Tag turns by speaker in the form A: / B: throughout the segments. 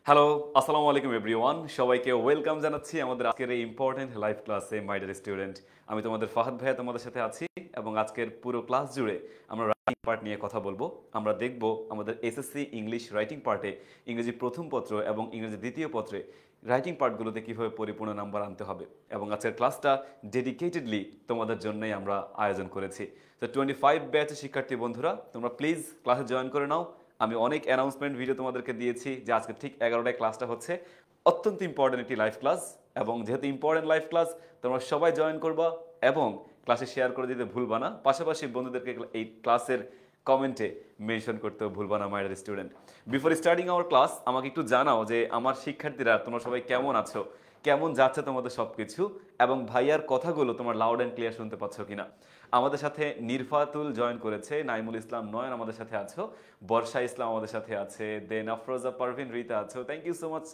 A: Hello, আসসালামু আলাইকুম everyone. সবাইকে ওয়েলকাম জানাচ্ছি আমাদের আজকের এই ইম্পর্টেন্ট লাইভ ক্লাসে মাই ডিয়ার স্টুডেন্ট। আমি তোমাদের ফাহাদ ভাইয়া তোমাদের সাথে আছি এবং আজকের পুরো ক্লাস জুড়ে আমরা রাইটিং পার্ট নিয়ে কথা বলবো। আমরা দেখব আমাদের এসএসসি ইংলিশ রাইটিং পার্টে ইংরেজি প্রথম পত্র এবং ইংরেজি দ্বিতীয় পত্রে রাইটিং পার্টগুলোতে কীভাবে পরিপূর্ণ নাম্বার আনতে হবে এবং আজকের ক্লাসটা ডেডিকেটেডলি তোমাদের জন্যই আমরা আয়োজন করেছি। তো 25 ব্যাচের শিক্ষার্থী বন্ধুরা, তোমরা প্লিজ ক্লাসে জয়েন করে নাও। আমি অনেক অ্যানাউন্সমেন্ট ভিডিও তোমাদেরকে দিয়েছি যে আজকে ঠিক 11টায় ক্লাসটা হচ্ছে। অত্যন্ত ইম্পর্টেন্ট একটি লাইভ ক্লাস এবং যেহেতু ইম্পর্টেন্ট লাইভ ক্লাস তোমরা সবাই জয়েন করবা এবং ক্লাসে শেয়ার করে দিতে ভুলবা না। পাশাপাশি বন্ধুদেরকে এই ক্লাসের কমেন্টে মেনশন করতেও ভুলবা না my dear student. Before starting our class আমাকে একটু জানাও যে আমার শিক্ষার্থীরা তোমরা সবাই কেমন আছো, কেমন যাচ্ছে তোমাদের সব কিছু, এবং ভাইয়ার কথাগুলো তোমার লাউড অ্যান্ড ক্লিয়ার শুনতে পাচ্ছ কিনা। আমাদের সাথে নিরফাতুল জয়েন করেছে, নাইমুল ইসলাম নয়ন আমাদের সাথে আছো, বর্ষা ইসলাম আমাদের সাথে আছে, দেন আফরোজা পারভিন রিতা আছো। Thank you so much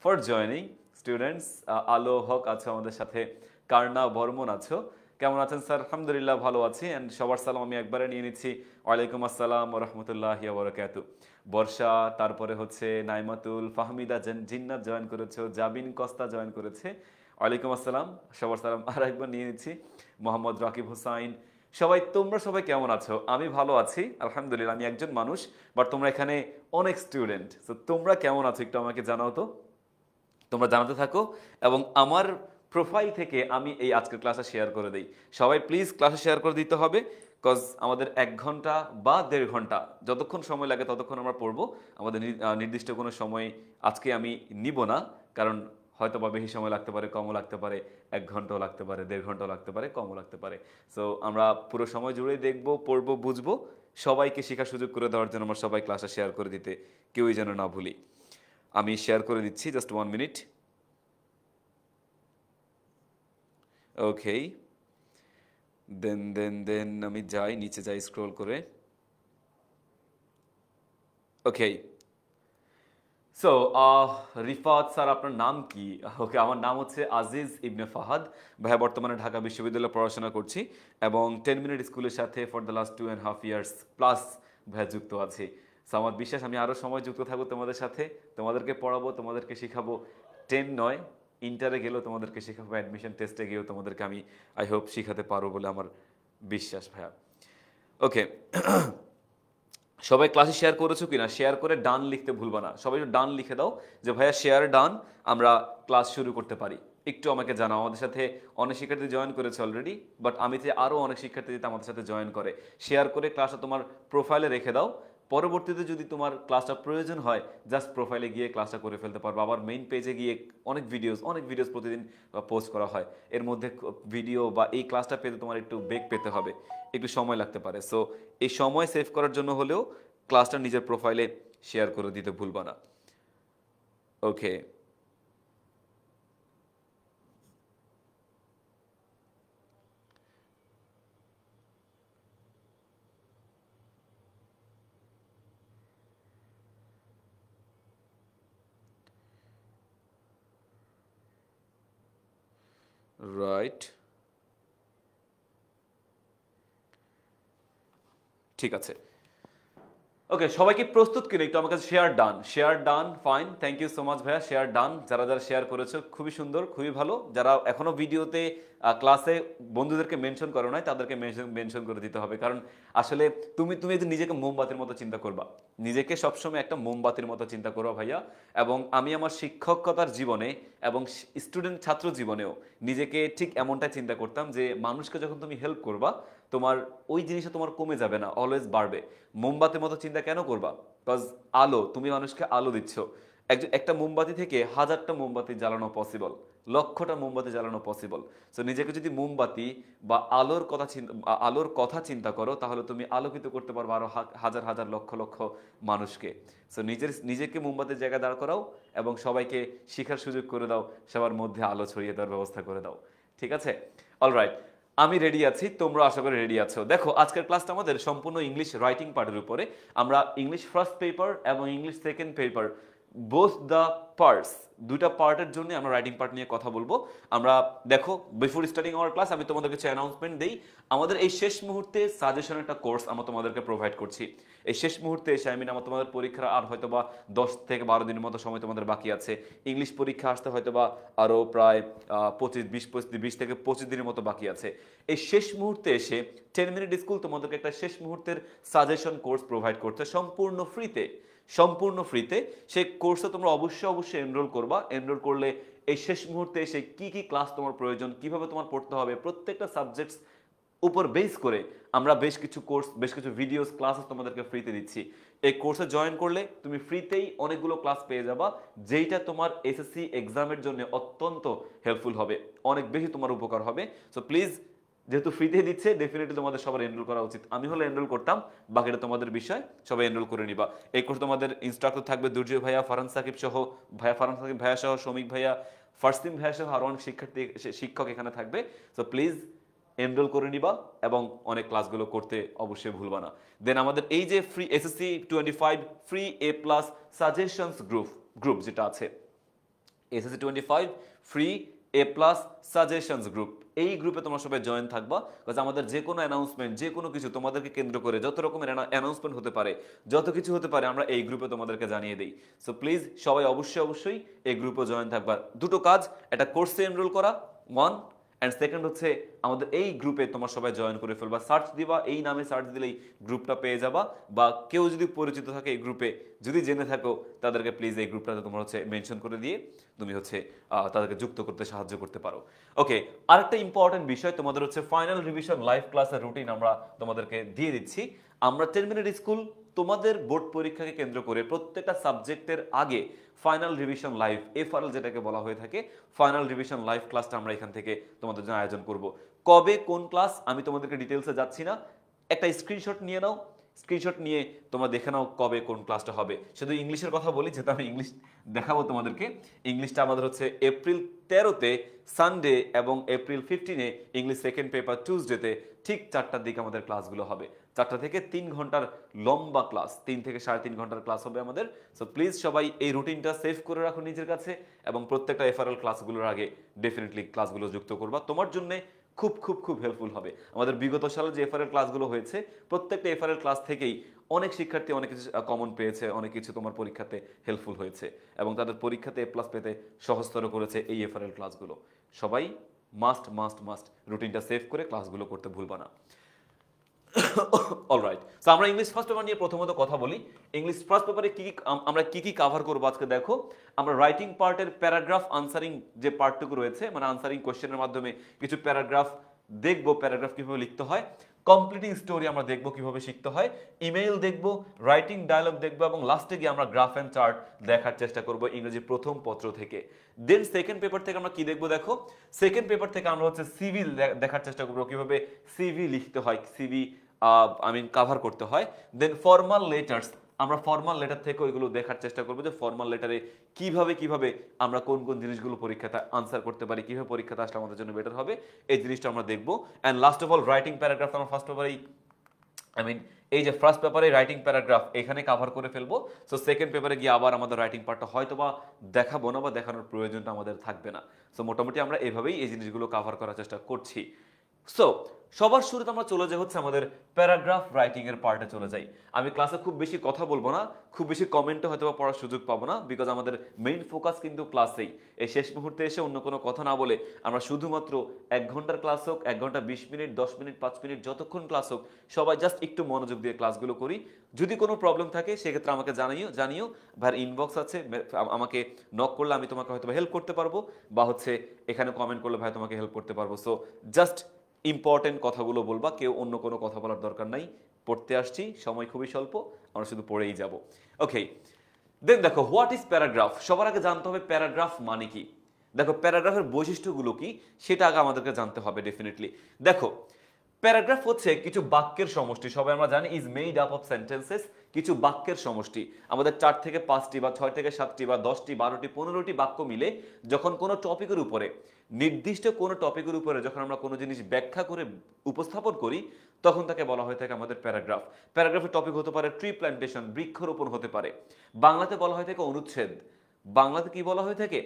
A: for joining students. Alo Haque আছো আমাদের সাথে, কার্না বর্মন আছো। কেমন আছেন স্যার? আলহামদুলিল্লাহ ভালো আছি। অ্যান্ড সবার সালাম আমি একবারে নিয়ে নিচ্ছি। ওয়ালাইকুম আসসালাম রহমতুল্লাহি ওয়া বর্ষা, তারপরে হচ্ছে নাইমাতুল, ফাহমিদা জিন্নাত জয়েন করেছো, জাবিন কস্তা জয়েন করেছে। ওয়ালাইকুম আসসালাম, সবার সালাম আর একবার নিয়ে নিচ্ছি। মোহাম্মদ রাকিব হোসাইন, সবাই তোমরা সবাই কেমন আছো? আমি ভালো আছি আলহামদুলিল্লাহ। আমি একজন মানুষ, বাট তোমরা এখানে অনেক স্টুডেন্ট, তো তোমরা কেমন আছো একটু আমাকে জানাও তো। তোমরা জানাতে থাকো এবং আমার প্রোফাইল থেকে আমি এই আজকের ক্লাসে শেয়ার করে দিই। সবাই প্লিজ ক্লাসে শেয়ার করে দিতে হবে, কজ আমাদের 1 ঘন্টা বা 1.5 ঘন্টা যতক্ষণ সময় লাগে ততক্ষণ আমরা পড়বো। আমাদের নির্দিষ্ট কোনো সময় আজকে আমি নিব না, কারণ হয়তো বা বেশি সময় লাগতে পারে, কমও লাগতে পারে, 1 ঘন্টাও লাগতে পারে, 1.5 ঘন্টাও লাগতে পারে, কমও লাগতে পারে। সো আমরা পুরো সময় জুড়েই দেখবো, পড়বো, বুঝবো। সবাইকে শেখার সুযোগ করে দেওয়ার জন্য আমরা সবাই ক্লাসে শেয়ার করে দিতে কেউই যেন না ভুলি। আমি শেয়ার করে দিচ্ছি, জাস্ট 1 মিনিট। ওকে, দেন আমি যাই, নিচে যাই স্ক্রল করে। ওকে, সো রিফাত স্যার আপনার নাম কি? ওকে, আমার নাম হচ্ছে আজিজ ইবনে ফাহাদ। ভাইয়া বর্তমানে ঢাকা বিশ্ববিদ্যালয়ে পড়াশোনা করছি এবং 10 মিনিট স্কুলের সাথে for the last 2.5 years plus ভাইয়া যুক্ত আছি। সো আমার বিশ্বাস আমি আরও সময় যুক্ত থাকবো তোমাদের সাথে, তোমাদেরকে পড়াবো, তোমাদেরকে শেখাবো। 10 নয়, ইন্টারে গেলেও তোমাদেরকে শেখাবো, অ্যাডমিশন টেস্টে গিয়েও তোমাদেরকে আমি আই হোপ শেখাতে পারবো বলে আমার বিশ্বাস ভাইয়া। ওকে, সবাই ক্লাসে শেয়ার করেছো কিনা? শেয়ার করে ডান লিখতে ভুলবা না। সবাই ডান লিখে দাও যে ভাইয়া শেয়ার ডান, আমরা ক্লাস শুরু করতে পারি। একটু আমাকে জানাও। আমাদের সাথে অনেক শিক্ষার্থী জয়েন করেছে অলরেডি, বাট আমি চাই আরও অনেক শিক্ষার্থী যাতে আমাদের সাথে জয়েন করে। শেয়ার করে ক্লাসটা তোমার প্রোফাইলে রেখে দাও। পরবর্তীতে যদি তোমার ক্লাসটা প্রয়োজন হয়, জাস্ট প্রোফাইলে গিয়ে ক্লাসটা করে ফেলতে পারবো। আবার মেইন পেজে গিয়ে অনেক ভিডিওস প্রতিদিন পোস্ট করা হয়। এর মধ্যে ভিডিও বা এই ক্লাসটা পেতে তোমার একটু বেগ পেতে হবে, একটু সময় লাগতে পারে। সো এই সময় সেভ করার জন্য হলেও ক্লাসটা নিজের প্রোফাইলে শেয়ার করে দিতে ভুলবা না। ওকে, রাইট, ঠিক আছে। ওকে, সবাই কি প্রস্তুত কিনা একটু আমার কাছে share done, fine, thank you so much ভাইয়া। শেয়ার ডান, যারা যারা শেয়ার করেছো খুবই সুন্দর, খুবই ভালো। যারা এখনো ভিডিওতে ক্লাসে বন্ধুদেরকে মেনশন করো নাই, তাদেরকে মেনশন করে দিতে হবে, কারণ আসলে তুমি তুমি যদি নিজেকে মোমবাতির মতো চিন্তা করবা, নিজেকে সবসময় একটা মোমবাতির মতো চিন্তা করবা ভাইয়া। এবং আমি আমার শিক্ষকতার জীবনে এবং স্টুডেন্ট ছাত্র জীবনেও নিজেকে ঠিক এমনটাই চিন্তা করতাম যে মানুষকে যখন তুমি হেল্প করবা, তোমার ওই জিনিসটা তোমার কমে যাবে না, অলওয়েজ বাড়বে। মোমবাতির মতো চিন্তা কেন করবা? বিকজ আলো, তুমি মানুষকে আলো দিচ্ছ। একটা মোমবাতি থেকে 1000টা মোমবাতি জ্বালানো পসিবল, লক্ষটা মোমবাতি জ্বালানো পসিবল। সো নিজেকে যদি মোমবাতি বা আলোর কথা চিন্তা করো, তাহলে তুমি আলোকিত করতে পারবে আরো হাজার হাজার লক্ষ লক্ষ মানুষকে। সো নিজেকে মোমবাতির জায়গায় দাঁড় করাও এবং সবাইকে শেখার সুযোগ করে দাও, সবার মধ্যে আলো ছড়িয়ে দেওয়ার ব্যবস্থা করে দাও। ঠিক আছে, অলরাইট, আমি রেডি আছি, তোমরা আশা করি রেডি আছো। দেখো আজকের ক্লাসটা আমাদের সম্পূর্ণ ইংলিশ রাইটিং পার্টের উপরে। আমরা ইংলিশ ফার্স্ট পেপার এবং English second paper both the parts, দুইটা পার্টের জন্য আমরা রাইটিং পার্ট নিয়ে কথা বলবো। আমরা দেখো বিফোর স্টার্টিং আওয়ার ক্লাস আমি তোমাদের কিছু অ্যানাউন্সমেন্ট দেই। আমাদের এই শেষ মুহূর্তে সাজেশন একটা কোর্স আমরা তোমাদেরকে প্রোভাইড করছি। এই শেষ মুহূর্তে এসে আমার তোমাদের পরীক্ষার আর হয়তো বা 10 থেকে 12 দিনের মতো সময় তোমাদের বাকি আছে। ইংলিশ পরীক্ষা আসতে হয়তো বা আরও প্রায় 20 থেকে 25 দিনের মতো বাকি আছে। এই শেষ মুহূর্তে এসে 10 মিনিট স্কুল তোমাদেরকে একটা শেষ মুহূর্তের সাজেশন কোর্স প্রোভাইড করতে সম্পূর্ণ ফ্রিতে। সেই কোর্সে তোমরা অবশ্যই এনরোল করবা। এনরোল করলে এই শেষ মুহূর্তে এসে কি কি ক্লাস তোমার প্রয়োজন, কিভাবে তোমার পড়তে হবে, প্রত্যেকটা সাবজেক্টস উপর বেস করে আমরা বেশ কিছু কোর্স, বেশ কিছু ভিডিওস, ক্লাসেস তোমাদেরকে ফ্রিতে দিচ্ছি। এই কোর্সে জয়েন করলে তুমি ফ্রিতেই অনেকগুলো ক্লাস পেয়ে যাবা, যেইটা তোমার এসএসসি এক্সামের জন্য অত্যন্ত হেল্পফুল হবে, অনেক বেশি তোমার উপকার হবে। সো প্লিজ, যেহেতু ফ্রিতে দিচ্ছে, ডেফিনেটলি তোমাদের সবার এনরোল করা উচিত। আমি হলে এনরোল করতাম, বাকিটা তোমাদের বিষয়, সবাই এনরোল করে নিবা। এই কোর্স তোমাদের ইনস্ট্রাক্টর থাকবে দুর্জয় ভাইয়া, ফারহান সাকিব সহ, ফারহান সাকিব ভাইয়া সহ, শ্রমিক ভাইয়া, ফারসিম ভাইয়া সহ আরো অনেক শিক্ষক এখানে থাকবে। সো প্লিজ এনরোল করে নিবা এবং অনেক ক্লাসগুলো করতে অবশ্যই ভুলবা না। দেন আমাদের এই যে free SSC 25 free A+ suggestions group যেটা আছে, SSC 25 free A+ suggestions group, এই গ্রুপে তোমরা সবাই জয়েন থাকবা। কারণ আমাদের যে কোনো অ্যানাউন্সমেন্ট, যে কোনো কিছু তোমাদেরকে কেন্দ্র করে যত রকমের অ্যানাউন্সমেন্ট হতে পারে, যত কিছু হতে পারে, আমরা এই গ্রুপে তোমাদেরকে জানিয়ে দিই। সো প্লিজ সবাই অবশ্যই এই গ্রুপে জয়েন থাকবা। দুটো কাজ, একটা কোর্সে এনরোল করা, 1, অ্যান্ড সেকেন্ড হচ্ছে আমাদের এই গ্রুপে তোমার সবাই জয়েন করে ফেলবা। সার্চ দিবা, এই নামে সার্চ দিলেই গ্রুপটা পেয়ে যাবা। বা কেউ যদি পরিচিত থাকে এই গ্রুপে, যদি জেনে থাকো, তাদেরকে প্লিজ এই গ্রুপটাতে তোমার মেনশন করে দিয়ে তুমি তাদেরকে যুক্ত করতে সাহায্য করতে পারো। ওকে, আরেকটা ইম্পর্টেন্ট বিষয়, তোমাদের ফাইনাল রিভিশন লাইভ ক্লাসের রুটিন আমরা তোমাদেরকে দিয়ে দিচ্ছি। আমরা 10 মিনিট স্কুল তোমাদের বোর্ড পরীক্ষাকে কেন্দ্র করে প্রত্যেকটা সাবজেক্টের আগে ফাইনাল রিভিশন লাইভ, FRL যেটাকে বলা হয়ে থাকে, ফাইনাল রিভিশন লাইভ ক্লাসটা আমরা এখান থেকে তোমাদের জন্য আয়োজন করব। কবে কোন ক্লাস আমি তোমাদেরকে ডিটেলসে যাচ্ছি না, একটা স্ক্রিনশট নিয়ে নাও। স্ক্রিনশট নিয়ে তোমরা দেখে নাও কবে কোন ক্লাসটা হবে। শুধু ইংলিশের কথা বলি, যেহেতু আমি ইংলিশ দেখাবো তোমাদেরকে। ইংলিশটা আমাদের এপ্রিল 13-তে সানডে এবং এপ্রিল 15-এ ইংলিশ সেকেন্ড পেপার টিউসডেতে ঠিক 4টার দিকে আমাদের ক্লাসগুলো হবে। 4টা থেকে 3 ঘন্টার লম্বা ক্লাস, 3 থেকে 3.5 ঘন্টার ক্লাস হবে আমাদের। সো প্লিজ সবাই এই রুটিনটা সেভ করে রাখো নিজের কাছে এবং প্রত্যেকটা FRL ক্লাসগুলোর আগে ডেফিনেটলি ক্লাসগুলো যুক্ত করবা। তোমার জন্য খুব হেল্পফুল হবে। আমাদের বিগত সালে যে FRL ক্লাসগুলো হয়েছে, প্রত্যেকটা FRL ক্লাস থেকেই অনেক শিক্ষার্থী অনেক কিছু কমন পেয়েছে, অনেক কিছু তোমার পরীক্ষাতে হেল্পফুল হয়েছে এবং তাদের পরীক্ষাতে A+ পেতে সহজতর করেছে এই FRL ক্লাসগুলো। সবাই মাস্ট রুটিনটা সেভ করে ক্লাসগুলো করতে ভুলবা না। অলরাইট, সো আমরা ইংলিশ ফার্স্ট পেপার নিয়ে প্রথমত কথা বলি। ইংলিশ ফার্স্ট পেপারে আমরা কি কভার করবো আজকে দেখো। আমরা রাইটিং পার্টের প্যারাগ্রাফ আনসারিং যে পার্টটুকু রয়েছে, মানে আনসারিং কোশ্চেনের মাধ্যমে কিছু প্যারাগ্রাফ দেখবো, প্যারাগ্রাফ কিভাবে লিখতে হয়, কমপ্লিটিং স্টোরি আমরা দেখবো কিভাবে শিখতে হয়, ইমেইল দেখবো, রাইটিং ডায়লগ দেখবো এবং লাস্টে গিয়ে আমরা গ্রাফ এন্ড চার্ট দেখার চেষ্টা করবো ইংরেজি প্রথম পত্র থেকে। দেন সেকেন্ড পেপার থেকে আমরা কি দেখবো দেখো, সেকেন্ড পেপার থেকে আমরা সিভি দেখার চেষ্টা করবো, কিভাবে সিভি লিখতে হয়, সিভি কভার করতে হয়। দেন ফর্মাল লেটার্স, আমরা ফর্মাল লেটার থেকে ওইগুলো দেখার চেষ্টা করবো যে ফর্মাল লেটারে কিভাবে আমরা কোন জিনিসগুলো পরীক্ষাতে আনসার করতে পারি, কিভাবে পরীক্ষাতে আসলে আমাদের জন্য বেটার হবে, এই জিনিসটা আমরা দেখবো। And last of all writing paragraph আমরা ফার্স্ট পেপারেই এই যে ফার্স্ট পেপারে রাইটিং প্যারাগ্রাফ এখানে কভার করে ফেলবো। সো সেকেন্ড পেপারে গিয়ে আবার আমাদের রাইটিং পার্টটা হয়তো বা দেখাবো না বা দেখানোর প্রয়োজনটা আমাদের থাকবে না। সো মোটামুটি আমরা এভাবেই এই জিনিসগুলো কভার করার চেষ্টা করছি। সো সবার শুরুতে আমরা চলে যাই আমাদের প্যারাগ্রাফ রাইটিং এর পার্টে চলে যাই। আমি ক্লাসে খুব বেশি কথা বলবো না, খুব বেশি কমেন্টও হয়তো পড়ার সুযোগ পাবো না, বিকজ আমাদের মেইন ফোকাস কিন্তু ক্লাসেই। এই শেষ মুহূর্তে এসে অন্য কোনো কথা না বলে আমরা শুধুমাত্র 1 ঘন্টার ক্লাস হোক, 1 ঘন্টা 20 মিনিট, 10 মিনিট, 5 মিনিট, যতক্ষণ ক্লাস হোক, সবাই জাস্ট একটু মনোযোগ দিয়ে ক্লাসগুলো করি। যদি কোনো প্রবলেম থাকে সেক্ষেত্রে আমাকে জানিও ভাইয়ের ইনবক্স আছে, আমাকে নক করলে আমি তোমাকে হয়তো হেল্প করতে পারবো, বা এখানে কমেন্ট করলে ভাই তোমাকে হেল্প করতে পারবো। সো জাস্ট ইম্পর্টেন্ট কথাগুলো বলবা, কেউ অন্য কোনো কথা বলার দরকার নাই। পড়তে আসছি, সময় খুবই স্বল্প, আমরা শুধু পড়েই যাব। ওকে, দেন দেখো হোয়াট ইজ প্যারাগ্রাফ। সবার আগে জানতে হবে প্যারাগ্রাফ মানে কি। দেখো প্যারাগ্রাফের বৈশিষ্ট্যগুলো কি সেটা আগে আমাদেরকে জানতে হবে ডেফিনেটলি। দেখো প্যারাগ্রাফ কিছু বাক্যের সমষ্টি, সবাই আমরা জানি is made up of sentences, কিছু বাক্যের সমষ্টি। আমাদের 4 থেকে 5টি বা 6 থেকে 7টি বা 10টি, 12টি, 15টি বাক্য মিলে যখন কোনো টপিকের উপরে, নির্দিষ্ট কোনো টপিকের উপরে যখন আমরা কোনো জিনিস ব্যাখ্যা করে উপস্থাপন করি, তখন তাকে বলা হয়ে থাকে আমাদের প্যারাগ্রাফ। প্যারাগ্রাফের টপিক হতে পারে ট্রি প্ল্যান্টেশন, বৃক্ষরোপণ হতে পারে। বাংলাতে বলা হয়ে থাকে অনুচ্ছেদ। বাংলাতে কি বলা হয়ে থাকে?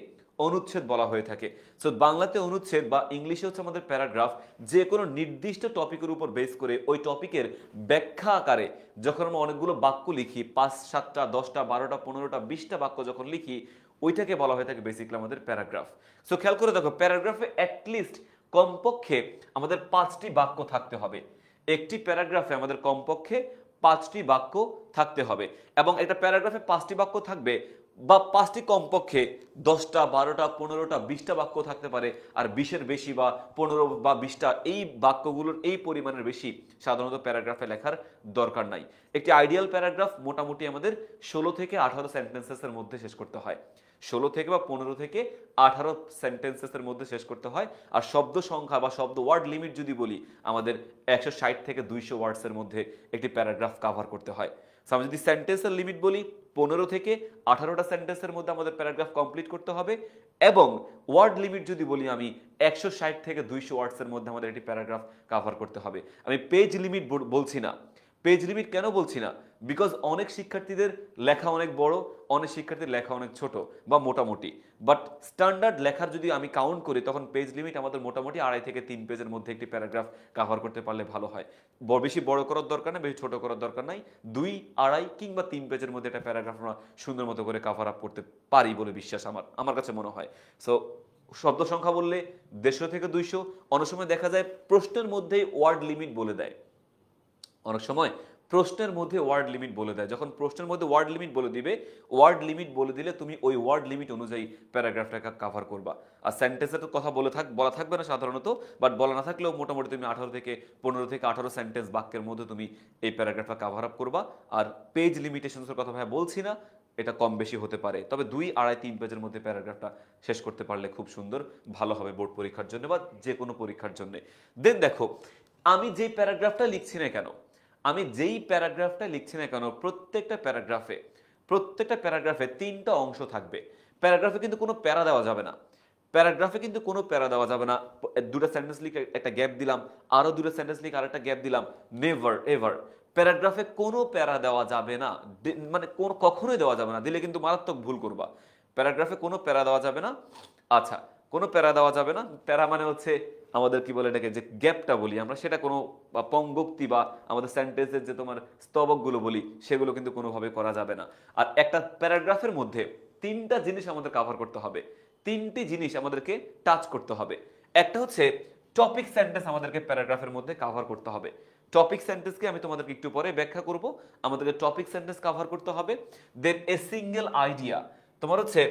A: অনুচ্ছেদ বলা হয়ে থাকে। সো বাংলাতে অনুচ্ছেদ বা ইংলিশে হচ্ছে আমাদের প্যারাগ্রাফ। যে কোনো নির্দিষ্ট টপিকের উপর বেস করে ওই টপিকের ব্যাখ্যা আকারে যখন আমরা অনেকগুলো বাক্য লিখি, 5, 7টা, 10টা, 12টা, 15টা, 20টা বাক্য যখন লিখি, ওইটাকে বলা হয়ে থাকে বেসিক্যালি আমাদের প্যারাগ্রাফ। সো খেয়াল করে দেখো, প্যারাগ্রাফে অ্যাটলিস্ট কমপক্ষে আমাদের 5টি বাক্য থাকতে হবে। একটি প্যারাগ্রাফে আমাদের কমপক্ষে 5টি বাক্য থাকতে হবে, এবং একটা প্যারাগ্রাফে 5টি বাক্য থাকবে বা 5টি কমপক্ষে 10টা, 12টা, 15টা, 20টা বাক্য থাকতে পারে। আর 20-এর বেশি বা 15 বা 20টা এই বাক্যগুলোর এই পরিমাণের বেশি সাধারণত প্যারাগ্রাফে লেখার দরকার নাই। একটি আইডিয়াল প্যারাগ্রাফ মোটামুটি আমাদের 16 থেকে 18 সেন্টেন্সেসের মধ্যে শেষ করতে হয়। 16 থেকে বা 15 থেকে 18 সেন্টেন্সেসের মধ্যে শেষ করতে হয়। আর শব্দ সংখ্যা বা শব্দ ওয়ার্ড লিমিট যদি বলি, আমাদের 160 থেকে 200 ওয়ার্ডসের মধ্যে একটি প্যারাগ্রাফ কভার করতে হয়। আমি যদি সেন্টেন্সের লিমিট বলি, 15 থেকে 18টা সেন্টেন্সের মধ্যে আমাদের প্যারাগ্রাফ কমপ্লিট করতে হবে। এবং ওয়ার্ড লিমিট যদি বলি আমি, 160 থেকে 200 ওয়ার্ডসের মধ্যে আমাদের একটি প্যারাগ্রাফ কভার করতে হবে। আমি পেজ লিমিট বলছি না। পেজ লিমিট কেন বলছি না? বিকজ অনেক শিক্ষার্থীদের লেখা অনেক বড়, অনেক শিক্ষার্থীর লেখা অনেক ছোট বা মোটামুটি। বাট স্ট্যান্ডার্ড লেখার যদি আমি কাউন্ট করি, তখন পেজ লিমিট আমাদের মোটামুটি 2.5 থেকে 3 পেজের মধ্যে একটি প্যারাগ্রাফ কভার করতে পারলে ভালো হয়। বেশি বড় করার দরকার নেই, বেশি ছোট করার দরকার নাই। 2, 2.5 কিংবা 3 পেজের মধ্যে একটা প্যারাগ্রাফ আমরা সুন্দর মতো করে কভার আপ করতে পারি বলে বিশ্বাস আমার কাছে মনে হয়। সো শব্দ সংখ্যা বললে 150 থেকে 200। অনেক সময় দেখা যায় প্রশ্নের মধ্যেই ওয়ার্ড লিমিট বলে দেয়। অনেক সময় প্রশ্নের মধ্যে ওয়ার্ড লিমিট বলে দেয়। যখন প্রশ্নের মধ্যে ওয়ার্ড লিমিট বলে দিবে, ওয়ার্ড লিমিট বলে দিলে তুমি ওই ওয়ার্ড লিমিট অনুযায়ী প্যারাগ্রাফটাকে কভার করবা। আর সেন্টেন্সের কথা বলা থাকবে না সাধারণত, বাট বলা না থাকলেও মোটামুটি তুমি 15 থেকে 18 সেন্টেন্স বাক্যের মধ্যে তুমি এই প্যারাগ্রাফটা কভার আপ করবা। আর পেজ লিমিটেশনসের কথা ভাই বলছি না, এটা কম বেশি হতে পারে, তবে 2, 2.5, 3 পেজের মধ্যে প্যারাগ্রাফটা শেষ করতে পারলে খুব সুন্দর, ভালো হবে বোর্ড পরীক্ষার জন্য বা যে কোনো পরীক্ষার জন্য। দেন দেখো, আমি যেই প্যারাগ্রাফটা লিখছি না কেন, প্রত্যেকটা প্যারাগ্রাফে 3টা অংশ থাকবে। প্যারাগ্রাফে কিন্তু কোনো প্যারা দেওয়া যাবে না। দুটো সেন্টেন্স লিখে একটা গ্যাপ দিলাম, আরো দুটো সেন্টেন্স লিখে আরেকটা গ্যাপ দিলাম। নেভার এভার প্যারাগ্রাফে কোনো প্যারা দেওয়া যাবে না, মানে কখনোই দেওয়া যাবে না। দিলে কিন্তু মারাত্মক ভুল করবা। প্যারাগ্রাফে কোনো প্যারা দেওয়া যাবে না। আচ্ছা, কোনো প্যারা দেওয়া যাবে না। প্যারা মানে হচ্ছে আমাদের কি বলে এটাকে, যে গ্যাপটা বলি আমরা, সেটা কোনো পঙ্গক্তি বা আমাদের সেন্টেন্সের যে তোমার স্তবকগুলো বলি, সেগুলো কিন্তু কোনোভাবে করা যাবে না। আর একটা প্যারাগ্রাফের মধ্যে 3টা জিনিস আমাদের কভার করতে হবে, 3টি জিনিস আমাদেরকে টাচ করতে হবে। একটা হচ্ছে টপিক সেন্টেন্স আমাদেরকে প্যারাগ্রাফের মধ্যে কভার করতে হবে। টপিক সেন্টেন্সকে আমি তোমাদেরকে একটু পরে ব্যাখ্যা করব। আমাদেরকে টপিক সেন্টেন্স কভার করতে হবে। দেন এ সিঙ্গেল আইডিয়া, তোমার হচ্ছে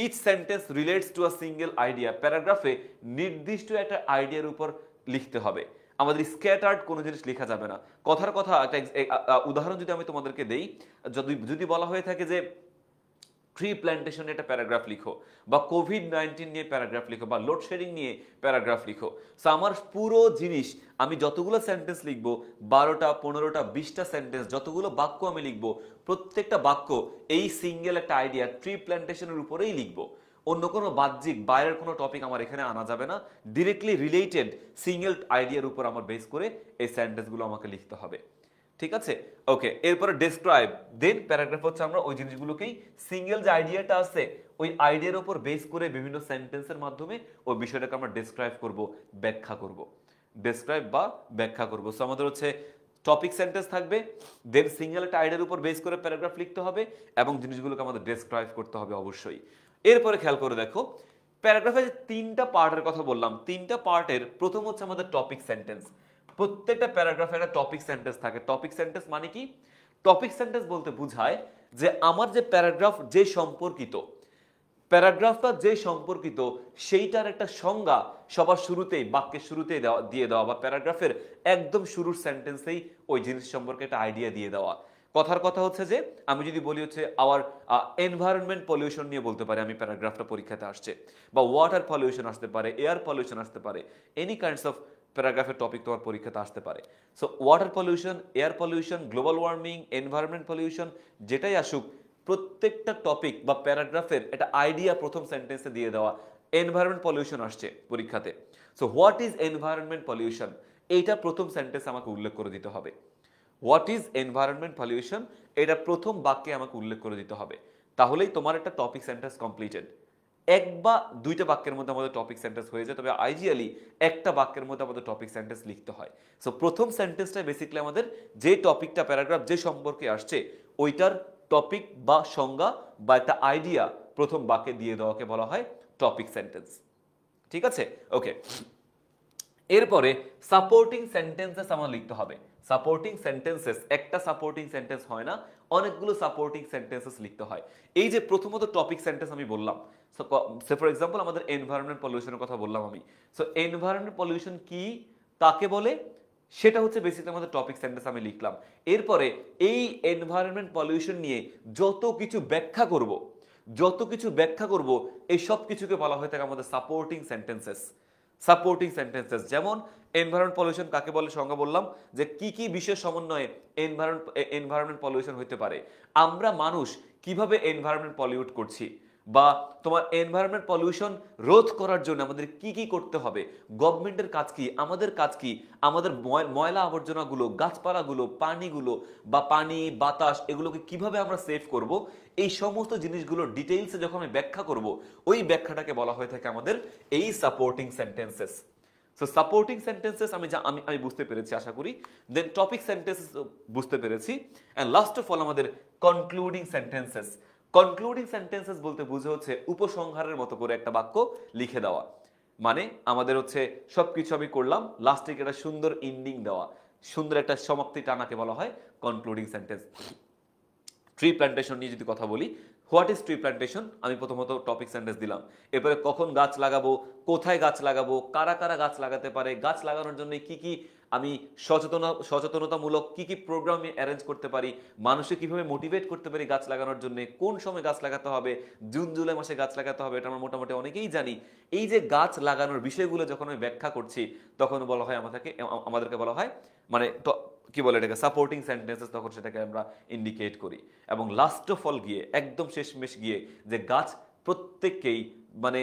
A: each sentence relates to a single idea. প্যারাগ্রাফে নির্দিষ্ট একটা আইডিয়ার উপর লিখতে হবে। আমাদের স্ক্যাটার্ড কোনো জিনিস লেখা যাবে না। কথার কথা একটা উদাহরণ যদি আমি তোমাদেরকে দেই, যদি বলা হয়ে থাকে যে ট্রি প্ল্যান্টেশন একটা প্যারাগ্রাফ লিখো, বা কোভিড-19 নিয়ে প্যারাগ্রাফ লিখো, বা লোডশেডিং নিয়ে প্যারাগ্রাফ লিখো। সো আমার পুরো জিনিস, আমি যতগুলো সেন্টেন্স লিখবো, 12টা, 15টা, 20টা সেন্টেন্স, যতগুলো বাক্য আমি লিখবো, প্রত্যেকটা বাক্য এই সিঙ্গেল একটা আইডিয়া ট্রি প্ল্যান্টেশনের উপরেই লিখবো। অন্য কোনো বাহ্যিক বাইরের কোনো টপিক আমার এখানে আনা যাবে না। ডিরেক্টলি রিলেটেড সিঙ্গেল আইডিয়ার উপর আমার বেস করে এই সেন্টেন্সগুলো আমাকে লিখতে হবে। ঠিক আছে, ওকে। এরপরে ডেসক্রাইব, দেন প্যারাগ্রাফ হচ্ছে আমরা ওই জিনিসগুলোকেই, সিঙ্গেল যে আইডিয়াটা আছে ওই আইডিয়ার উপর বেস করে বিভিন্ন সেন্টেন্সের মাধ্যমে ওই বিষয়টাকে আমরা ডেসক্রাইব করব, ব্যাখ্যা করব। ডেসক্রাইব বা ব্যাখ্যা করব। সো আমাদের হচ্ছে টপিক সেন্টেন্স থাকবে, দেন সিঙ্গেল একটা আইডিয়ার উপর বেস করে প্যারাগ্রাফ লিখতে হবে, এবং জিনিসগুলোকে আমাদের ডেসক্রাইব করতে হবে অবশ্যই। এরপরে খেয়াল করে দেখো, প্যারাগ্রাফে যে 3টা পার্টের কথা বললাম, 3টা পার্টের প্রথম হচ্ছে আমাদের টপিক সেন্টেন্স। প্রত্যেকটা প্যারাগ্রাফে একটা টপিক সেন্টেন্স থাকে। টপিক সেন্টেন্স মানে কি? টপিক সেন্টেন্স বলতে বোঝায় যে আমার যে প্যারাগ্রাফটা যে সম্পর্কিত সেইটার একটা সংজ্ঞা সবার শুরুতেই, বাক্যের শুরুতেই দিয়ে দেওয়া, বা প্যারাগ্রাফের একদম শুরুর সেন্টেন্সেই ওই জিনিস সম্পর্কে একটা আইডিয়া দিয়ে দেওয়া। কথার কথা হচ্ছে যে আমি যদি বলি হচ্ছে আওয়ার এনভায়রনমেন্ট পলিউশন নিয়ে বলতে পারি, আমি প্যারাগ্রাফটা পরীক্ষাতে আসছে, বা ওয়াটার পলিউশন আসতে পারে, এয়ার পলিউশন আসতে পারে, এনি কাইন্ডস অফ প্যারাগ্রাফের টপিক তোমার পরীক্ষাতে আসতে পারে। So water pollution, air pollution, global warming, environment pollution, যেটাই আসুক, প্রত্যেকটা টপিক বা প্যারাগ্রাফের একটা আইডিয়া প্রথম সেন্টেন্সে দিয়ে দেওয়া। এনভায়রনমেন্ট পলিউশন আসছে পরীক্ষাতে। So what is environment pollution? এইটা প্রথম সেন্টেন্স আমাকে উল্লেখ করে দিতে হবে। হোয়াট ইজ এনভায়রনমেন্ট পলিউশন, এটা প্রথম বাক্যে আমাকে উল্লেখ করে দিতে হবে। তাহলেই তোমার একটা টপিক সেন্টেন্স কমপ্লিটেড। এক বা দুইটা বাক্যের মধ্যে আমাদের টপিক সেন্টেন্স হয়ে যায়, তবে আইডিয়ালি একটা বাক্যের মধ্যে আমাদের টপিক সেন্টেন্স লিখতে হয়। সো প্রথম সেন্টেন্সটা বেসিক্যালি আমাদের যে টপিকটা, প্যারাগ্রাফ যে সম্পর্কে আসছে ওইটার টপিক বা সংজ্ঞা বা একটা আইডিয়া প্রথম বাক্যে দিয়ে দেওয়াকে বলা হয় টপিক সেন্টেন্স। ঠিক আছে, ওকে। এরপরে সাপোর্টিং সেন্টেন্সেস আমার লিখতে হবে। সাপোর্টিং সেন্টেন্সেস, একটা সাপোর্টিং সেন্টেন্স হয় না, অনেকগুলো সাপোর্টিং সেন্টেন্সেস লিখতে হয়। এই যে প্রথমত টপিক সেন্টেন্স আমি বললাম, সো ফর এক্সাম্পল আমাদের এনভায়রনমেন্ট পলিউশনের কথা বললাম আমি। সো এনভায়রনমেন্ট পলিউশন কি, কাকে বলে, সেটা হচ্ছে বেসিক্যালি আমাদের টপিক সেন্টেন্স আমি লিখলাম। এরপরে এই এনভায়রনমেন্ট পলিউশন নিয়ে যত কিছু ব্যাখ্যা করব, এই সব কিছুকে বলা হয়ে থাকে আমাদের সাপোর্টিং সেন্টেন্সেস। সাপোর্টিং সেন্টেন্সেস যেমন এনভায়রনমেন্ট পলিউশন কাকে বলে সংজ্ঞা বললাম, যে কি কি বিষয় সমন্বয়ে এনভায়রনমেন্ট পলিউশন হতে পারে, আমরা মানুষ কিভাবে এনভায়রনমেন্ট পলিউট করছি, বা তোমার এনভায়রনমেন্ট পলিউশন রোধ করার জন্য আমাদের কি কি করতে হবে, গভর্নমেন্টের কাজ কি, আমাদের কাজ কি, আমাদের ময়লা আবর্জনাগুলো, গাছপালাগুলো, পানিগুলো বা পানি বাতাস এগুলোকে কিভাবে আমরা সেভ করব, এই সমস্ত জিনিসগুলো ডিটেইলসে যখন আমি ব্যাখ্যা করব, ওই ব্যাখ্যাটাকে বলা হয়ে থাকে আমাদের এই supporting sentences. So supporting sentences আমি বুঝতে পেরেছি আশা করি। দেন টপিক সেন্টেন্সেস বুঝতে পেরেছি। এন্ড লাস্ট অফ অল আমাদের কনক্লুডিং সেন্টেন্সেস। কনক্লুডিং সেন্টেন্সেস বলতে বুঝে হচ্ছে উপসংহারের মতো করে একটা বাক্য লিখে দেওয়া। মানে আমাদের হচ্ছে সবকিছু আমি করলাম, লাস্টে একটা সুন্দর এন্ডিং দেওয়া, সুন্দর একটা সমাপ্তি টানাকে বলা হয় কনক্লুডিং সেন্টেন্স। ট্রি প্ল্যান্টেশন নিয়ে যদি কথা বলি, হোয়াট ইজ ট্রি প্ল্যান্টেশন, আমি প্রথমত টপিক সেন্টেন্স দিলাম। এরপরে কখন গাছ লাগাবো, কোথায় গাছ লাগাবো, কারা কারা গাছ লাগাতে পারে, গাছ লাগানোর জন্য কি কি আমি সচেতনতামূলক কি কি প্রোগ্রাম অ্যারেঞ্জ করতে পারি, মানুষকে কিভাবে মোটিভেট করতে পারি গাছ লাগানোর জন্য, কোন সময় গাছ লাগাতে হবে, জুন জুলাই মাসে গাছ লাগাতে হবে, এটা আমরা মোটামুটি অনেকেই জানি। এই যে গাছ লাগানোর বিষয়গুলো যখন আমি ব্যাখ্যা করছি, তখন বলা হয় আমাদেরকে বলা হয় মানে কি বলে এটাকে সাপোর্টিং সেন্টেন্সেস, তখন সেটাকে আমরা ইন্ডিকেট করি। এবং লাস্ট অফ অল গিয়ে একদম শেষমেশ গিয়ে যে গাছ প্রত্যেককেই মানে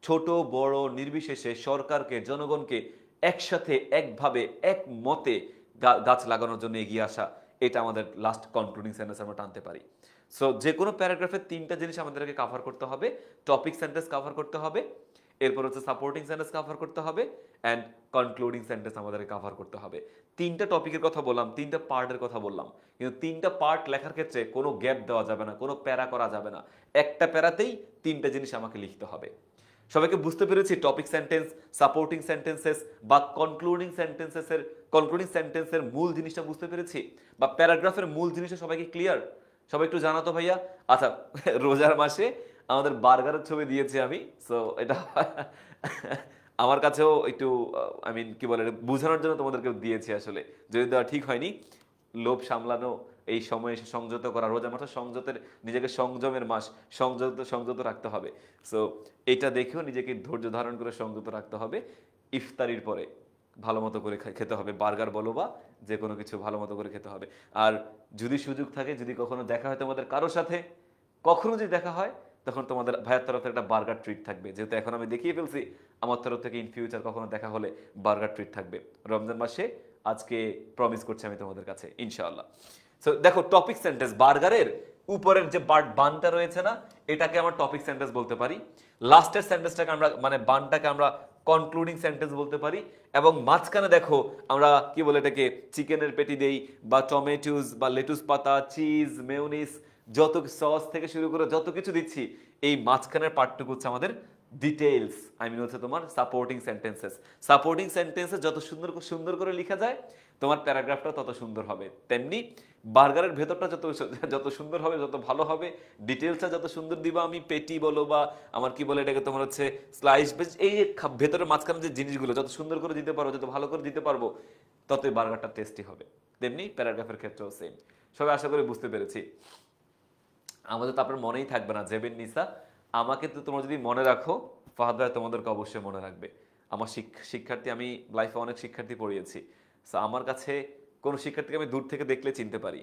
A: ছোট বড় নির্বিশেষে সরকারকে জনগণকে একসাথে একভাবে একমতে গাছ লাগানোর জন্য এগিয়ে আসা, এটা আমাদের লাস্ট কনক্লুডিং সেন্টেন্স আমরা টানতে পারি। সো যে কোনো প্যারাগ্রাফের তিনটা জিনিস আমাদেরকে কভার করতে হবে। টপিক সেন্টেন্স কভার করতে হবে, এরপর হচ্ছে সাপোর্টিং সেন্টেন্স কভার করতে হবে, অ্যান্ড কনক্লুডিং সেন্টেন্স আমাদেরকে কভার করতে হবে। তিনটা টপিকের কথা বললাম, তিনটা পার্টের কথা বললাম, কিন্তু তিনটা পার্ট লেখার ক্ষেত্রে কোনো গ্যাপ দেওয়া যাবে না, কোনো প্যারা করা যাবে না। একটা প্যারাতেই তিনটা জিনিস আমাকে লিখতে হবে। সবাইকে বুঝতে পেরেছি টপিক সেন্টেন্স, সাপোর্টিং সেন্টেন্সেস বা কনক্লুডিং সেন্টেন্সের মূল জিনিসটা বুঝতে পেরেছি, বা প্যারাগ্রাফের মূল জিনিসটা সবাইকে ক্লিয়ার? সবাই একটু জানাতো ভাইয়া। আচ্ছা, রোজার মাসে আমাদের বার্গারের ছবি দিয়েছি আমি, সো এটা আমার কাছেও একটু আই মিন কি বলে বোঝানোর জন্য তোমাদেরকে দিয়েছি। আসলে যদি দেওয়া ঠিক হয়নি, লোভ সামলানো, এই সময়ে এসে সংযত করা, রোজা মাসে সংযতের, নিজেকে সংযমের মাস, সংযত রাখতে হবে। সো এটা দেখেও নিজেকে ধৈর্য ধারণ করে সংযত রাখতে হবে। ইফতারির পরে ভালো মতো করে খেতে হবে, বার্গার বলো বা যে কোনো কিছু ভালো মতো করে খেতে হবে। আর যদি সুযোগ থাকে, যদি কখনো দেখা হয় তোমাদের কারোর সাথে, কখনো যদি দেখা হয়, তখন তোমাদের ভাইয়ের তরফ থেকে একটা বার্গার ট্রিট থাকবে। যেহেতু এখন আমি দেখিয়ে ফেলছি, আমার তরফ থেকে ইন ফিউচার কখনো দেখা হলে বার্গার ট্রিট থাকবে রমজান মাসে। আজকে প্রমিস করছি আমি তোমাদের কাছে ইনশাআল্লাহ। সো দেখো টপিক সেন্টেন্স, বার্গারের উপরের যে বানটা রয়েছে না, এটাকে আমরা টপিক সেন্টেন্স বলতে পারি। লাস্টের সেন্টেন্সটাকে আমরা মানে বানটাকে আমরা কনক্লুডিং সেন্টেন্স বলতে পারি। এবং মাঝখানে দেখো আমরা কি বলে এটাকে চিকেনের পেটি দেই, বা টমেটোস বা লেটুস পাতা, চিজ, মেয়োনিজ, যত সস থেকে শুরু করে যত কিছু দিচ্ছি, এই মাঝখানের পার্টটুকু হচ্ছে আমাদের ডিটেইলস, আই মিন হচ্ছে তোমার সাপোর্টিং সেন্টেন্সেস। সাপোর্টিং সেন্টেন্সেস যত সুন্দর করে লেখা যায়, তোমার প্যারাগ্রাফটা তত সুন্দর হবে। তেমনি বার্গারের ভেতরটা যত সুন্দর হবে, যত ভালো হবে, ডিটেলসটা যত সুন্দর দিবা, আমি পেটি বলো বা আমার কি বলে এটাকে তোমার হচ্ছে স্লাইস, এই যে ভেতরের মাঝখানে যে জিনিসগুলো যত সুন্দর করে দিতে পারবো, যত ভালো করে দিতে পারবো, ততই বার্গারটা টেস্টি হবে। তেমনি প্যারাগ্রাফের ক্ষেত্রেও সেম। সবাই আশা করি বুঝতে পেরেছি। আমাদের তো আপনার মনেই থাকবে না জেবেন নিসা, আমাকে তো তোমরা যদি মনে রাখো, ফাহাদ ভাই তোমাদেরকে অবশ্যই মনে রাখবে। আমার শিক্ষার্থী, আমি লাইফে অনেক শিক্ষার্থী পড়িয়েছি। সো আমার কাছে কোনো শিক্ষার্থীকে আমি দূর থেকে দেখলে চিনতে পারি।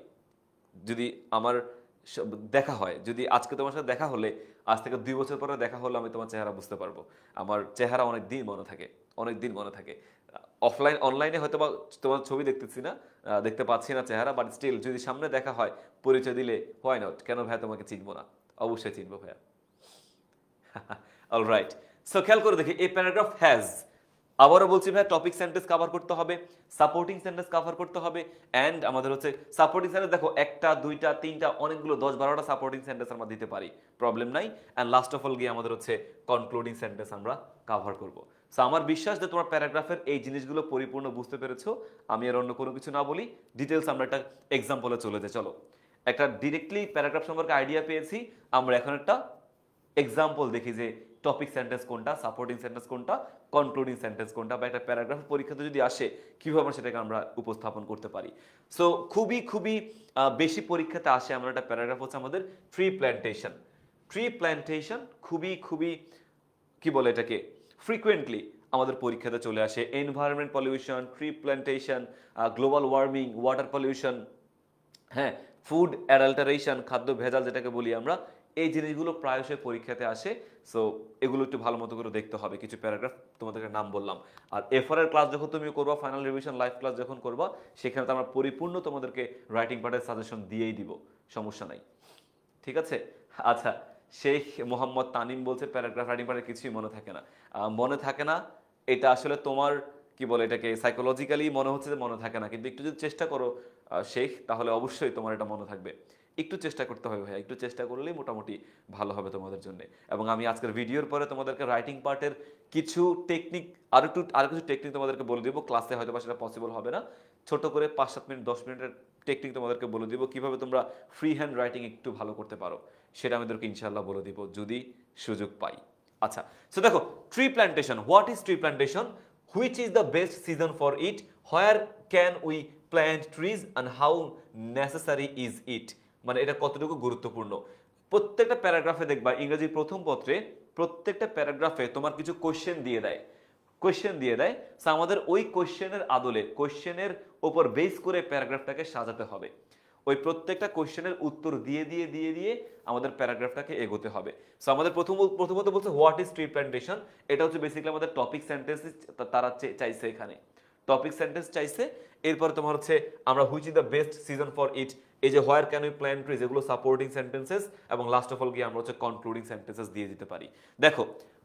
A: যদি আমার দেখা হয়, যদি আজকে তোমার সাথে দেখা হলে আজ থেকে 2 বছর পরে দেখা হলে আমি তোমার চেহারা বুঝতে পারবো। আমার চেহারা অনেক দিন মনে থাকে, অনেক দিন মনে থাকে। অনলাইনে হয়তো বা তোমার ছবি দেখতেছি না, দেখতে পাচ্ছি না চেহারা, বাট স্টিল যদি সামনে দেখা হয়, পরিচয় দিলে হোয়াই নট, কেন ভাইয়া তোমাকে চিনবো না? অবশ্যই চিনবো ভাইয়া। অলরাইট, সো খেয়াল করে দেখি, এই প্যারাগ্রাফ হ্যাজ, আবারও বলছি ভাই, টপিক সেন্টেন্স কভার করতে হবে, সাপোর্টিং সেন্টেন্স কভার করতে হবে, এন্ড আমাদের হচ্ছে সাপোর্টিং সেন্টেন্স, দেখো একটা দুইটা তিনটা অনেকগুলো 10-12টা সাপোর্টিং সেন্টেন্স আমরা দিতে পারি, প্রবলেম নাই। এন্ড লাস্ট অফ অল গিয়ে আমাদের হচ্ছে কনক্লুডিং সেন্টেন্স আমরা কভার করব। সো আমার বিশ্বাস যে তোমার প্যারাগ্রাফের এই জিনিসগুলো পরিপূর্ণ বুঝতে পেরেছো। আমি আর অন্য কোনো কিছু না বলি, ডিটেলস আমরা একটা এক্সাম্পলে চলে যাই। চলো, একটা ডিরেক্টলি প্যারাগ্রাফ সম্পর্কে আইডিয়া পেয়েছি, আমরা এখন একটা এক্সাম্পল দেখি যে টপিক সেন্টেন্স কোনটা, সাপোর্টিং সেন্টেন্স কোনটা, কনক্লুডিং সেন্টেন্স কোনটা, বা একটা প্যারাগ্রাফ পরীক্ষাতে যদি আসে কিভাবে সেটাকে আমরা উপস্থাপন করতে পারি। সো খুবই খুবই বেশি পরীক্ষাতে আসে আমরা একটা প্যারাগ্রাফ হচ্ছে আমাদের ট্রি প্ল্যান্টেশন। ট্রি প্ল্যান্টেশন খুবই খুবই কি বলে এটাকে, ফ্রিকুয়েন্টলি আমাদের পরীক্ষাতে চলে আসে। Environment pollution, tree plantation, global warming, water pollution, হ্যাঁ, ফুড অ্যাডাল্টারেশন, খাদ্য ভেজাল যেটাকে বলি আমরা, এই জিনিসগুলো প্রায়শই পরীক্ষাতে আসে। সো এগুলো একটু ভালো মতো করে দেখতে হবে। কিছু প্যারাগ্রাফ তোমাদেরকে নাম বললাম। আর এফআর এর ক্লাস যখন তুমি করবা, ফাইনাল রিভিশন লাইভ ক্লাস যখন করবা, সেখানে তো আমরা পরিপূর্ণ তোমাদেরকে রাইটিং পার্টের সাজেশন দিয়েই দিব, সমস্যা নাই। ঠিক আছে? আচ্ছা, শেখ মোহাম্মদ তানিম বলছে প্যারাগ্রাফ রাইটিং পার্টের কিছুই মনে থাকে না। মনে থাকে না, এটা আসলে তোমার কি বলে এটাকে, সাইকোলজিক্যালি মনে হচ্ছে যে মনে থাকে না, কিন্তু একটু যদি চেষ্টা করো শেখ, তাহলে অবশ্যই তোমার এটা মনে থাকবে। একটু চেষ্টা করতে হবে ভাইয়া, একটু চেষ্টা করলেই মোটামুটি ভালো হবে তোমাদের জন্য। এবং আমি আজকের ভিডিওর পরে তোমাদেরকে রাইটিং পার্টের কিছু টেকনিক, আরো কিছু টেকনিক তোমাদেরকে বলে দিব। ক্লাসে হয়তো বা সেটা পসিবল হবে না, ছোট করে 5-7 মিনিট 10 মিনিটের টেকনিক তোমাদেরকে বলে দিব, কিভাবে তোমরা ফ্রি হ্যান্ড রাইটিং একটু ভালো করতে পারো, সেটা আমাদেরকে ইনশাআল্লাহ বলে দিব যদি সুযোগ পাই। আচ্ছা, সো দেখো, tree plantation, what is tree plantation, which is the best season for it, where can we plant trees and how necessary is it, মানে এটা কতটুকু গুরুত্বপূর্ণ। প্রত্যেকটা প্যারাগ্রাফে দেখবা ইংরেজি প্রথম পত্রে প্রত্যেকটা প্যারাগ্রাফে তোমার কিছু কোশ্চেন দিয়ে দেয়, কোশ্চেন দিয়ে দেয়। সো আমাদের ওই কোশ্চেনের আদলে, কোশ্চেনের উপর বেস করে প্যারাগ্রাফটাকে সাজাতে হবে। ওই প্রত্যেকটা কোশ্চেনের উত্তর দিয়ে দিয়ে দিয়ে দিয়ে আমাদের প্যারাগ্রাফটাকে এগোতে হবে। সো আমাদের প্রথমত বলছে হোয়াট ইজ ট্রি প্ল্যান্টেশন, এটা হচ্ছে বেসিক্যালি আমাদের টপিক সেন্টেন্স তারা চাইছে, এখানে টপিক সেন্টেন্স চাইছে। এরপর তোমার হচ্ছে আমরা which is the best season for it, এই যে where can we plant trees, এগুলো সাপোর্টিং সেন্টেন্সেস, এবং লাস্ট অফ অল গিয়ে আমরা হচ্ছে কনক্লুডিং সেন্টেন্সেস দিয়ে দিতে পারি। দেখো,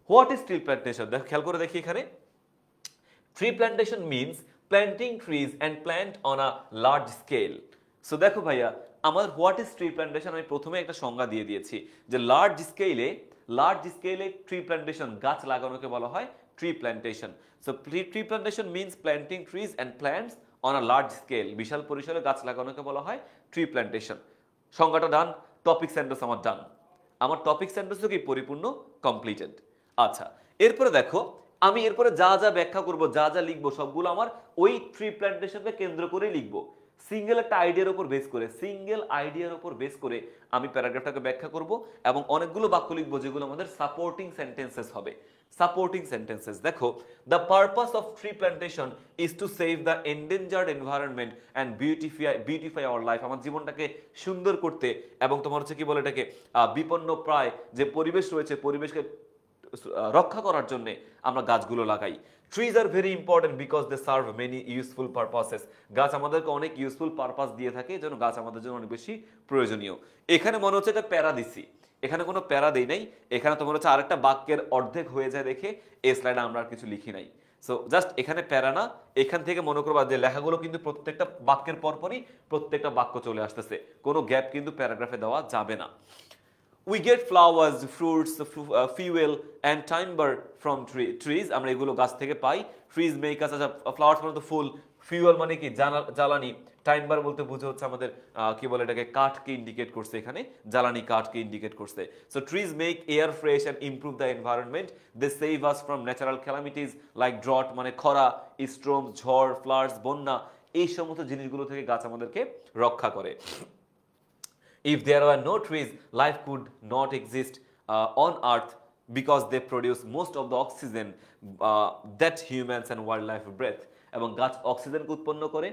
A: হোয়াট ইজ ট্রি প্ল্যান্টেশন, দেখো খেয়াল করে দেখি এখানে, tree plantation means planting trees and plant on a large scale. So দেখো ভাইয়া, আমার হোয়াট ইজ ট্রি প্ল্যান্টেশন আমি প্রথমে একটা সংজ্ঞা দিয়ে দিয়েছি যে লার্জ স্কেলে ট্রি প্ল্যান্টেশন, গাছ লাগানোকে বলা হয় tree plantation. So tree plantation means planting trees and plants on a large scale, বিশাল পরিসরে গাছ লাগানোকে বলা হয় ট্রি প্ল্যান্টেশন। সংজ্ঞাটা ডান, টপিক সেন্টেন্স আমার ডান, আমার টপিক সেন্টেন্সও কি পরিপূর্ণ কমপ্লিটেড। আচ্ছা, এরপরে দেখো, আমি এরপরে যা যা ব্যাখ্যা করব, যা যা লিখবো, সবগুলো আমার ওই ট্রি প্ল্যান্টেশনকে কেন্দ্র করে লিখবো। সিঙ্গেল একটা আইডিয়ার উপর বেস করে, সিঙ্গেল আইডিয়ার উপর বেস করে আমি প্যারাগ্রাফটাকে ব্যাখ্যা করব, এবং অনেকগুলো বাক্য লিখবো যেগুলো আমাদের সাপোর্টিং সেন্টেন্সেস হবে। সাপোর্টিং সেন্টেন্সেস, দেখো, the purpose of tree plantation is to save the endangered environment and beautify our life, আমার জীবনটাকে সুন্দর করতে, এবং তোমার হচ্ছে কি বলে এটাকে, বিপন্ন প্রায় যে পরিবেশ রয়েছে, পরিবেশকে রক্ষা করার জন্য আমরা গাছগুলো লাগাই। Trees are very important because they serve many useful purposes, গাছ আমাদেরকে অনেক ইউজফুল পারপাস দিয়ে থাকে, যেন গাছ আমাদের জন্য অনেক বেশি প্রয়োজনীয়। এখানে মনে হচ্ছে এটা প্যারা দিছি, এখানে কোনো প্যারা দেই নাই, এখানে তোমার হচ্ছে আরেকটা বাক্যের অর্ধেক হয়ে যায় দেখে এই স্লাইডে আমরা আর কিছু লিখি নাই। সো জাস্ট এখানে প্যারা না, এখান থেকে মনে করবা যে লেখাগুলো কিন্তু প্রত্যেকটা বাক্যের পরপরই প্রত্যেকটা বাক্য চলে আসতেছে, কোনো গ্যাপ কিন্তু প্যারাগ্রাফে দেওয়া যাবে না। We get flowers, fruits, fuel and timber from trees, আমরা এগুলো গাছ থেকে পাই। Trees make us, flowers মানে তো ফুল, fuel মানে কি জ্বালানি, টাইম্বার বলতে বুঝে হচ্ছে আমাদের কি বলে এটাকে, কাঠকে ইন্ডিকেট করছে, এখানে জ্বালানি কাঠকে ইন্ডিকেট করছে। So trees make air fresh and improve the environment. They save us from natural calamities like drought মানে খরা, storms ঝড়, floods বন্যা, এই সমস্ত জিনিসগুলো থেকে গাছ আমাদেরকে রক্ষা করে। If there were no trees, life could not exist on earth because they produce most of the oxygen that humans and wildlife breathe. এবং গাছ অক্সিজেনকে উৎপন্ন করে,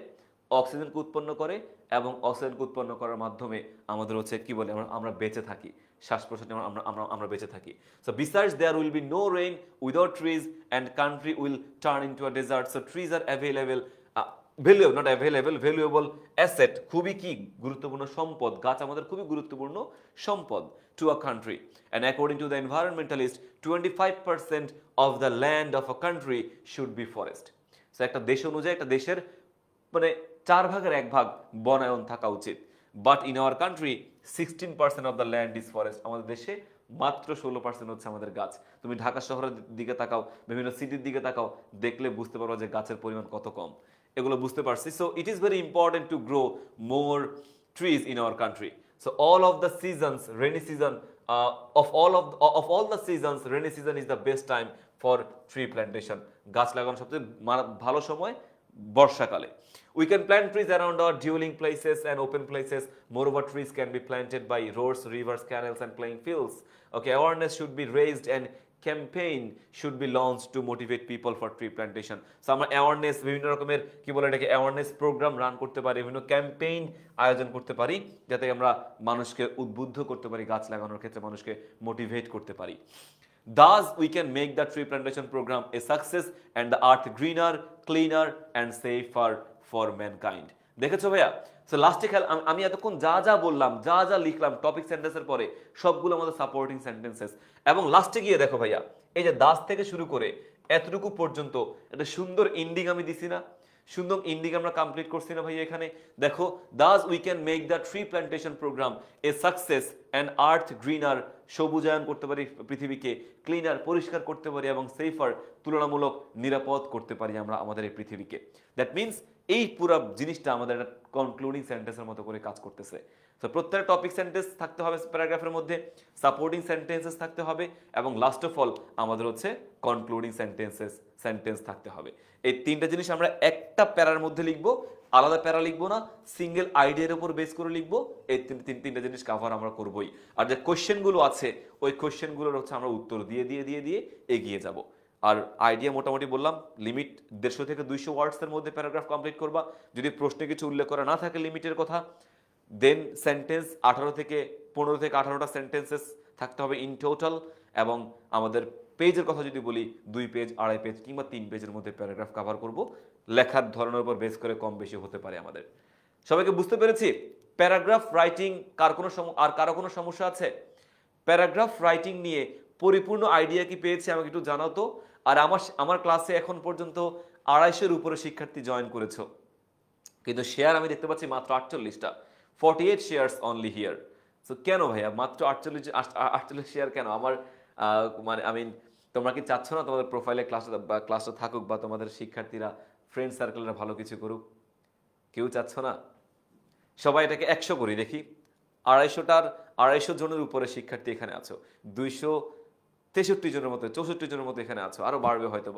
A: অক্সিজেনকে উৎপন্ন করে এবং অক্সিজেনকে উৎপন্ন করার মাধ্যমে আমাদের হচ্ছে কি বলে আমরা বেঁচে থাকি, শ্বাস প্রশ্বাসে আমরা আমরা আমরা বেঁচে থাকি। So besides there will be no rain without trees and country will turn into a desert. So trees are available, valuable not available, valuable asset, খুবই কি গুরুত্বপূর্ণ সম্পদ, গাছ আমাদের খুবই গুরুত্বপূর্ণ সম্পদ to a country. And according to the environmentalist 25% of the land of a country should be forest. So একটা দেশ অনুযায়ী একটা দেশের মানে 4/1 বনায়ন থাকা উচিত। But in our country 16% of the land is forest. আমাদের দেশে মাত্র 16% হচ্ছে আমাদের গাছ। তুমি ঢাকা শহরের দিকে তাকাও, বিভিন্ন সিটির দিকে তাকাও, দেখলে বুঝতে পারো যে গাছের পরিমাণ কত কম। এগুলো বুঝতে পারছি। So it is very important to grow more trees in our country. So all of the seasons, rainy season, of all the seasons, rainy season is the best time for tree plantation. গাছ লাগানো সবচেয়ে ভালো সময় বর্ষাকালে। We can plant trees around our dwelling places and open places. Moreover, trees can be planted by roads, rivers, canals, and playing fields. Okay, awareness should be raised and campaign should be launched to motivate people for tree plantation. So আমরা awareness, বিভিন্ন রকমের কি বলে এটাকে awareness program run করতে পারি, বিভিন্ন campaign আয়োজন করতে পারি, যাতে আমরা মানুষকে উদ্বুদ্ধ করতে পারি, গাছ লাগানোর ক্ষেত্রে মানুষকে মোটিভেট করতে পারি। Thus, we can make the tree plantation program a success and the earth greener, cleaner, and safer for mankind. দেখেছো ভাইয়া? সো লাস্টে খেয়াল, আমি এতক্ষণ যা যা বললাম, যা যা লিখলাম টপিক সেন্টেন্সের পরে, সবগুলো আমাদের সাপোর্টিং সেন্টেন্সেস। এবং লাস্টে গিয়ে দেখো ভাইয়া, এই যে দাস থেকে শুরু করে এতটুকু পর্যন্ত একটা সুন্দর এন্ডিং আমি দিছি না? সুন্দর এন্ডিং আমরা কমপ্লিট করছি না ভাইয়া? এখানে দেখো, thus we can make the tree plantation programme a success and earth greener, সবুজায়ন করতে পারি পৃথিবীকে, ক্লিনার পরিষ্কার করতে পারি, এবং সেফার তুলনামূলক নিরাপদ করতে পারি আমরা আমাদের এই পৃথিবীকে। দ্যাট মিনস এই পুরো জিনিসটা আমাদের একটা কনক্লুডিং সেন্টেন্সের মতো করে কাজ করতেছে। তো প্রত্যেকটা টপিক সেন্টেন্স থাকতে হবে প্যারাগ্রাফের মধ্যে, সাপোর্টিং সেন্টেন্সেস থাকতে হবে, এবং লাস্ট অফ অল আমাদের হচ্ছে কনক্লুডিং সেন্টেন্স থাকতে হবে। এই তিনটা জিনিস আমরা একটা প্যারার মধ্যে লিখবো, আলাদা প্যারা লিখবো না, সিঙ্গেল আইডিয়ার উপর বেস করে লিখবো। এই তিনটা জিনিস কভার আমরা করবোই। আর যে কোশ্চেনগুলো আছে ওই কোশ্চেনগুলোর হচ্ছে আমরা উত্তর দিয়ে দিয়ে দিয়ে দিয়ে এগিয়ে যাব। আর আইডিয়া মোটামুটি বললাম, লিমিট 150 থেকে 200 ওয়ার্ডসের মধ্যে প্যারাগ্রাফ কমপ্লিট করবা। যদি প্রশ্নে কিছু উল্লেখ করা না থাকে লিমিটের কথা, দেন সেন্টেন্স 15 থেকে 18টা সেন্টেন্সেস থাকতে হবে ইন টোটাল। এবং আমাদের পেজের কথা যদি বলি, 2 পেজ, 2.5 পেজ কিংবা 3 পেজের মধ্যে প্যারাগ্রাফ কভার করব। লেখার ধরনের উপর বেস করে কম বেশি হতে পারে আমাদের। সবাইকে বুঝতে পেরেছি? প্যারাগ্রাফ রাইটিং কারো কোনো সমস্যা আছে? প্যারাগ্রাফ রাইটিং নিয়ে পরিপূর্ণ আইডিয়া কি পেয়েছে আমাকে একটু জানাও তো। আর আমার ক্লাসে এখন পর্যন্ত 250-এর উপরে শিক্ষার্থী জয়েন করেছো, কিন্তু শেয়ার আমি দেখতে পাচ্ছি মাত্র 48টা, 48 শেয়ারস অনলি হিয়ার। সো কেন ভাইয়া মাত্র 48 শেয়ার কেন? আমার মানে তোমরা কি চাচ্ছ না তোমাদের প্রোফাইলে ক্লাসটা থাকুক, বা তোমাদের শিক্ষার্থীরা ফ্রেন্ড সার্কেলরা ভালো কিছু করুক? কেউ চাচ্ছ না? সবাই এটাকে 100 করি দেখি। 250 জনের উপরে শিক্ষার্থী এখানে আছো, 263 জনের মতো, 64 জনের মতো এখানে আছো, আরো বাড়বে হয়তো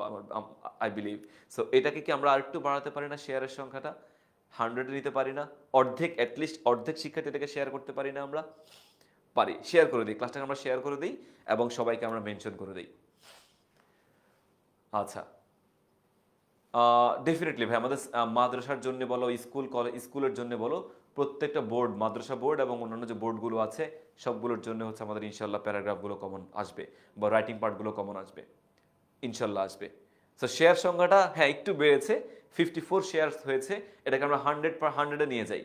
A: আই বিলিভ। সো এটাকে কি আমরা আরেকটু বাড়াতে পারি না? শেয়ারের সংখ্যাটা 100-এ নিতে পারি না? অর্ধেক, অ্যাটলিস্ট অর্ধেক শিক্ষার্থীটাকে শেয়ার করতে পারি না আমরা? পারি। শেয়ার করে দিই, ক্লাসটাকে আমরা শেয়ার করে দিই এবং সবাইকে আমরা মেনশন করে দিই। আচ্ছা, ডেফিনেটলি ভাই, আমাদের মাদ্রাসার জন্য বলো, স্কুলের জন্য বলো, প্রত্যেকটা বোর্ড, মাদ্রাসা বোর্ড এবং অন্যান্য যে বোর্ডগুলো আছে সবগুলোর জন্য হচ্ছে আমাদের ইনশাল্লাহ প্যারাগ্রাফগুলো কমন আসবে, বা রাইটিং পার্টগুলো কমন আসবে, ইনশাল্লাহ আসবে। সো শেয়ার সংখ্যাটা হ্যাঁ একটু বেড়েছে, 54 শেয়ার হয়েছে। এটাকে আমরা 100/100-এ নিয়ে যাই।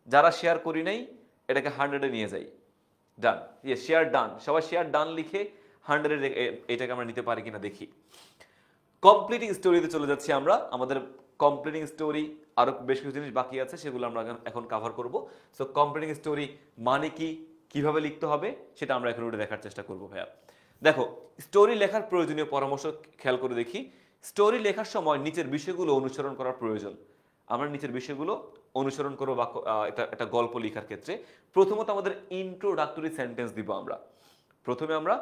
A: যারা শেয়ার করি নাই এটাকে 100-এ নিয়ে যাই। ডান, শেয়ার ডান, সবাই শেয়ার ডান লিখে 100-এ এটাকে আমরা নিতে পারি কিনা দেখি। কমপ্লিটিং স্টোরিতে চলে যাচ্ছি আমরা। আমাদের কমপ্লিটিং স্টোরি আরো বেশ কিছু জিনিস বাকি আছে, সেগুলো আমরা এখন কভার করব। সো কমপ্লিটিং স্টোরি মানে কি, কিভাবে লিখতে হবে, সেটা আমরা এখন দেখার চেষ্টা করব ভাইয়া। দেখো, স্টোরি লেখার প্রয়োজনীয় পরামর্শ খেয়াল করে দেখি। স্টোরি লেখার সময় নিচের বিষয়গুলো অনুসরণ করার প্রয়োজন। আমরা নিচের বিষয়গুলো অনুসরণ করবো একটা গল্প লেখার ক্ষেত্রে। প্রথমত আমাদের ইন্ট্রোডাক্টরি সেন্টেন্স দিব আমরা। প্রথমে আমরা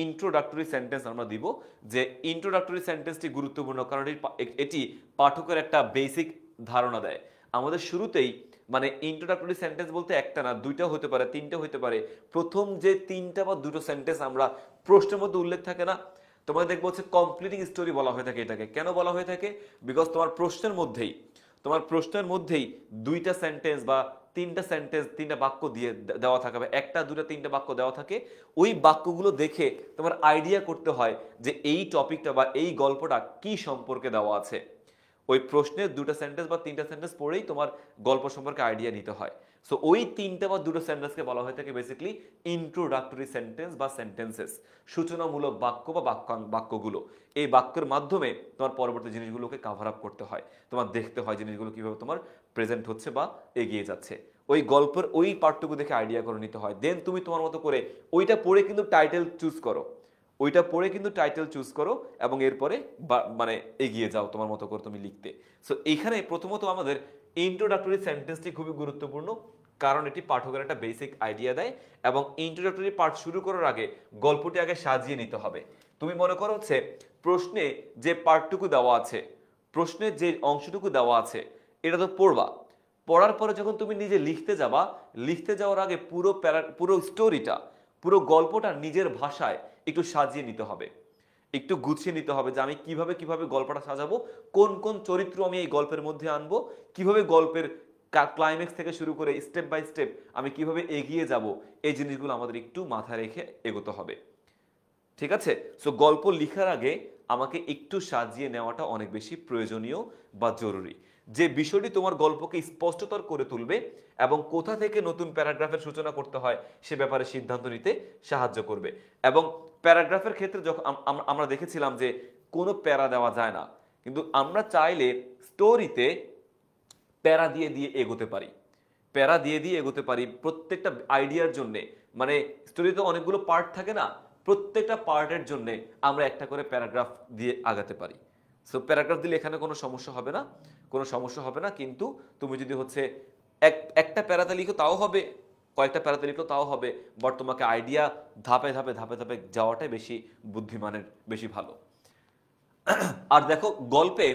A: ইন্ট্রোডাক্টরি সেন্টেন্স আমরা দিব। যে ইন্ট্রোডাক্টরি সেন্টেন্সটি গুরুত্বপূর্ণ, কারণ এটি পাঠকের একটা বেসিক ধারণা দেয়। আমাদের শুরুতেই মানে ইন্ট্রোডাক্টরি সেন্টেন্স বলতে একটা না, 2টা হতে পারে, 3টা হতে পারে। প্রথম যে 3টা বা 2টো সেন্টেন্স আমরা প্রশ্নের মধ্যে উল্লেখ থাকে না, তোমাকে দেখবো হচ্ছে কমপ্লিটিং স্টোরি বলা হয়ে থাকে। এটাকে কেন বলা হয়ে থাকে? বিকজ তোমার প্রশ্নের মধ্যেই তোমার প্রশ্নের মধ্যেই দুইটা সেন্টেন্স বা তিনটা সেন্টেন্স, তিনটা বাক্য দিয়ে দেওয়া থাকে, বা একটা দুটা তিনটা বাক্য দেওয়া থাকে। ওই বাক্যগুলো দেখে তোমার আইডিয়া করতে হয় যে এই টপিকটা বা এই গল্পটা কি সম্পর্কে দেওয়া আছে। ওই প্রশ্নের দুটো সেন্টেন্স বা তিনটা সেন্টেন্স পড়েই তোমার গল্প সম্পর্কে আইডিয়া নিতে হয়। সো ওই তিনটা বা দুটো সেন্টেন্সকে বলা হয়ে থাকে বেসিক্যালি ইন্ট্রোডাক্টরি সেন্টেন্স বা সেন্টেন্সেস, সূচনামূলক বাক্য বা বাক্যগুলো। এই বাক্যের মাধ্যমে তোমার পরবর্তী জিনিসগুলোকে কাভার আপ করতে হয়, তোমার দেখতে হয় জিনিসগুলো কিভাবে তোমার প্রেজেন্ট হচ্ছে বা এগিয়ে যাচ্ছে। ওই গল্পের ওই পার্টটুকু দেখে আইডিয়া করে নিতে হয়, দেন তুমি তোমার মতো করে ওইটা পড়ে কিন্তু টাইটেল চুজ করো, ওইটা পড়ে কিন্তু টাইটেল চুজ করো এবং এরপরে মানে এগিয়ে যাও তোমার মতো করে তুমি লিখতে। সো এইখানে প্রথমত আমাদের ইন্ট্রোডাক্টরি সেন্টেন্সটি খুবই গুরুত্বপূর্ণ, কারণ এটি পাঠকের একটা বেসিক আইডিয়া দেয়। এবং ইন্ট্রোডাক্টরি পার্ট শুরু করার আগে গল্পটি আগে সাজিয়ে নিতে হবে। তুমি মনে করো হচ্ছে প্রশ্নে যে পার্টটুকু দেওয়া আছে, প্রশ্নের যে অংশটুকু দেওয়া আছে, এটা তো পড়বা। পড়ার পরে যখন তুমি নিজে লিখতে যাবা, লিখতে যাওয়ার আগে পুরো স্টোরিটা, পুরো গল্পটা নিজের ভাষায় একটু সাজিয়ে নিতে হবে, একটু গুছিয়ে নিতে হবে যে আমি কিভাবে কিভাবে গল্পটা সাজাবো, কোন কোন চরিত্র আমি এই গল্পের মধ্যে আনবো, কিভাবে গল্পের ক্লাইম্যাক্স থেকে শুরু করে স্টেপ বাই স্টেপ আমি কিভাবে এগিয়ে যাব। এই জিনিসগুলো আমাদের একটু মাথায় রেখে এগোতে হবে, ঠিক আছে? সো গল্প লেখার আগে আমাকে একটু সাজিয়ে নেওয়াটা অনেক বেশি প্রয়োজনীয় বা জরুরি। যে বিষয়টি তোমার গল্পকে স্পষ্টতর করে তুলবে এবং কোথা থেকে নতুন প্যারাগ্রাফের সূচনা করতে হয় সে ব্যাপারে সিদ্ধান্ত নিতে সাহায্য করবে। এবং প্যারাগ্রাফের ক্ষেত্রে যখন আমরা দেখেছিলাম যে কোনো প্যারা দেওয়া যায় না, কিন্তু আমরা চাইলে স্টোরিতে প্যারা দিয়ে দিয়ে এগোতে পারি, প্যারা দিয়ে দিয়ে এগোতে পারি প্রত্যেকটা আইডিয়ার জন্য। মানে স্টোরিতে অনেকগুলো পার্ট থাকে না, প্রত্যেকটা পার্টের জন্য আমরা একটা করে প্যারাগ্রাফ দিয়ে আগাতে পারি। সো প্যারাগ্রাফ দিলে এখানে কোনো সমস্যা হবে না, কোনো সমস্যা হবে না। কিন্তু তুমি যদি হচ্ছে একটা প্যারাতে লিখো তাও হবে, কয়েকটা প্যারাতে লিখো তাও হবে, বাট তোমাকে আইডিয়া ধাপে ধাপে ধাপে ধাপে যাওয়াটাই বেশি বুদ্ধিমানের, বেশি ভালো। আর দেখো গল্পে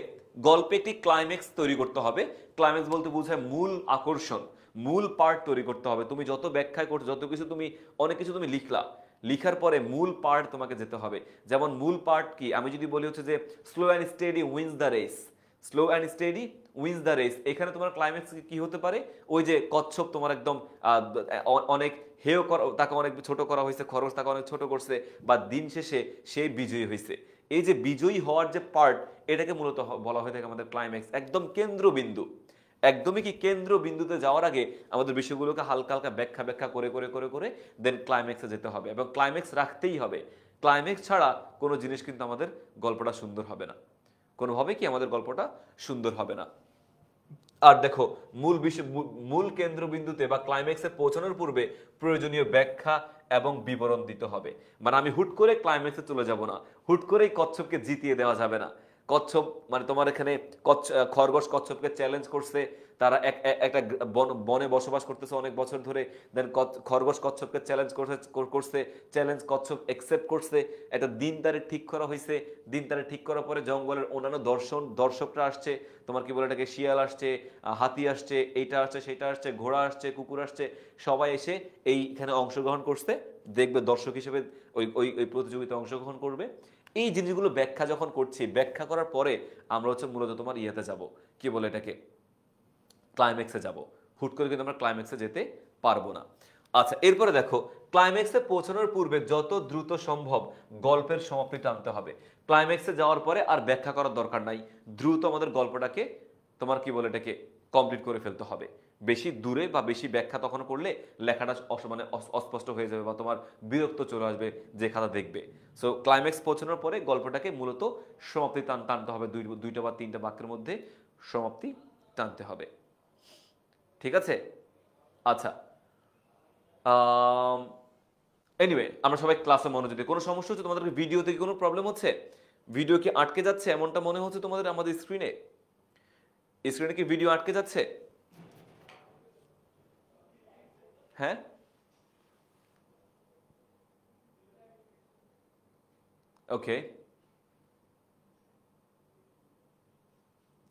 A: গল্পে একটি ক্লাইম্যাক্স তৈরি করতে হবে। ক্লাইম্যাক্স বলতে বোঝায় মূল আকর্ষণ, মূল পার্ট তৈরি করতে হবে। তুমি যত ব্যাখ্যা করছো, যত কিছু তুমি, অনেক কিছু তুমি লিখলা, লিখার পরে মূল পার্ট তোমাকে যেতে হবে। যেমন মূল পার্ট কি, আমি যদি বলি হচ্ছে যে slow and steady wins the race, slow and steady wins the race, এখানে তোমার ক্লাইম্যাক্স কি হতে পারে? ওই যে কচ্ছপ তোমার একদম অনেক হেয় করা, তাকে অনেক ছোট করা হয়েছে, খরচ তাকে অনেক ছোট করছে, বা দিন শেষে সে বিজয়ী হয়েছে। এই যে বিজয়ী হওয়ার যে পার্ট, এটাকে মূলত বলা হয়ে থাকে আমাদের ক্লাইম্যাক্স, একদম কেন্দ্রবিন্দু। একদমই কি কেন্দ্রবিন্দুতে যাওয়ার আগে আমাদের বিষয়গুলোকে হালকা হালকা ব্যাখ্যা ব্যাখ্যা করে করে করে করে দেন ক্লাইম্যাক্সে যেতে হবে, এবং ক্লাইম্যাক্স রাখতেই হবে। ক্লাইম্যাক্স ছাড়া কোনো জিনিস কিন্তু আমাদের গল্পটা সুন্দর হবে না, কোনোভাবে কি আমাদের গল্পটা সুন্দর হবে না। আর দেখো মূল বিষয়, মূল কেন্দ্রবিন্দুতে বা ক্লাইম্যাক্সে পৌঁছানোর পূর্বে প্রয়োজনীয় ব্যাখ্যা এবং বিবরণ দিতে হবে। মানে আমি হুট করে ক্লাইম্যাক্সে চলে যাব না, হুট করেই কচ্ছপকে জিতিয়ে দেওয়া যাবে না। কচ্ছপ মানে তোমার এখানে খরগোশ কচ্ছপকে চ্যালেঞ্জ করছে, তারা একটা বনে বসবাস করতেছে অনেক বছর ধরে। দেন খরগোশ কচ্ছপকে চ্যালেঞ্জ করছে, চ্যালেঞ্জ কচ্ছপ একসেপ্ট করছে। একটা দিন তারিখ ঠিক করা হয়েছে, দিন তারিখ ঠিক করার পরে জঙ্গলের অন্যান্য দর্শকরা আসছে, তোমার কি বলে এটাকে, শিয়াল আসছে, হাতি আসছে, এইটা আসছে, সেটা আসছে, ঘোড়া আসছে, কুকুর আসছে, সবাই এসে এইখানে অংশগ্রহণ করছে, দেখবে দর্শক হিসেবে ওই ওই ওই প্রতিযোগিতায় অংশগ্রহণ করবে। এই জিনিসগুলো ব্যাখ্যা যখন করছি, ব্যাখ্যা করার পরে আমরা হচ্ছে মূলত তোমার ইয়েতে যাব, কি বলে এটাকে, ক্লাইম্যাক্সে যাব। হুট করে কিন্তু আমরা ক্লাইম্যাক্সে যেতে পারবো না। আচ্ছা, এরপরে দেখো ক্লাইম্যাক্সে পৌঁছানোর পূর্বে যত দ্রুত সম্ভব গল্পের সমাপ্তি টানতে হবে। ক্লাইম্যাক্সে যাওয়ার পরে আর ব্যাখ্যা করার দরকার নাই, দ্রুত আমাদের গল্পটাকে তোমার কি বলে এটাকে কমপ্লিট করে ফেলতে হবে। বেশি দূরে বা বেশি ব্যাখ্যা তখন করলে লেখাটা মানে অস্পষ্ট হয়ে যাবে, বা তোমার বিরক্ত চলে আসবে যে খাতা দেখবে। সো ক্লাইম্যাক্স পৌঁছানোর পরে গল্পটাকে মূলত সমাপ্তি টানতে হবে, দুইটা বা তিনটা বাক্যের মধ্যে সমাপ্তি টানতে হবে, ঠিক আছে? আচ্ছা, এনিওয়ে আমরা সবাই ক্লাসে মনোযোগ দিই। কোনো সমস্যা হচ্ছে তোমাদের? ভিডিওতে কি কোনো প্রবলেম হচ্ছে? ভিডিও কি আটকে যাচ্ছে এমনটা মনে হচ্ছে তোমাদের? আমাদের স্ক্রিনে কি ভিডিও আটকে যাচ্ছে? হ্যাঁ, ওকে,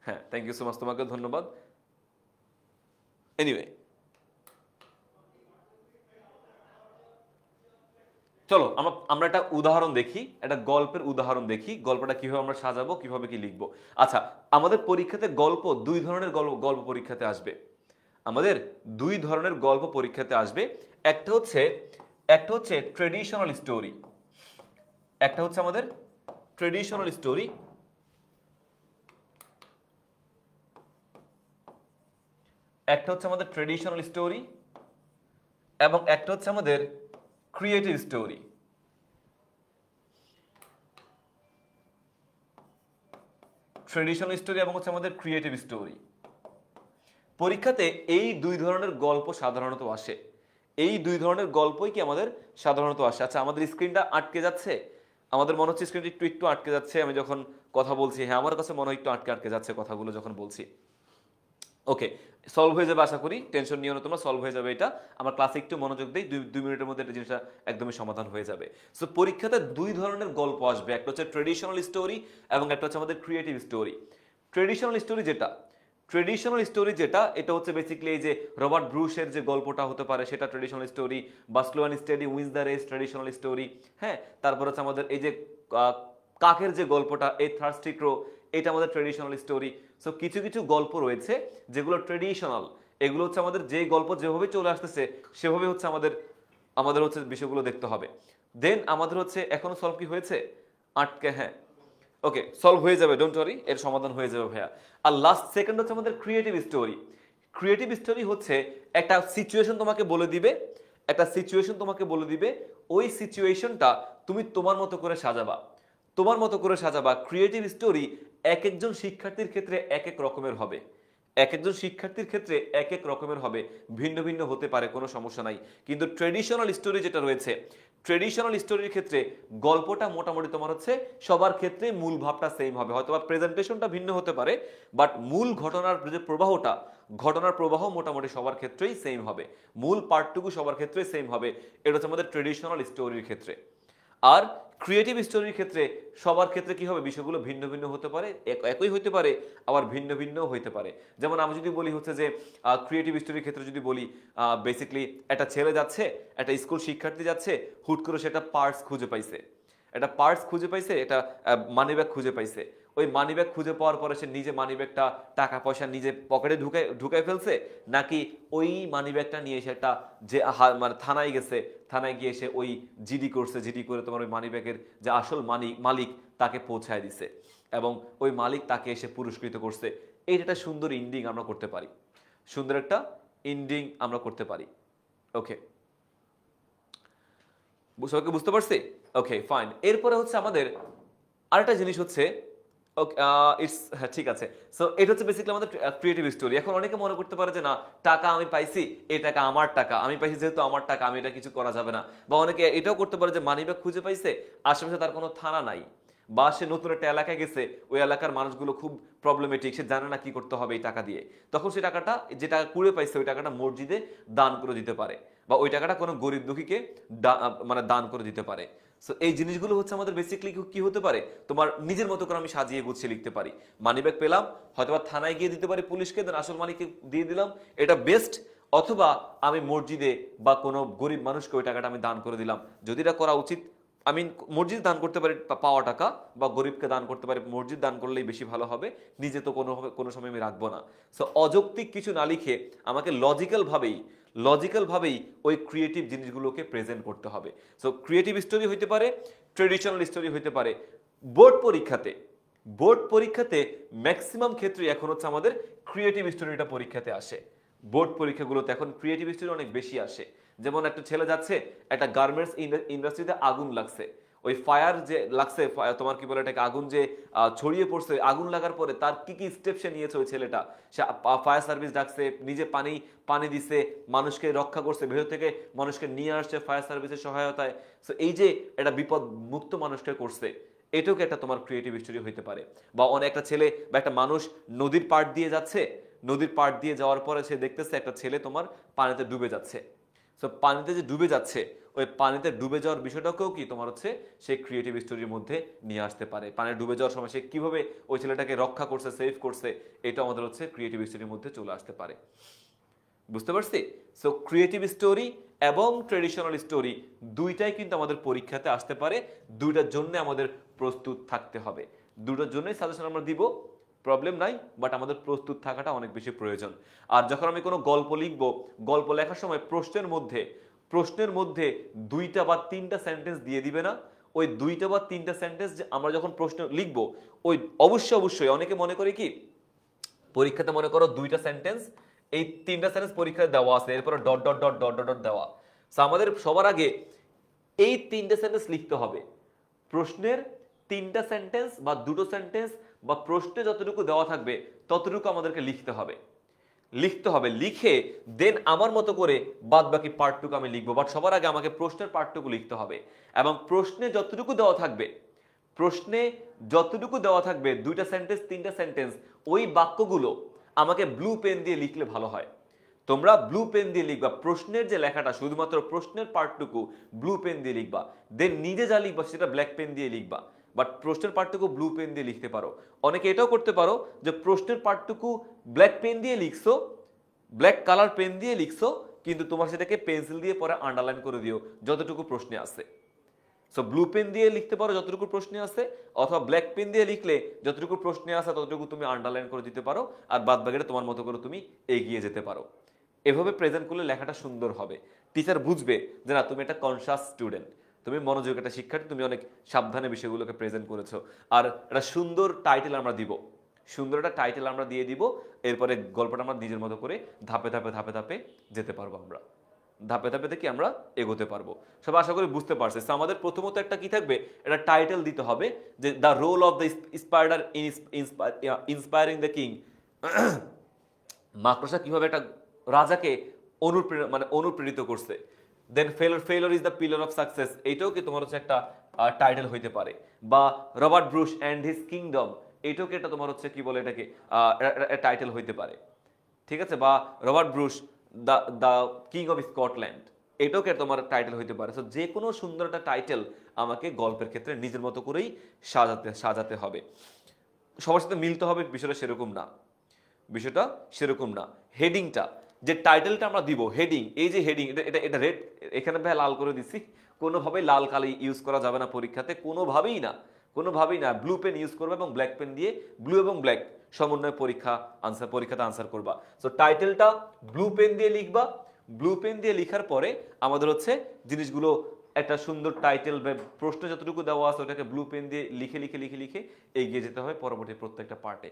A: হ্যাঁ, থ্যাংক ইউ সো মাচ, তোমাকে ধন্যবাদ। এনিওয়ে চলো আমরা আমরা একটা উদাহরণ দেখি, একটা গল্পের উদাহরণ দেখি, গল্পটা কিভাবে আমরা সাজাবো, কিভাবে কি লিখবো। আচ্ছা, আমাদের পরীক্ষাতে গল্প দুই ধরনের গল্প পরীক্ষাতে আসবে। আমাদের দুই ধরনের গল্প পরীক্ষাতে আসবে। একটা হচ্ছে ট্রেডিশনাল স্টোরি, একটা হচ্ছে আমাদের ট্রেডিশনাল স্টোরি, একটা হচ্ছে আমাদের ট্রেডিশনাল স্টোরি এবং একটা হচ্ছে আমাদের ক্রিয়েটিভ স্টোরি। ট্রেডিশনাল স্টোরি এবং হচ্ছে আমাদের ক্রিয়েটিভ স্টোরি। পরীক্ষাতে এই দুই ধরনের গল্প সাধারণত আসে, এই দুই ধরনের গল্পই কি আমাদের সাধারণত আসে। আচ্ছা, আমাদের স্ক্রিনটা আটকে যাচ্ছে, আমাদের মনে হচ্ছে স্ক্রিনটা একটু একটু আটকে যাচ্ছে আমি যখন কথা বলছি। হ্যাঁ, আমার কাছে মনে হয় একটু আটকে আটকে যাচ্ছে কথাগুলো যখন বলছি। ওকে, সলভ হয়ে যাবে আশা করি, টেনশন নিও না তোমরা, সলভ হয়ে যাবে এটা। আমার ক্লাসে একটু মনোযোগ দেই, দুই মিনিটের মধ্যে এটা জিনিসটা একদমই সমাধান হয়ে যাবে। সো পরীক্ষাতে দুই ধরনের গল্প আসবে, একটা হচ্ছে ট্রেডিশনাল স্টোরি এবং একটা হচ্ছে আমাদের ক্রিয়েটিভ স্টোরি। ট্রেডিশনাল স্টোরি যেটা এটা হচ্ছে বেসিক্যালি এই যে রবার্ট ব্রুশের যে গল্পটা হতে পারে সেটা ট্রেডিশনাল স্টোরি, বা slow and steady wins the race traditional story. হ্যাঁ, তারপর হচ্ছে আমাদের এই যে কাকের যে গল্পটা, এই থার্স্টি ক্রো, এটা আমাদের ট্রেডিশনাল স্টোরি। সো কিছু কিছু গল্প রয়েছে যেগুলো ট্রেডিশনাল, এগুলো হচ্ছে আমাদের যে গল্প যেভাবে চলে আসতেছে সেভাবে হচ্ছে আমাদের আমাদের হচ্ছে বিষয়গুলো দেখতে হবে। দেন আমাদের হচ্ছে এখনো সলভ কি হয়েছে আটকে, হ্যাঁ ওকে, সলভ হয়ে যাবে, ডোন্ট ওয়ারি, এর সমাধান হয়ে যাবে ভাইয়া। আর লাস্ট সেকেন্ড হচ্ছে আমাদের ক্রিয়েটিভ স্টোরি। ক্রিয়েটিভ স্টোরি হচ্ছে একটা সিচুয়েশন তোমাকে বলে দিবে, একটা সিচুয়েশন তোমাকে বলে দিবে, ওই সিচুয়েশনটা তুমি তোমার মতো করে সাজাবা, তোমার মতো করে সাজাবা। ক্রিয়েটিভ স্টোরি এক একজন শিক্ষার্থীর ক্ষেত্রে এক এক রকমের হবে, এক একজন শিক্ষার্থীর ক্ষেত্রে এক এক রকমের হবে, ভিন্ন ভিন্ন হতে পারে, কোনো সমস্যা নাই। কিন্তু ট্রেডিশনাল স্টোরি যেটা রয়েছে, ট্রেডিশনাল স্টোরির ক্ষেত্রে গল্পটা মোটামুটি তোমার হচ্ছে সবার ক্ষেত্রে মূল ভাবটা সেম হবে, হয়তো বা প্রেজেন্টেশনটা ভিন্ন হতে পারে, বাট মূল ঘটনার যে প্রবাহটা, ঘটনার প্রবাহ মোটামুটি সবার ক্ষেত্রেই সেম হবে, মূল পার্টটুকু সবার ক্ষেত্রেই সেম হবে। এটা হচ্ছে আমাদের ট্রেডিশনাল স্টোরির ক্ষেত্রে। আর ক্রিয়েটিভ স্টোরির ক্ষেত্রে সবার ক্ষেত্রে কি হবে, বিষয়গুলো ভিন্ন ভিন্ন হতে পারে, একই হতে পারে, আবার ভিন্ন ভিন্ন হতে পারে। যেমন আমি যদি বলি হচ্ছে যে ক্রিয়েটিভ স্টোরির ক্ষেত্রে যদি বলি, বেসিক্যালি একটা ছেলে যাচ্ছে, একটা স্কুল শিক্ষার্থী যাচ্ছে, হুট করে সেটা পার্স খুঁজে পাইছে, একটা পার্স খুঁজে পাইছে, এটা মানিব্যাগ খুঁজে পাইছে। ওই মানিব্যাগ খুঁজে পাওয়ার পরে সে নিজে মানিব্যাগটা টাকা পয়সা নিজে পকেটে ঢুকাই ফেলছে, নাকি ওই মানিব্যাগটা নিয়ে এসে একটা যে মানে থানায় গেছে, থানায় গিয়ে এসে ওই জিডি করছে, জিডি করে তোমার ওই মানিব্যাগের যে আসল মালিক তাকে পৌঁছায় দিছে এবং ওই মালিক তাকে এসে পুরস্কৃত করছে। এই একটা সুন্দর ইন্ডিং আমরা করতে পারি, সুন্দর একটা ইন্ডিং আমরা করতে পারি। ওকে, সবাইকে বুঝতে পারছি? Okay fine. এরপরে হচ্ছে আমাদের আরেকটা জিনিস হচ্ছে, ওকে ইটস, হ্যাঁ ঠিক আছে। সো এটা হচ্ছে বেসিক্যালি আমাদের ক্রিয়েটিভ স্টোরি। এখন অনেকে মনে করতে পারে যে না, টাকা আমি পাইছি, এই টাকা আমার টাকা, আমি পাইছি যেহেতু আমার টাকা, আমি এটা কিছু করা যাবে না। বা অনেকে এটাও করতে পারে যে মানিব্যাগ খুঁজে পাইছে, আশেপাশে তার কোনো থানা নাই, বা সে নতুন একটা এলাকায় গেছে, ওই এলাকার মানুষগুলো খুব প্রবলেমেটিক, সে জানে না কি করতে হবে এই টাকা দিয়ে, তখন সে টাকাটা, যে টাকা কুড়ে পাইছে, ওই টাকাটা মসজিদে দান করে দিতে পারে, বা ওই টাকাটা কোনো গরিব দুঃখীকে মানে দান করে দিতে পারে। সো এই জিনিসগুলো হচ্ছে আমাদের বেসিক্যালি কি হতে পারে, তোমার নিজের মতো করে আমি সাজিয়ে গুছিয়ে লিখতে পারি। মানিব্যাগ পেলাম, হয়তো থানায় গিয়ে দিতে পারি পুলিশকে, দেন আসল মালিককে দিয়ে দিলাম, এটা বেস্ট। অথবা আমি মসজিদে বা কোনো গরিব মানুষকে ওই টাকাটা আমি দান করে দিলাম, যদি এটা করা উচিত। আমি মসজিদ দান করতে পারি পাওয়া টাকা, বা গরিবকে দান করতে পারি, মসজিদ দান করলেই বেশি ভালো হবে, নিজে তো কোনো সময় আমি রাখবো না। সো অযৌক্তিক কিছু না লিখে আমাকে লজিক্যালভাবেই ওই ক্রিয়েটিভ জিনিসগুলোকে প্রেজেন্ট করতে হবে। সো ক্রিয়েটিভ স্টোরি হইতে পারে, ট্রেডিশনাল স্টোরি হইতে পারে। বোর্ড পরীক্ষাতে ম্যাক্সিমাম ক্ষেত্রে এখন হচ্ছে আমাদের ক্রিয়েটিভ স্টোরিটা পরীক্ষাতে আসে। বোর্ড পরীক্ষাগুলোতে এখন ক্রিয়েটিভ স্টোরি অনেক বেশি আসে। যেমন একটা ছেলে যাচ্ছে, একটা গার্মেন্টস ইন্ডাস্ট্রিতে আগুন লাগছে, ওই ফায়ার যে লাগছে, তোমার কি বলে এটাকে, আগুন যে ছড়িয়ে পড়ছে, আগুন লাগার পরে তার কি কি স্টেপ সে নিয়েছে ওই ছেলেটা, সে ফায়ার সার্ভিস ডাকছে, নিজে পানি দিছে, মানুষকে রক্ষা করছে, ভেতর থেকে মানুষকে নিয়ে আসছে ফায়ার সার্ভিসের সহায়তায়। সো এই যে একটা বিপদ মুক্ত মানুষকে করছে, এটাও একটা তোমার ক্রিয়েটিভ স্টোরি হইতে পারে। বা অনেক একটা ছেলে বা একটা মানুষ নদীর পাড় দিয়ে যাচ্ছে, নদীর পাড় দিয়ে যাওয়ার পরে সে দেখতেছে একটা ছেলে তোমার পানিতে ডুবে যাচ্ছে। সো পানিতে যে ডুবে যাচ্ছে, ওই পানিতে ডুবে যাওয়ার বিষয়টাকেও কি তোমার হচ্ছে সেই ক্রিয়েটিভ স্টোরির মধ্যে নিয়ে আসতে পারে। পানিতে ডুবে যাওয়ার সময় সে কিভাবে ওই ছেলেটাকে রক্ষা করছে, সেভ করছে, এটা আমাদের হচ্ছে ক্রিয়েটিভ স্টোরির মধ্যে চলে আসতে পারে। বুঝতে পারছি? সো ক্রিয়েটিভ স্টোরি এবং ট্রেডিশনাল স্টোরি দুইটাই কিন্তু আমাদের পরীক্ষাতে আসতে পারে, দুইটার জন্য আমাদের প্রস্তুত থাকতে হবে। দুটোর জন্যই সাজেশন আমরা দিব, প্রবলেম নাই, বাট আমাদের প্রস্তুত থাকাটা অনেক বেশি প্রয়োজন। আর যখন আমি কোনো গল্প লিখব, গল্প লেখার সময় প্রশ্নের মধ্যে দুইটা বা তিনটা সেন্টেন্স দিয়ে দিবে না। ওই দুইটা বা তিনটা সেন্টেন্স আমরা যখন প্রশ্ন লিখব, ওই অবশ্যই অনেকে মনে করে কি পরীক্ষাতে মনে করো দুইটা সেন্টেন্স, এই তিনটা সেন্টেন্স পরীক্ষায় দেওয়া আছে, এরপরে dot dot dot dot dot dot দেওয়া। সো আমাদের সবার আগে এই তিনটা সেন্টেন্স লিখতে হবে। প্রশ্নের তিনটা সেন্টেন্স বা দুটো সেন্টেন্স বা প্রশ্নে যতটুকু দেওয়া থাকবে ততটুকু আমাদেরকে লিখতে হবে। লিখে দেন আমার মতো করে বাদ বাকি পার্টটুকু আমি লিখবো। বাট সবার আগে আমাকে প্রশ্নের পার্টটুকু লিখতে হবে। এবং প্রশ্নে যতটুকু দেওয়া থাকবে দুইটা সেন্টেন্স তিনটা সেন্টেন্স, ওই বাক্যগুলো আমাকে ব্লু পেন দিয়ে লিখলে ভালো হয়। তোমরা ব্লু পেন দিয়ে লিখবা, প্রশ্নের যে লেখাটা শুধুমাত্র প্রশ্নের পার্টটুকু ব্লু পেন দিয়ে লিখবা, দেন নিজে যা লিখবা সেটা ব্ল্যাক পেন দিয়ে লিখবা। বাট প্রশ্নের পার্টটুকু ব্লু পেন দিয়ে লিখতে পারো। অনেকে এটাও করতে পারো যে প্রশ্নের পার্টটুকু ব্ল্যাক পেন দিয়ে লিখছো, ব্ল্যাক কালার পেন দিয়ে লিখছো, কিন্তু তোমার সেটাকে পেন্সিল দিয়ে পরে আন্ডারলাইন করে দিও যতটুকু প্রশ্নে আছে। সো ব্লু পেন দিয়ে লিখতে পারো যতটুকু প্রশ্নে আছে, অথবা ব্ল্যাক পেন দিয়ে লিখলে যতটুকু প্রশ্নে আছে ততটুকু তুমি আন্ডারলাইন করে দিতে পারো, আর বাদ বাকিটা তোমার মতো করে তুমি এগিয়ে যেতে পারো। এভাবে প্রেজেন্ট করলে লেখাটা সুন্দর হবে। টিচার বুঝবে যে না তুমি একটা কনসাস স্টুডেন্ট, তুমি মনোযোগ একটা শিক্ষার্থী, তুমি অনেক সাবধানে বিষয়গুলোকে প্রেজেন্ট করেছো। আর একটা সুন্দর টাইটেল আমরা দিয়ে দিব। এরপরে গল্পটা আমরা নিজের মতো করে ধাপে ধাপে যেতে পারবো, আমরা ধাপে ধাপে থেকে আমরা এগোতে পারবো। সব আশা করি বুঝতে পারছে। আমাদের প্রথমত একটা কি থাকবে, একটা টাইটেল দিতে হবে যে the role of the spider in inspiring the king. মাকড়সা কিভাবে একটা রাজাকে অনুপ্রেরিত করছে। Then failure is the pillar of success, এইটাও কি তোমার হচ্ছে একটা টাইটেল হইতে পারে। বা Robert Bruce and his kingdom, এইটাও কি এটা তোমার হচ্ছে কি বলে এটাকে টাইটেল হইতে পারে। ঠিক আছে? বা Robert brush the the king of Scotland, এটাও কি তোমার টাইটেল হইতে পারে। সো যে কোনো সুন্দর একটা টাইটেল আমাকে গল্পের ক্ষেত্রে নিজের মতো করেই সাজাতে হবে। সবার সাথে মিলতে হবে বিষয়টা সেরকম না। হেডিংটা, যে টাইটেলটা আমরা দিব, হেডিং, এই যে হেডিং, এটা রেড, এখানে ভাই লাল করে দিচ্ছি, কোনোভাবেই লাল কালি ইউজ করা যাবে না পরীক্ষাতে, কোনোভাবেই না। ব্লু পেন ইউজ করবে এবং ব্ল্যাক পেন দিয়ে, ব্লু এবং ব্ল্যাক সমন্বয়ে পরীক্ষাতে আনসার করবা। সো টাইটেলটা ব্লু পেন দিয়ে লিখবা। ব্লু পেন দিয়ে লিখার পরে আমাদের হচ্ছে জিনিসগুলো একটা সুন্দর টাইটেল, প্রশ্ন যতটুকু দেওয়া আছে ওটাকে ব্লু পেন দিয়ে লিখে এগিয়ে যেতে হবে পরবর্তী প্রত্যেকটা পার্টে।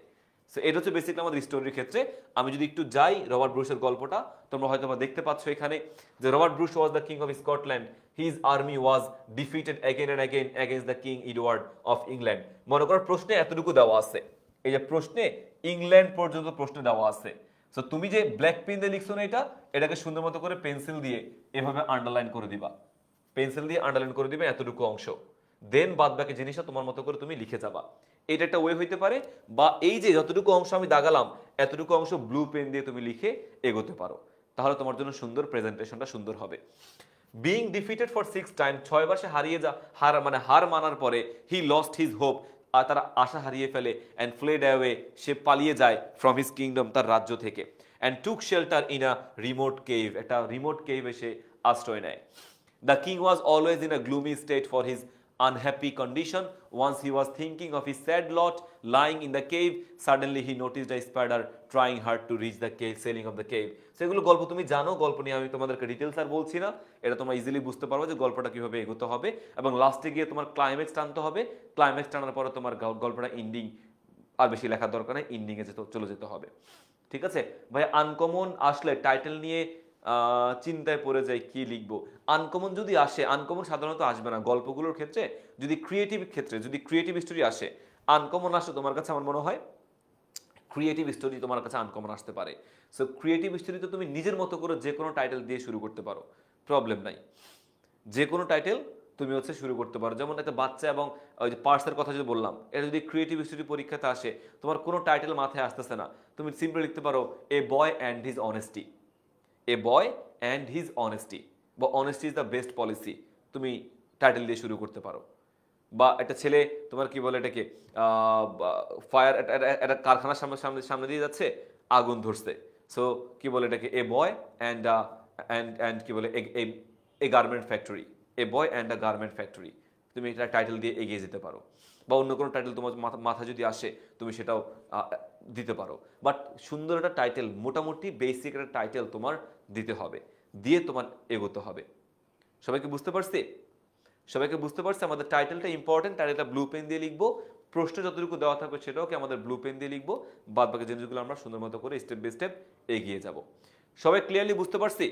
A: সো এটা হচ্ছে বেসিক্যালি আমাদের স্টোরির ক্ষেত্রে। আমি যদি একটু যাই রবার্ট ব্রুশের গল্পটা, তোমরা হয়তো দেখতে পাচ্ছ এখানে যে Robert Bruce was the king of Scotland, his army was defeated again and again against the king Edward of England. মনে করো প্রশ্নে এতটুকু দেওয়া আছে, এই যে প্রশ্নে ইংল্যান্ড পর্যন্ত প্রশ্ন দেওয়া আছে। সো তুমি যে ব্ল্যাক পেন দিয়ে লিখছো না, এটাকে সুন্দর মতো করে পেন্সিল দিয়ে এভাবে আন্ডারলাইন করে দিবা, এতটুকু অংশ। দেন বাদ বাকি জিনিসটা তোমার মতো করে তুমি লিখে যাবা। এটা একটা ওয়ে হইতে পারে। বা এই যে যতটুকু অংশ আমি দাগালাম এতটুকু অংশ ব্লু পেন দিয়ে তুমি লিখে এগোতে পারো, তাহলে তোমার জন্য সুন্দর প্রেজেন্টেশনটা সুন্দর হবে। বিং ডিফিটেড ফর 6 টাইম, 6 বার সে হার মানার পরে হি লস্ট হিজ হোপ, আর তারা আশা হারিয়ে ফেলে, অ্যান্ড ফ্লেড অ্যাওয়ে, সে পালিয়ে যায়, ফ্রম হিজ কিংডম, তার রাজ্য থেকে, and took shelter in a remote cave, একটা রিমোট কেভ এসে আশ্রয় নেয়। The king was always in a gloomy state for his unhappy condition. Once he was thinking of his sad lot lying in the cave, suddenly he noticed a spider trying hard to reach the ceiling of the cave. সেগুলো গল্প তুমি জানো, গল্প নিয়ে আমি তোমাদেরকে details আর বলছি না, এটা তোমরা ইজিলি বুঝতে পারবে যে গল্পটা কিভাবে এগোতে হবে, এবং লাস্টে গিয়ে তোমার ক্লাইম্যাক্স টানতে হবে। ক্লাইম্যাক্স টানার পরে তোমার গল্পটা এন্ডিং, আর বেশি লেখার দরকার নেই, এন্ডিংয়ে চলে যেতে হবে। ঠিক আছে ভাই? আনকমন আসলে টাইটেল নিয়ে চিন্তায় পড়ে যায় কি লিখবো। আনকমন যদি আসে, আনকমন সাধারণত আসবে না গল্পগুলোর ক্ষেত্রে। যদি ক্রিয়েটিভ স্টোরি আসে, আনকমন আসে তোমার কাছে, আমার মনে হয় ক্রিয়েটিভ স্টোরি তোমার কাছে আনকমন আসতে পারে। সো ক্রিয়েটিভ স্টোরিতে তুমি নিজের মতো করে যে কোনো টাইটেল দিয়ে শুরু করতে পারো, প্রবলেম নাই। যে কোনো টাইটেল তুমি হচ্ছে শুরু করতে পারো। যেমন একটা বাচ্চা এবং ওই যে পার্সের কথা যদি বললাম, এটা যদি ক্রিয়েটিভ স্টোরি পরীক্ষাতে আসে, তোমার কোনো টাইটেল মাথায় আসতেছে না, তুমি সিম্পলি লিখতে পারো a boy and his honesty, a boy and his honesty, বা honesty is the best policy, তুমি টাইটেল দিয়ে শুরু করতে পারো। বা একটা ছেলে তোমার কি বলে এটাকে ফায়ার, একটা কারখানার সামনে দিয়ে যাচ্ছে, আগুন ধরছে, সো কি বলে এটাকে, এ বয় অ্যান্ড অ্যান্ড কি বলে এ garment factory, A boy and a garment factory, তুমি এটা টাইটেল দিয়ে এগিয়ে যেতে পারো, বা অন্য কোনো টাইটেল তোমার মাথা যদি আসে তুমি সেটাও দিতে পারো। বাট সুন্দর একটা টাইটেল, মোটামুটি বেসিক একটা টাইটেল তোমার দিতে হবে, দিয়ে তোমার এগোতে হবে। সবাইকে বুঝতে পারছি? সবাইকে বুঝতে পারছি? আমাদের টাইটেলটা ইম্পর্টেন্ট, টাইটেলটা ব্লু পেন দিয়ে লিখবো, প্রশ্ন যতটুকু দেওয়া থাকবে সেটাও কি আমাদের ব্লু পেন দিয়ে লিখবো, বাদ বাকি জিনিসগুলো আমরা সুন্দর মতো করে স্টেপ বাই স্টেপ এগিয়ে যাব। সবাই ক্লিয়ারলি বুঝতে পারছি?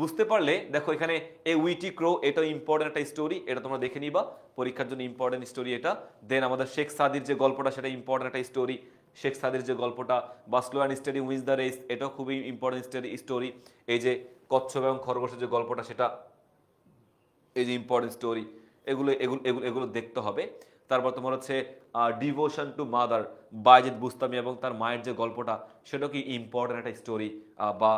A: বুঝতে পারলে দেখো এখানে এ উইটি ক্রো, এটা ইম্পর্টেন্ট একটা স্টোরি, এটা তোমরা দেখে নিবা, পরীক্ষার জন্য ইম্পর্টেন্ট স্টোরি এটা। দেন আমাদের শেখ সাদির যে গল্পটা সেটা ইম্পর্টেন্ট একটা স্টোরি, শেখ সাদির যে গল্পটা, বা slow and steady wins the race, এটাও খুবই ইম্পর্টেন্ট স্টোরি। এই যে কচ্ছপ এবং খরগোশের যে গল্পটা সেটা, এই যে ইম্পর্টেন্ট স্টোরি, এগুলো এগুলো এগুলো এগুলো দেখতে হবে। তারপর তোমার হচ্ছে devotion to mother, Bayazid Bustami এবং তার মায়ের যে গল্পটা, সেটাও কি ইম্পর্টেন্ট একটা স্টোরি বা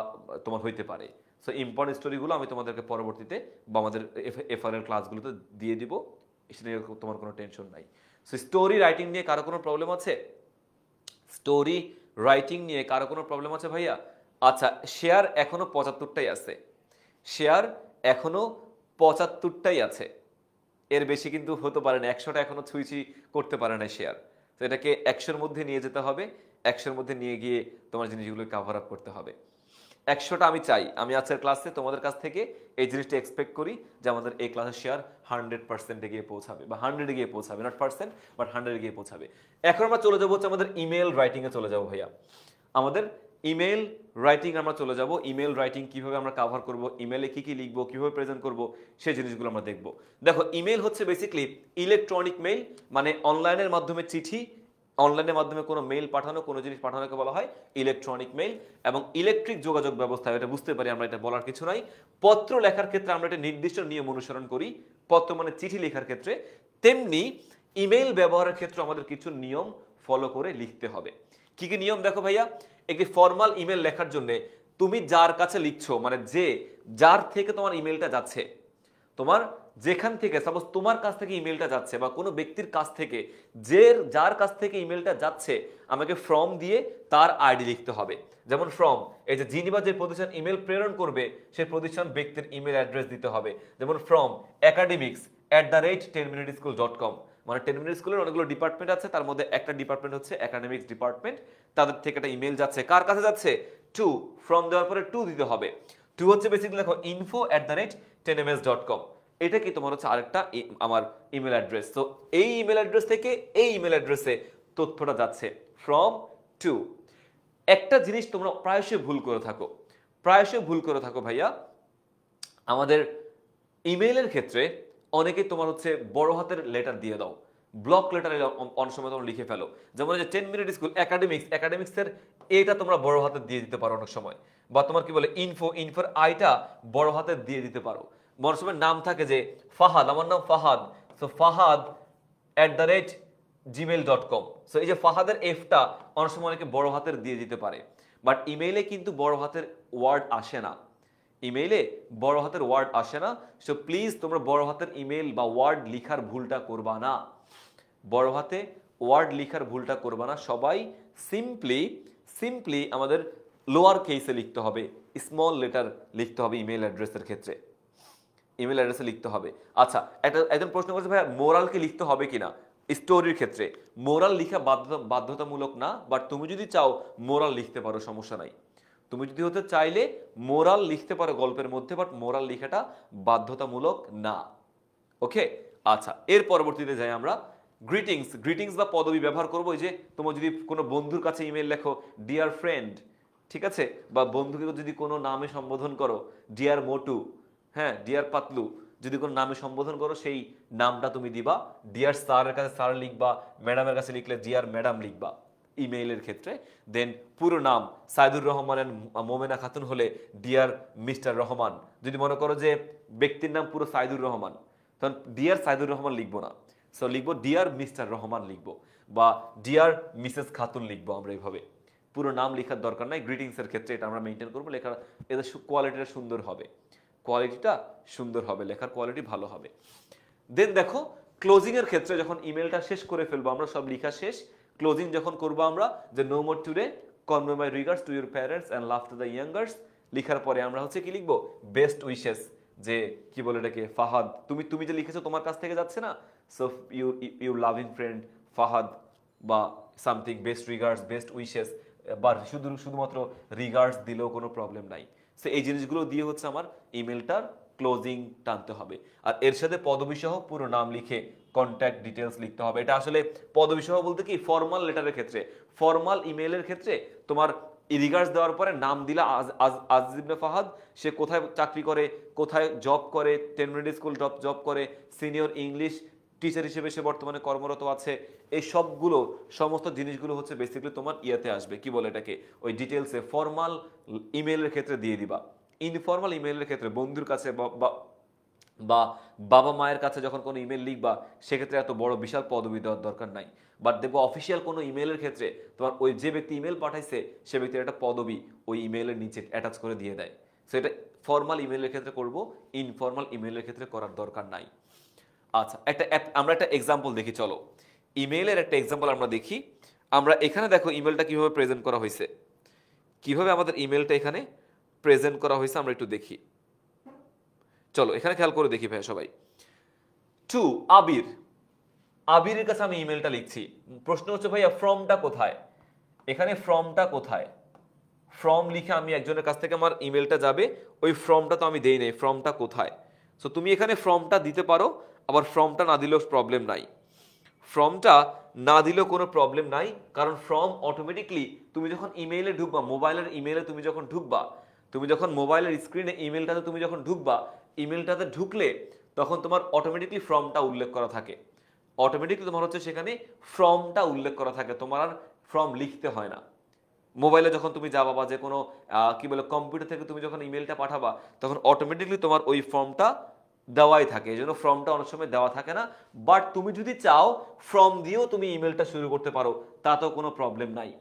A: তোমার হইতে পারে। সো ইম্পর্টেন্ট স্টোরিগুলো আমি তোমাদেরকে পরবর্তীতে বা আমাদের এফআর এর ক্লাসগুলোতে দিয়ে দিব, সেটা নিয়ে তোমার কোনো টেনশন নাই। সো স্টোরি রাইটিং নিয়ে কারো কোনো প্রবলেম আছে? স্টোরি রাইটিং নিয়ে কারো কোনো প্রবলেম আছে ভাইয়া? আচ্ছা, শেয়ার এখনো 75টাই আছে, শেয়ার এখনো 75টাই আছে, এর বেশি কিন্তু হতে পারে না, 100টা এখনো ছুঁইছুঁই করতে পারে না শেয়ার। তো এটাকে 100-র মধ্যে নিয়ে যেতে হবে, 100-র মধ্যে নিয়ে গিয়ে তোমার জিনিসগুলো কাভার আপ করতে হবে। 100টা আমি চাই, আমি আজকের ক্লাসে তোমাদের কাছ থেকে এই জিনিসটা এক্সপেক্ট করি যে আমাদের এই ক্লাসের শেয়ার 100%-এ গিয়ে পৌঁছাবে, বা 100-এ গিয়ে পৌঁছাবে, নট পার্সেন্ট বাট 100-এ গিয়ে পৌঁছাবে। এখন আমরা চলে যাবো হচ্ছে আমাদের ইমেল রাইটিংয়ে চলে যাবো ভাইয়া। আমাদের ইমেল রাইটিং আমরা চলে যাব। ইমেল রাইটিং কিভাবে আমরা কভার করব, ইমেলে কি কি লিখবো, কিভাবে প্রেজেন্ট করব, সেই জিনিসগুলো আমরা দেখব। দেখো ইমেল হচ্ছে বেসিক্যালি ইলেকট্রনিক মেইল, মানে অনলাইনের মাধ্যমে চিঠি, অনলাইনের মাধ্যমে কোনো মেইল পাঠানো, কোনো জিনিস পাঠানোকে বলা হয় ইলেকট্রনিক মেইল। এবং ইলেকট্রিক যোগাযোগ ব্যবস্থা, এটা বুঝতে পারি আমরা, এটা বলার কিছু নাই। পত্র লেখার ক্ষেত্রে আমরা একটা নির্দিষ্ট নিয়ম অনুসরণ করি, পত্র মানে চিঠি লেখার ক্ষেত্রে, তেমনি ইমেল ব্যবহারের ক্ষেত্রে আমাদের কিছু নিয়ম ফলো করে লিখতে হবে। কি কি নিয়ম দেখো ভাইয়া? একটি ফর্মাল ইমেল লেখার জন্য তুমি যার কাছে লিখছো, মানে যার থেকে তোমার ইমেলটা যাচ্ছে, তোমার যেখান থেকে সাপোজ তোমার কাছ থেকে ইমেলটা যাচ্ছে, বা কোনো ব্যক্তির কাছ থেকে, যার কাছ থেকে ইমেলটা যাচ্ছে, আমাকে ফ্রম দিয়ে তার আইডি লিখতে হবে। যেমন ফ্রম, এই যে যিনি বা যে প্রতিষ্ঠান ইমেল প্রেরণ করবে সেই প্রতিষ্ঠান ব্যক্তির ইমেল অ্যাড্রেস দিতে হবে। যেমন ফ্রম academics@10minuteschool.com, মানে 10 মিনিট স্কুলের অনেকগুলো ডিপার্টমেন্ট আছে, তার মধ্যে একটা ডিপার্টমেন্ট হচ্ছে একাডেমিক্স ডিপার্টমেন্ট, তাদের থেকে একটা ইমেল যাচ্ছে, কার কাছে যাচ্ছে? টু, ফ্রম দেওয়ার পরে টু দিতে হবে। টু হচ্ছে বেসিক্যালি দেখো info@10ms.com, এটা কি তোমার হচ্ছে আরেকটা আমার ইমেল অ্যাড্রেস। তো এই ইমেল অ্যাড্রেস থেকে এই ইমেল অ্যাড্রেসে তথ্যটা যাচ্ছে, ফ্রম টু। একটা জিনিস তোমরা প্রায়শই ভুল করে থাকো ভাইয়া, আমাদের ইমেইলের ক্ষেত্রে অনেকেই তোমার হচ্ছে বড় হাতের লেটার দিয়ে দাও, ব্লক লেটারে অনেক সময় তোমরা লিখে ফেলো। যেমন যে 10 মিনিট স্কুল একাডেমিক্সের এটা তোমরা বড় হাতে দিয়ে দিতে পারো অনেক সময়, বা তোমার কি বলে ইনফোর আইটা বড় হাতে দিয়ে দিতে পারো। অনেক সময় নাম থাকে যে ফাহাদ, আমার নাম ফাহাদ, সো fahad@gmail.com, সো এই যে ফাহাদের এফটা অনেক সময় অনেকে বড় হাতের দিয়ে দিতে পারে, বাট ইমেইলে কিন্তু বড় হাতের ওয়ার্ড আসে না, ইমেইলে বড় হাতের ওয়ার্ড আসে না। সো প্লিজ তোমরা বড় হাতের ইমেল বা ওয়ার্ড লিখার ভুলটা করবা না, বড় হাতে ওয়ার্ড লিখার ভুলটা করবা না। সবাই সিম্পলি আমাদের লোয়ার কেসে লিখতে হবে, স্মল লেটার লিখতে হবে ইমেল অ্যাড্রেসের ক্ষেত্রে, ইমেল অ্যাড্রেসে লিখতে হবে। আচ্ছা, একজন প্রশ্ন করেছে ভাই মোরালকে লিখতে হবে কিনা স্টোরির ক্ষেত্রে? মোরাল লিখা বাধ্যতামূলক না, বাট তুমি যদি চাও মোরাল লিখতে পারো, সমস্যা নাই। তুমি যদি হতে চাইলে মোরাল লিখতে পারো গল্পের মধ্যে, বাট মোরাল লেখাটা বাধ্যতামূলক না। ওকে, আচ্ছা, এর পরবর্তীতে যাই আমরা গ্রিটিংস বা পদবি ব্যবহার করবো। যে তোমার যদি কোনো বন্ধুর কাছে ইমেল লেখো ডিয়ার ফ্রেন্ড, ঠিক আছে, বা বন্ধুকে যদি কোনো নামে সম্বোধন করো ডিয়ার মোটু, হ্যাঁ ডিয়ার পাতলু, যদি কোনো নামে সম্বোধন করো সেই নামটা তুমি দিবা। ডিয়ার স্যারের কাছে স্যার লিখবা, ম্যাডামের কাছে লিখলে ডিয়ার ম্যাডাম লিখবা ইমেইলের ক্ষেত্রে। দেন পুরো নাম সাইদুর রহমান মোমেনা খাতুন হলে ডিয়ার মিস্টার রহমান। যদি মনে করো যে ব্যক্তির নাম পুরো সাইদুর রহমান, তখন ডিয়ার সাইদুর রহমান লিখবো না, সো লিখবো ডিয়ার মিস্টার রহমান লিখবো, বা ডিয়ার মিসেস খাতুন লিখবো। আমরা এইভাবে পুরো নাম লেখার দরকার নাই গ্রিটিংসের ক্ষেত্রে, এটা আমরা মেনটেন করবো। লেখার এদের কোয়ালিটিটা সুন্দর হবে, লেখার কোয়ালিটি ভালো হবে। দেন দেখো ক্লোজিং এর ক্ষেত্রে যখন ইমেলটা শেষ করে ফেলবো আমরা, সব লেখা শেষ, ক্লোজিং যখন করবো আমরা যে no more today, convey my regards to your parents and love to the youngers. লিখার পরে আমরা হচ্ছে কি লিখবো, বেস্ট উইশেস, যে কি বলে এটাকে, ফাহাদ, তুমি তুমি যে লিখেছো তোমার কাছ থেকে যাচ্ছে না, so your loving friend Fahad বা something, best regards, best wishes, বা শুধুমাত্র রিগার্ডস দিলেও কোনো প্রবলেম নাই। সো এই জিনিসগুলো দিয়ে হচ্ছে আমার ইমেলটার ক্লোজিং টানতে হবে। আর এর সাথে পদবি সহ পুরো নাম লিখে কন্ট্যাক্ট ডিটেলস লিখতে হবে। এটা আসলে পদবি সহ বলতে কি, ফর্মাল লেটারের ক্ষেত্রে, ফর্মাল ইমেলের ক্ষেত্রে তোমার রিগার্ডস দেওয়ার পরে নাম দিলা আজিজ ইবনে ফাহাদ, সে কোথায় চাকরি করে, কোথায় জব করে, 10 মিনিট স্কুল জব করে, সিনিয়র ইংলিশ টিচার হিসেবে সে বর্তমানে কর্মরত আছে। এই সবগুলো সমস্ত জিনিসগুলো হচ্ছে বেসিক্যালি তোমার ইয়াতে আসবে, কি বলে এটাকে, ওই ডিটেলসে ফর্মাল ইমেলের ক্ষেত্রে দিয়ে দিবা। ইনফর্মাল ইমেলের ক্ষেত্রে বন্ধুর কাছে বা বাবা মায়ের কাছে যখন কোনো ইমেল লিখবা, সেক্ষেত্রে এত বড় বিশাল পদবি দেওয়ার দরকার নাই। বাট দেখবো অফিসিয়াল কোনো ইমেলের ক্ষেত্রে তোমার ওই যে ব্যক্তি ইমেল পাঠাইছে সে ব্যক্তির একটা পদবি ওই ইমেলের নিচে অ্যাটাচ করে দিয়ে দেয়। সো এটা ফর্মাল ইমেলের ক্ষেত্রে করব, ইনফর্মাল ইমেলের ক্ষেত্রে করার দরকার নাই। আচ্ছা, আমরা একটা এক্সাম্পল দেখি, চলো ইমেলের একটা এক্সাম্পল আমরা দেখি। আমরা এখানে দেখো ইমেলটা কিভাবে প্রেজেন্ট করা হয়েছে, কিভাবে আমাদের ইমেলটা এখানে প্রেজেন্ট করা হয়েছে আমরা একটু দেখি। চলো এখানে খেয়াল করে দেখি ভাইয়া সবাই। টু আবির, আবিরের কাছে আমি ইমেলটা লিখছি। প্রশ্ন হচ্ছে ভাইয়া ফ্রমটা কোথায়, এখানে ফ্রমটা কোথায়, ফ্রম লিখে আমি একজনের কাছ থেকে আমার ইমেলটা যাবে, ওই ফ্রমটা তো আমি দেই নাই, ফ্রমটা কোথায়। সো তুমি এখানে ফ্রমটা দিতে পারো, আবার ফ্রমটা না দিলেও প্রবলেম নাই, ফ্রমটা না দিলেও কোনো প্রবলেম নাই, কারণ ফ্রম অটোমেটিকলি তুমি যখন ইমেইলে ঢুকবা, মোবাইলের ইমেইলে তুমি যখন ঢুকবা, তুমি যখন মোবাইলের স্ক্রিনে ইমেলটাতে তুমি যখন ঢুকবা, ইমেলটাতে ঢুকলে তখন তোমার অটোমেটিকলি ফ্রমটা উল্লেখ করা থাকে, অটোমেটিকলি তোমার হচ্ছে সেখানে ফ্রমটা উল্লেখ করা থাকে, তোমার আর ফ্রম লিখতে হয় না। মোবাইলে যখন তুমি যাবা বা যে কোনো কি বলে কম্পিউটার থেকে তুমি যখন ইমেলটা পাঠাবা, তখন অটোমেটিকলি তোমার ওই ফর্মটা দেওয়াই থাকে, এই জন্য ফর্মটা অনেক সময় দেওয়া থাকে না। বাট তুমি যদি চাও ফর্ম দিয়েও তুমি ইমেলটা শুরু করতে পারো, তাতেও কোনো প্রবলেম নাই।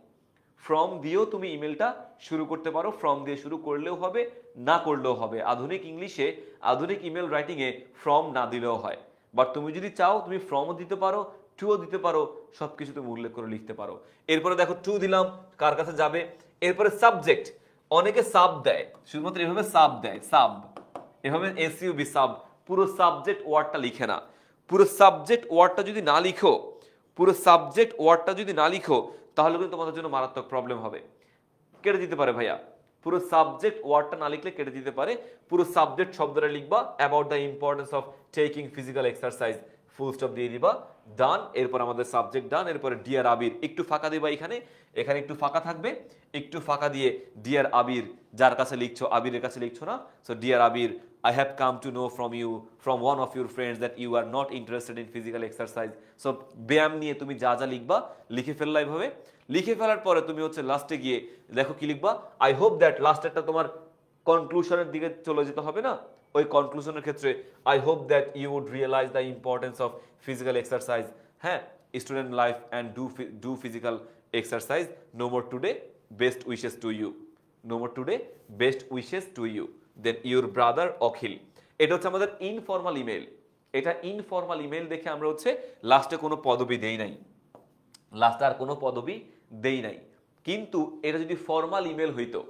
A: ফর্ম দিয়েও তুমি ইমেলটা শুরু করতে পারো, ফর্ম দিয়ে শুরু করলেও হবে, না করলেও হবে। আধুনিক ইংলিশে, আধুনিক ইমেল রাইটিংয়ে ফর্ম না দিলেও হয়। বাট তুমি যদি চাও তুমি ফর্মও দিতে পারো, টুও দিতে পারো, সবকিছু তুমি উল্লেখ করে লিখতে পারো। এরপরে দেখো টু দিলাম, কার কাছে যাবে। এরপরে সাবজেক্ট, অনেকে সাব দেয়, শুধুমাত্র এভাবে সাব দেয়, সাব, এভাবে এসইউবি সাব, পুরো সাবজেক্ট ওয়ার্ডটা লিখে না। পুরো সাবজেক্ট ওয়ার্ডটা যদি না লিখো, পুরো সাবজেক্ট ওয়ার্ডটা যদি না লিখো, তাহলে কিন্তু তোমাদের জন্য মারাত্মক প্রবলেম হবে, কেটে দিতে পারে ভাইয়া। পুরো সাবজেক্ট ওয়ার্ডটা না লিখলে কেটে দিতে পারে। পুরো সাবজেক্ট শব্দটা লিখবা, about the importance of taking physical exercise, full stop দিয়ে দিবা, ডান। এরপর আমাদের সাবজেক্ট ডান। এরপরে ডিয়ার আবির, একটু ফাঁকা দিবা এখানে, এখানে একটু ফাঁকা থাকবে, একটু ফাঁকা দিয়ে ডিয়ার আবির, যার কাছে লিখছো, আবিরের কাছে লিখছো না, so dear Abir, I have come to know from you, from one of your friends that you are not interested in physical exercise. So ব্যায়াম নিয়ে তুমি যা যা লিখবা লিখে ফেললা এইভাবে। লিখে ফেলার পরে তুমি হচ্ছে লাস্টে গিয়ে দেখো কি লিখবা, আই হোপ দ্যাট, লাস্টেরটা তোমার কনক্লুশনের দিকে চলে যেতে হবে না, ওই কনক্লুশনের ক্ষেত্রে I hope that you would realise the importance of physical exercise, হ্যাঁ, student life and do physical exercise, no more today, best wishes to you, no more today, best wishes to you, then your brother Akhil. এটা হচ্ছে আমাদের informal email. এটা informal email দেখে আমরা হচ্ছে লাস্টে কোনো পদবি দেই নাই, লাস্টে আর কোনো পদবি দেই নাই। কিন্তু এটা যদি ফর্মাল ইমেল হইতো,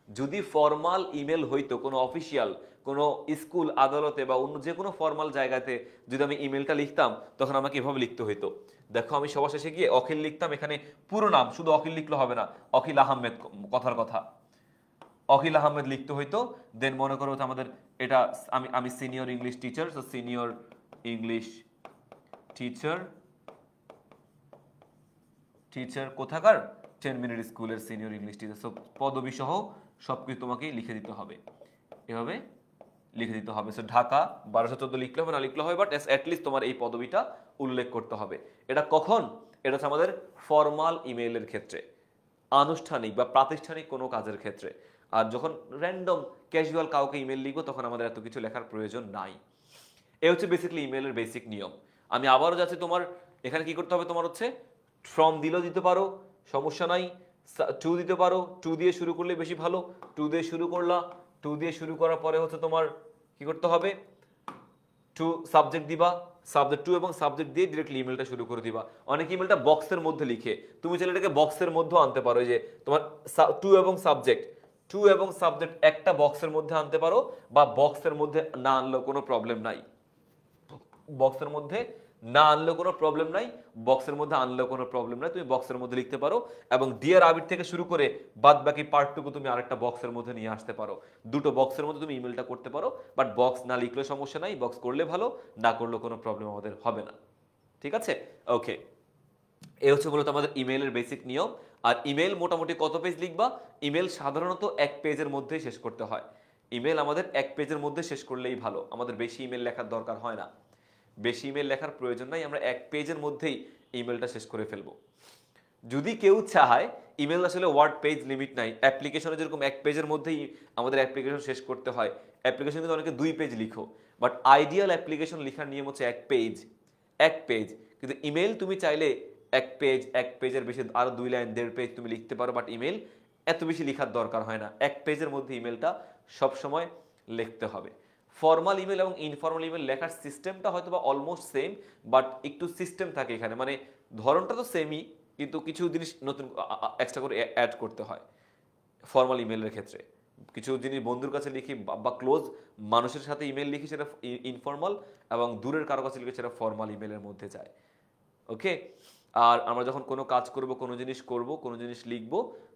A: যদি ফর্মাল ইমেল হইতো, কোনো অফিসিয়াল, কোনো স্কুল, আদালতে বা অন্য যে কোনো ফর্মাল জায়গাতে যদি আমি ইমেলটা লিখতাম, তখন আমাকে এভাবে লিখতে হইতো। দেখো আমি সবার শেষে গিয়ে অখিল লিখতাম, এখানে পুরো নাম, শুধু অখিল লিখলে হবে না, অখিল আহমেদ, কথার কথা অখিল আহমেদ লিখতে হইতো। দেন মনে করো আমাদের এটা, আমি senior English teacher, so senior English teacher, teacher কোথাকার, 10 মিনিট স্কুলের সিনিয়র ইংলিশ টিচার। সো পদবি সহ সবকিছু তোমাকে লিখে দিতে হবে, এভাবে লিখে দিতে হবে। সো ঢাকা 1214 লিখলে হবে, না লিখলে হবে, বাট অ্যাটলিস্ট তোমার এই পদবিটা উল্লেখ করতে হবে। এটা কখন? এটা হচ্ছে আমাদের ফর্মাল ইমেইলের ক্ষেত্রে, আনুষ্ঠানিক বা প্রাতিষ্ঠানিক কোনো কাজের ক্ষেত্রে। আর যখন র্যান্ডম ক্যাজুয়াল কাউকে ইমেল লিখবো, তখন আমাদের এত কিছু লেখার প্রয়োজন নাই। এ হচ্ছে বেসিক্যালি ইমেলের বেসিক নিয়ম। আমি আবারও যাচ্ছি, তোমার এখানে কি করতে হবে, তোমার হচ্ছে ফ্রম দিলেও দিতে পারো, সমস্যা নাই, টু দিতে পারো, টু দিয়ে শুরু করলে বেশি ভালো, টু দিয়ে শুরু করলা, টু দিয়ে শুরু করার পরে হচ্ছে তোমার কি করতে হবে,
B: টু সাবজেক্ট দিবা, সাবজেক্ট টু এবং সাবজেক্ট দিয়ে ডিরেক্টলি ইমেলটা শুরু করে দিবা। অনেক ইমেলটা বক্সের মধ্যে লিখে, তুমি চাইলে এটাকে বক্সের মধ্যেও আনতে পারো। যে তোমার টু এবং সাবজেক্ট একটা বক্সের মধ্যে আনতে পারো, বা বক্সের মধ্যে না আনলেও কোনো প্রবলেম নাই। বক্সের মধ্যে না আনলেও কোনো প্রবলেম নাই, বক্সের মধ্যে আনলেও কোনো প্রবলেম নাই, তুমি বক্সের মধ্যে লিখতে পারো। এবং ডিয়ার আবির থেকে শুরু করে বাদ বাকি পার্টটুকু তুমি আরেকটা বক্সের মধ্যে নিয়ে আসতে পারো। দুটো বক্সের মধ্যে তুমি ইমেলটা করতে পারো, বাট বক্স না লিখলেও সমস্যা নাই, বক্স করলে ভালো, না করলেও কোনো প্রবলেম আমাদের হবে না। ঠিক আছে, ওকে। এই হচ্ছে মূলত আমাদের ইমেইলের বেসিক নিয়ম। আর ইমেল মোটামুটি কত পেজ লিখবা? ইমেল সাধারণত এক পেজের মধ্যে শেষ করতে হয়। ইমেল আমাদের এক পেজের মধ্যে শেষ করলেই ভালো, আমাদের বেশি ইমেল লেখার দরকার হয় না, বেশি ইমেল লেখার প্রয়োজন নাই, আমরা এক পেজের মধ্যেই ইমেলটা শেষ করে ফেলবো। যদি কেউ চায়, ইমেল আসলে ওয়ার্ড পেজ লিমিট নাই, অ্যাপ্লিকেশনে যেরকম এক পেজের মধ্যেই আমাদের অ্যাপ্লিকেশন শেষ করতে হয়, অ্যাপ্লিকেশন কিন্তু অনেকে 2 পেজ লিখো, বাট আইডিয়াল অ্যাপ্লিকেশন লেখার নিয়ম হচ্ছে এক পেজ। কিন্তু ইমেল তুমি চাইলে এক পেজের বেশি আরো 2 লাইন 1.5 পেজ তুমি লিখতে পারো, বাট ইমেল এত বেশি লেখার দরকার হয় না, এক পেজের মধ্যে ইমেলটা সবসময় লিখতে হবে। ফর্মাল ইমেল এবং ইনফর্মাল ইমেল লেখার সিস্টেমটা হয়তো বা অলমোস্ট সেম, বাট একটু সিস্টেম থাকে এখানে, মানে ধরনটা তো সেমই, কিন্তু কিছু জিনিস নতুন এক্সট্রা করে অ্যাড করতে হয়। ফর্মাল ইমেলের ক্ষেত্রে কিছু জিনিস বন্ধুর কাছে লিখি বা ক্লোজ মানুষের সাথে ইমেল লিখি, সেটা ইনফর্মাল, এবং দূরের কারো কাছে লিখি সেটা ফর্মাল ইমেলের মধ্যে যায়। ওকে, আর আমরা যখন কোনো কাজ করব, কোনো জিনিস করব, কোনো জিনিস লিখব,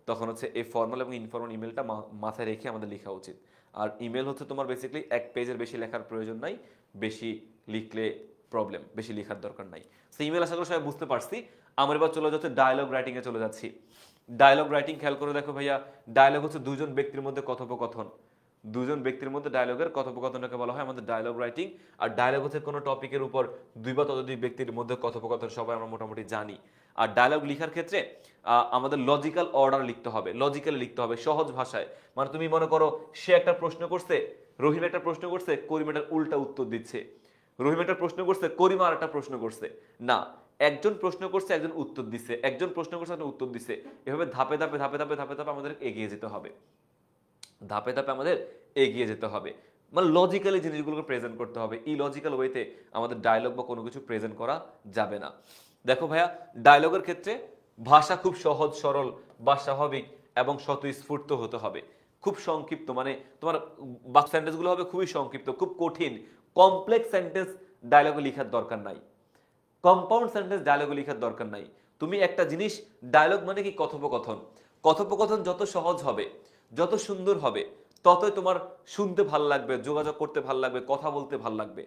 B: তখন হচ্ছে এই ফর্মাল এবং ইনফর্মাল ইমেলটা মাথায় রেখে আমাদের লেখা উচিত। আর ইমেল হচ্ছে তোমার বেসিক্যালি এক পেজের বেশি লেখার প্রয়োজন নাই, বেশি লিখলে প্রবলেম, বেশি লেখার দরকার নাই। সো ইমেল আশা করি সবাই বুঝতে পারছি। আমরা এবার চলে যাচ্ছে ডায়লগ রাইটিং এ চলে যাচ্ছি। ডায়লগ রাইটিং খেয়াল করে দেখো ভাইয়া, ডায়লগ হচ্ছে দুজন ব্যক্তির মধ্যে কথোপকথন, দুজন ব্যক্তির মধ্যে ডায়লগের কথোপকথনকে বলা হয় আমাদের ডায়লগ রাইটিং। আর ডায়লগ হচ্ছে কোনো টপিকের উপর 2 বা ততোধিক ব্যক্তির মধ্যে কথোপকথন, সবাই আমরা মোটামুটি জানি। আর ডায়লগ লেখার ক্ষেত্রে আমাদের লজিক্যাল অর্ডার লিখতে হবে, লজিক্যালি লিখতে হবে, সহজ ভাষায়। মানে তুমি মনে করো সে একটা প্রশ্ন করছে, রহিম একটা প্রশ্ন করছে, করিম এটার উল্টা উত্তর দিচ্ছে, রহিম একটা প্রশ্ন করছে, করিম আর একটা প্রশ্ন করছে, না, একজন প্রশ্ন করছে, একজন উত্তর দিচ্ছে, একজন প্রশ্ন করছে, একজন উত্তর দিচ্ছে, এভাবে ধাপে ধাপে ধাপে ধাপে ধাপে ধাপে আমাদের এগিয়ে যেতে হবে, ধাপে ধাপে আমাদের এগিয়ে যেতে হবে। মানে লজিক্যালি জিনিসগুলোকে প্রেজেন্ট করতে হবে, ইলজিক্যাল ওয়েতে আমাদের ডায়লগ বা কোনো কিছু প্রেজেন্ট করা যাবে না। দেখো ভাইয়া, ডায়লগের ক্ষেত্রে ভাষা খুব সহজ সরল বা স্বাভাবিক এবং স্বতঃস্ফূর্ত হতে হবে, খুব সংক্ষিপ্ত, মানে তোমার বাক সেন্টেন্সগুলো হবে খুবই সংক্ষিপ্ত, খুব কঠিন কমপ্লেক্স সেন্টেন্স ডায়লগে লেখার দরকার নাই, কম্পাউন্ড সেন্টেন্স ডায়লগে লেখার দরকার নাই। তুমি একটা জিনিস, ডায়লগ মানে কি কথোপকথন, কথোপকথন যত সহজ হবে, যত সুন্দর হবে, ততই তোমার শুনতে ভাল লাগবে, যোগাযোগ করতে ভাল লাগবে, কথা বলতে ভাল লাগবে,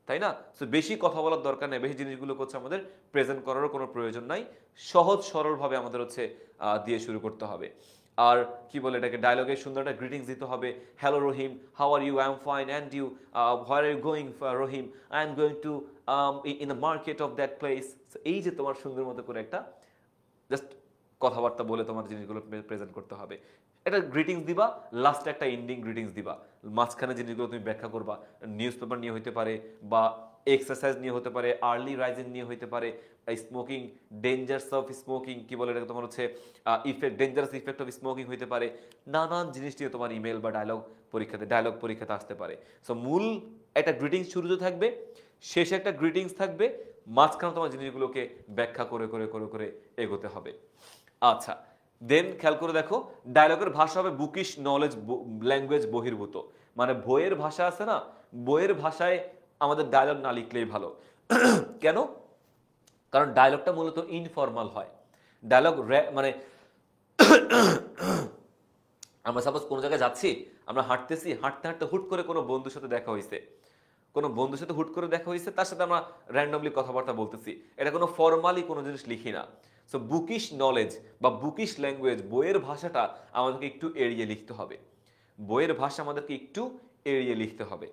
B: তাই না? সো বেশি কথা বলার দরকার নেই, বেশি জিনিসগুলো হচ্ছে আমাদের প্রেজেন্ট করারও কোনো প্রয়োজন নাই, সহজ সরলভাবে আমাদের হচ্ছে দিয়ে শুরু করতে হবে। আর কি বলে এটাকে, ডায়লগে সুন্দর একটা গ্রিটিংস দিতে হবে। Hello Rahim, how are you, I am fine, and you, where are you going Rahim, I am going to in the market of that place. এই যে তোমার সুন্দর মতো করে একটা জাস্ট কথাবার্তা বলে তোমার জিনিসগুলো প্রেজেন্ট করতে হবে। একটা গ্রিটিংস দিবা, লাস্টে একটা এন্ডিং গ্রিটিংস দিবা, মাঝখানে জিনিসগুলো তুমি ব্যাখ্যা করবা, নিউজ পেপার নিয়ে হতে পারে, বা এক্সারসাইজ নিয়ে হতে পারে, আর্লি রাইজিং নিয়ে হতে পারে, স্মোকিং, ডেঞ্জার্স অফ স্মোকিং, কি বলে এটাকে তোমার হচ্ছে effect, dangerous effect of smoking হতে পারে, নানান জিনিস নিয়ে তোমার ইমেল বা ডায়লগ পরীক্ষাতে আসতে পারে। সো মূল একটা গ্রিটিংস শুরুতে থাকবে, শেষে একটা গ্রিটিংস থাকবে, মাঝখানে তোমার জিনিসগুলোকে ব্যাখ্যা করে করে করে করে এগোতে হবে। আচ্ছা, দেন খেয়াল করে দেখো, ডায়লগের ভাষা হবে বুকিশ নলেজ ল্যাঙ্গুয়েজ বহির্ভূত, মানে বইয়ের ভাষা আছে না, বইয়ের ভাষায় আমাদের ডায়লগ না লিখলেই ভালো। কেন? কারণ ডায়লগটা মূলত ইনফর্মাল হয়। ডায়লগ মানে আমরা সাপোজ কোনো জায়গায় যাচ্ছি, আমরা হাঁটতেছি, হাঁটতে হাঁটতে হুট করে কোনো বন্ধুর সাথে দেখা হয়েছে, কোনো বন্ধুর সাথে হুট করে দেখা হয়েছে, তার সাথে আমরা র্যান্ডমলি কথাবার্তা বলতেছি, এটা কোনো ফর্মালি কোনো জিনিস লিখি না। সো বুকিশ নলেজ বা বুকিশ ল্যাঙ্গুয়েজ, বইয়ের ভাষাটা আমাদেরকে একটু এড়িয়ে লিখতে হবে, বইয়ের ভাষা আমাদেরকে একটু এড়িয়ে লিখতে হবে,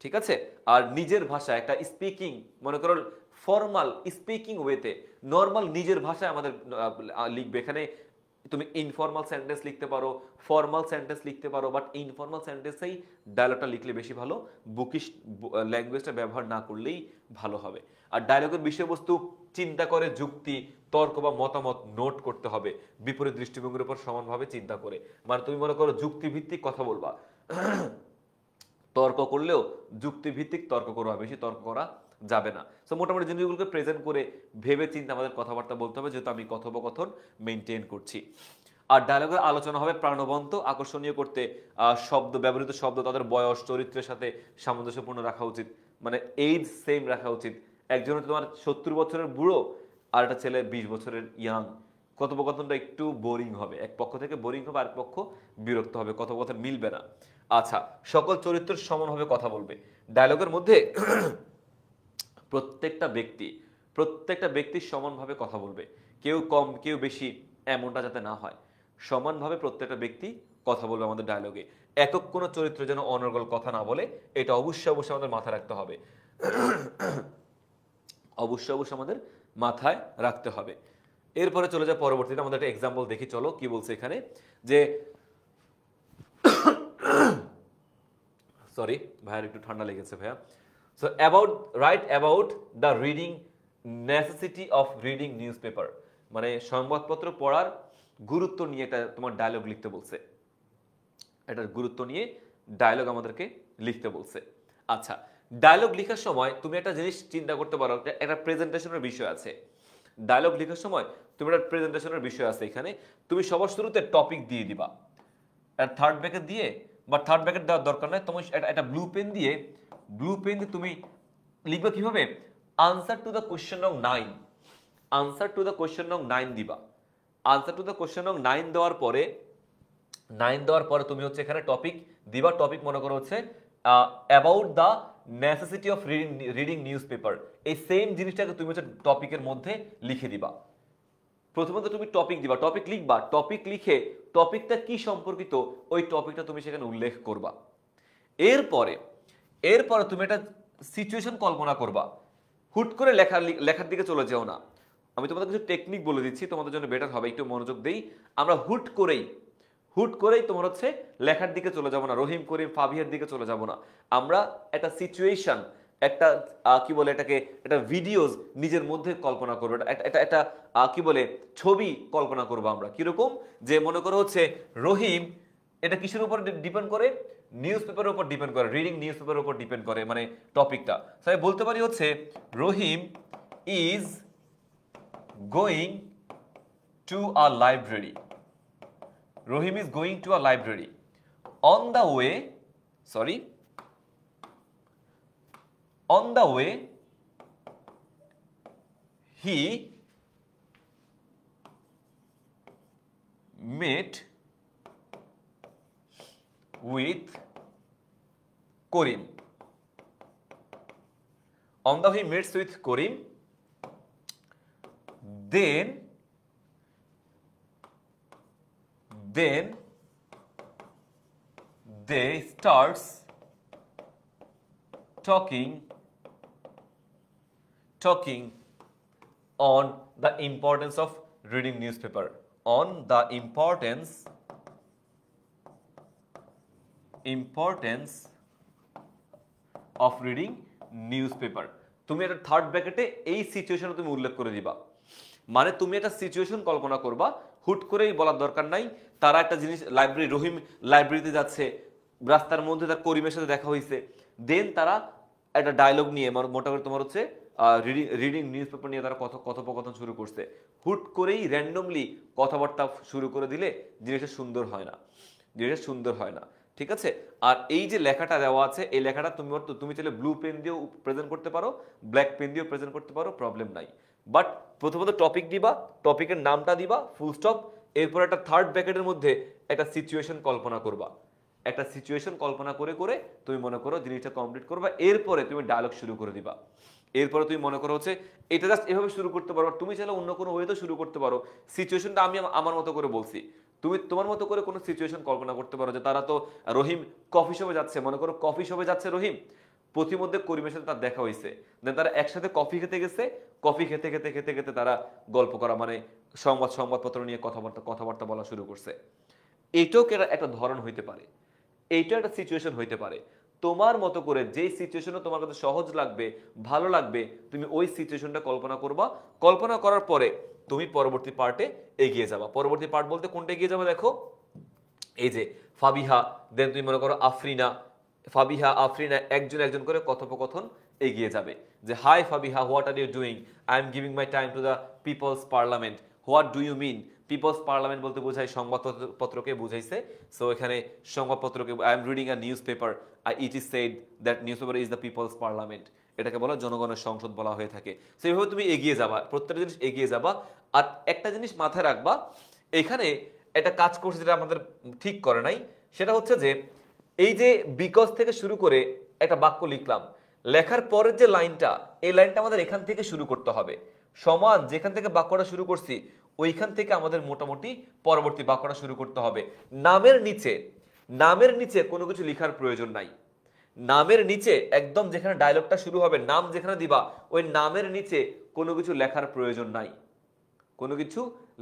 B: ঠিক আছে? আর নিজের ভাষা একটা স্পিকিং, মনে করো ফর্মাল স্পিকিং ওয়েতে নর্মাল নিজের ভাষায় আমাদের লিখবে। এখানে তুমি ইনফর্মাল সেন্টেন্স লিখতে পারো, ফর্মাল সেন্টেন্স লিখতে পারো, বাট ইনফর্মাল সেন্টেন্সেই ডায়লগটা লিখলে বেশি ভালো, বুকিশ ল্যাঙ্গুয়েজটা ব্যবহার না করলেই ভালো হবে। আর ডায়লগের বিষয়বস্তু চিন্তা করে যুক্তি, তর্ক বা মতামত নোট করতে হবে, বিপরীত দৃষ্টিভঙ্গির উপর সমানভাবে চিন্তা করে। মানে তুমি মনে করো যুক্তিভিত্তিক কথা বলবা, তর্ক করলেও যুক্তিভিত্তিক তর্ক করা, বেশি তর্ক করা যাবে না। সো মোটামুটি জিনিসগুলোকে প্রেজেন্ট করে ভেবে চিন্তে আমাদের কথাবার্তা বলতে হবে, যেহেতু আমি কথোপকথন মেনটেন করছি। আর ডায়লগের আলোচনা হবে প্রাণবন্ত, আকর্ষণীয় করতে শব্দ, ব্যবহৃত শব্দ তাদের বয়স, চরিত্রের সাথে সামঞ্জস্যপূর্ণ রাখা উচিত, মানে এইজ সেম রাখা উচিত। একজন হচ্ছে তোমার 70 বছরের বুড়ো আর একটা ছেলে 20 বছরের ইয়াং, কথোপকথনটা একটু বোরিং হবে, এক পক্ষ থেকে বোরিং হবে, আরেক পক্ষ বিরক্ত হবে, কথোপকথন মিলবে না। আচ্ছা, সকল চরিত্রের সমানভাবে কথা বলবে। ডায়লগের মধ্যে প্রত্যেকটা ব্যক্তি সমানভাবে কথা বলবে, কেউ কম কেউ বেশি এমনটা যাতে না হয়, সমানভাবে প্রত্যেকটা ব্যক্তি কথা বলবে আমাদের ডায়লগে। একক কোনো চরিত্র যেন অনর্গল কথা না বলে, এটা অবশ্যই আমাদের মাথায় রাখতে হবে, অবশ্যই আমাদের মাথায় রাখতে হবে। এরপরে চলে যায় পরবর্তীতে, আমাদের একটা এক্সাম্পল দেখি, চলো কি বলছে এখানে, যে সরি ভাইয়ার একটু ঠান্ডা লেগেছে ভাইয়া। So right about the reading necessity of reading news paper, মানে সংবাদপত্র পড়ার গুরুত্ব নিয়ে একটা তোমার ডায়লগ লিখতে বলছে, এটার গুরুত্ব নিয়ে ডায়লগ আমাদেরকে লিখতে বলছে। আচ্ছা, ডায়লগ লেখার সময় তুমি একটা জিনিস চিন্তা করতে পারো, একটা প্রেজেন্টেশনের বিষয় আছে। ডায়লগ লেখার সময় তুমি একটা প্রেজেন্টেশনের বিষয় আছে, এখানে তুমি সবার শুরুতে টপিক দিয়ে দিবা, থার্ড ব্র্যাকেট দিয়ে, বা থার্ড ব্র্যাকেট দেওয়ার দরকার নাই, তুমি একটা ব্লু পেন দিয়ে তুমি লিখবে কিভাবে, আনসার টু দ্য কোশ্চেন নং 9, আনসার টু দ্য কোশ্চেন নং 9 দিবা। আনসার টু দ্য কোশ্চেন নং 9 দেওয়ার পরে তুমি হচ্ছে এখানে টপিক দিবা। টপিক মনে করো হচ্ছে about the necessity of reading news paper. এই সেম জিনিসটাকে তুমি হচ্ছে টপিকের মধ্যে লিখে দিবা। প্রথমত তুমি টপিক দিবা, টপিক লিখবা, টপিক লিখে টপিকটা কি সম্পর্কিত ওই টপিকটা তুমি সেখানে উল্লেখ করবা। এরপরে তুমি একটা সিচুয়েশন কল্পনা করবা, হুট করে লেখার দিকে চলে যেও না। আমি তোমাদের কিছু টেকনিক বলে দিচ্ছি, তোমাদের জন্য বেটার হবে, একটু মনোযোগ দেই। আমরা হুট করেই তোমার হচ্ছে লেখার দিকে চলে যাব না, রহিম করিম ফাবিহার দিকে চলে যাব না। আমরা একটা সিচুয়েশন, একটা কি বলে এটাকে, একটা ভিডিওস নিজের মধ্যে কল্পনা করবো, একটা কি বলে ছবি কল্পনা করবো আমরা। কিরকম, যে মনে করো হচ্ছে রহিম, এটা কিসের উপর ডিপেন্ড করে, নিউজ পেপারের উপর ডিপেন্ড করে, রিডিং নিউজ পেপারের উপর ডিপেন্ড করে, মানে টপিকটা। তাই বলতে পারি হচ্ছে Rahim is going to a library, Rahim is going to a library, on the way he met with Karim. On the way he meets with Karim, then they starts talking on the importance of reading newspaper, on the importance of reading newspaper. তুমি একটা third ব্র্যাকেটে এই সিচুয়েশনে তুমি উল্লেখ করে দিবা, মানে তুমি একটা সিচুয়েশন কল্পনা করবা, হুট করেই বলার দরকার নাই। তারা একটা জিনিস, রহিম লাইব্রেরিতে যাচ্ছে, রাস্তার মধ্যে তার করিমের সাথে দেখা হয়েছে, দেন তারা একটা ডায়লগ নিয়ে মোটামুটি তোমার হচ্ছে রিডিং নিউজ পেপার নিয়ে তারা কথোপকথন শুরু করছে। হুট করেই র্যান্ডমলি কথাবার্তা শুরু করে দিলে জিনিসটা সুন্দর হয় না, ঠিক আছে। আর এই যে লেখাটা দেওয়া আছে, এই লেখাটা তুমি চাইলে ব্লু পেন দিয়েও প্রেজেন্ট করতে পারো, ব্ল্যাক পেন দিয়েও প্রেজেন্ট করতে পারো, প্রবলেম নাই। বাট প্রথমত টপিক দিবা, টপিকের নামটা দিবা, ফুল স্টপ, এরপর একটা থার্ড ব্র্যাকেটের মধ্যে একটা সিচুয়েশন কল্পনা করবা, একটা সিচুয়েশন কল্পনা করে তুমি মনে করো জিনিসটা কমপ্লিট করবা। এরপরে তুমি ডায়লগ শুরু করে দিবা। এরপরে তুমি মনে করো হচ্ছে এটা জাস্ট এভাবে শুরু করতে পারো, তুমি চাইলে অন্য কোনো ওয়েতে শুরু করতে পারো। সিচুয়েশনটা আমি আমার মতো করে বলছি, তুমি তোমার মতো করে কোনো সিচুয়েশন কল্পনা করতে পারো, যে তারা তো রহিম কফি শপে যাচ্ছে, মনে করো কফি শপে যাচ্ছে রহিম, প্রতিমধ্যে করিমের সাথে তার দেখা হয়েছে, দেন তারা একসাথে কফি খেতে গেছে, কফি খেতে খেতে তারা গল্প করা, মানে সংবাদপত্র নিয়ে কথাবার্তা বলা শুরু করছে। এটাও একটা ধরন হইতে পারে, এইটা একটা সিচুয়েশন হইতে পারে। তোমার মতো করে যেই সিচুয়েশনে তোমার কাছে সহজ লাগবে, ভালো লাগবে, তুমি ওই সিচুয়েশনটা কল্পনা করবা। কল্পনা করার পরে তুমি পরবর্তী পার্টে এগিয়ে যাবা। পরবর্তী পার্ট বলতে কোনটা এগিয়ে যাবে দেখো, এই যে ফাবিহা, দেন তুমি মনে করো আফরিনা, ফাবিহা আফরিনা একজন একজন করে কথোপকথন এগিয়ে যাবে যে hi Fabiha, what are you doing? I am giving my time to the people's parliament. What do you mean? People's parliament বলতে বোঝায় সংবাদপত্রকে বুঝাইছে। সো এখানে সংবাদপত্রকে, I am reading a newspaper, it is said that newspaper is the people's parliament. এটাকে বলা জনগণের সংসদ বলা হয়ে থাকে। সেইভাবে তুমি এগিয়ে যাবা, প্রত্যেকটা জিনিস এগিয়ে যাবা। আর একটা জিনিস মাথায় রাখবা, এখানে একটা কাজ করছে যেটা আমাদের ঠিক করে নাই, সেটা হচ্ছে যে এই যে বিকজ থেকে শুরু করে একটা বাক্য লিখলাম, লেখার পরের যে লাইনটা, এই লাইনটা আমাদের এখান থেকে শুরু করতে হবে। সমান যেখান থেকে বাক্যটা শুরু করছি ওইখান থেকে আমাদের মোটামুটি পরবর্তী বাক্যটা শুরু করতে হবে। নামের নিচে কোনো কিছু লেখার প্রয়োজন নাই। নামের নিচে একদম যেখানে ডায়লগটা শুরু হবে, নাম যেখানে দিবা ওই নামের নিচে কোনো কিছু লেখার প্রয়োজন নাই। কোনো কিছু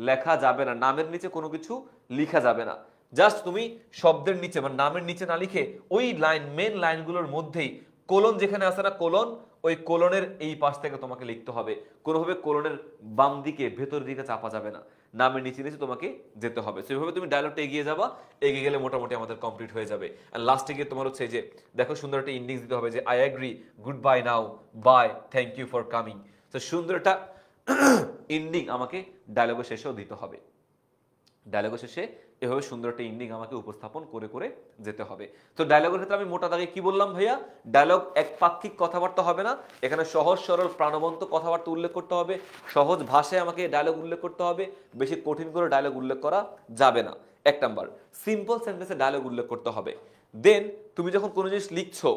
B: লেখা যাবে না, নামের নিচে কোনো কিছু লেখা যাবে না। জাস্ট তুমি শব্দের নিচে বা নামের নিচে না লিখে ওই লাইন, মেন লাইনগুলোর মধ্যেই কোলন যেখানে আছে না, কোলন, ওই কোলনের এই পাশ থেকে তোমাকে লিখতে হবে। কোনোভাবে কোলনের বাম দিকে ভেতর দিকে চাপা যাবে না, নামের নিচে নিচে তোমাকে যেতে হবে। সেইভাবে তুমি ডায়লগটা এগিয়ে যাবা, এগিয়ে গেলে মোটামুটি আমাদের কমপ্লিট হয়ে যাবে। আর লাস্টে গিয়ে তোমার হচ্ছে যে দেখো সুন্দর একটা ইন্ডিংস দিতে হবে যে I agree, good bye now, bye, thank you for coming. তো সুন্দর একটা ইন্ডিং আমাকে ডায়লগের শেষেও দিতে হবে। ডায়লগের শেষে এভাবে সুন্দর একটা ইন্ডিং আমাকে উপস্থাপন করে করে যেতে হবে। তো ডায়লগের ক্ষেত্রে আমি মোটা দাগে কি বললাম ভাইয়া, ডায়লগ একপাক্ষিক কথাবার্তা হবে না, এখানে সহজ সরল প্রাণবন্ত কথাবার্তা উল্লেখ করতে হবে, সহজ ভাষায় আমাকে ডায়লগ উল্লেখ করতে হবে, বেশি কঠিন করে ডায়লগ উল্লেখ করা যাবে না। এক নাম্বার, সিম্পল সেন্টেন্সে ডায়লগ উল্লেখ করতে হবে। দেন তুমি যখন কোনো জিনিস লিখছো,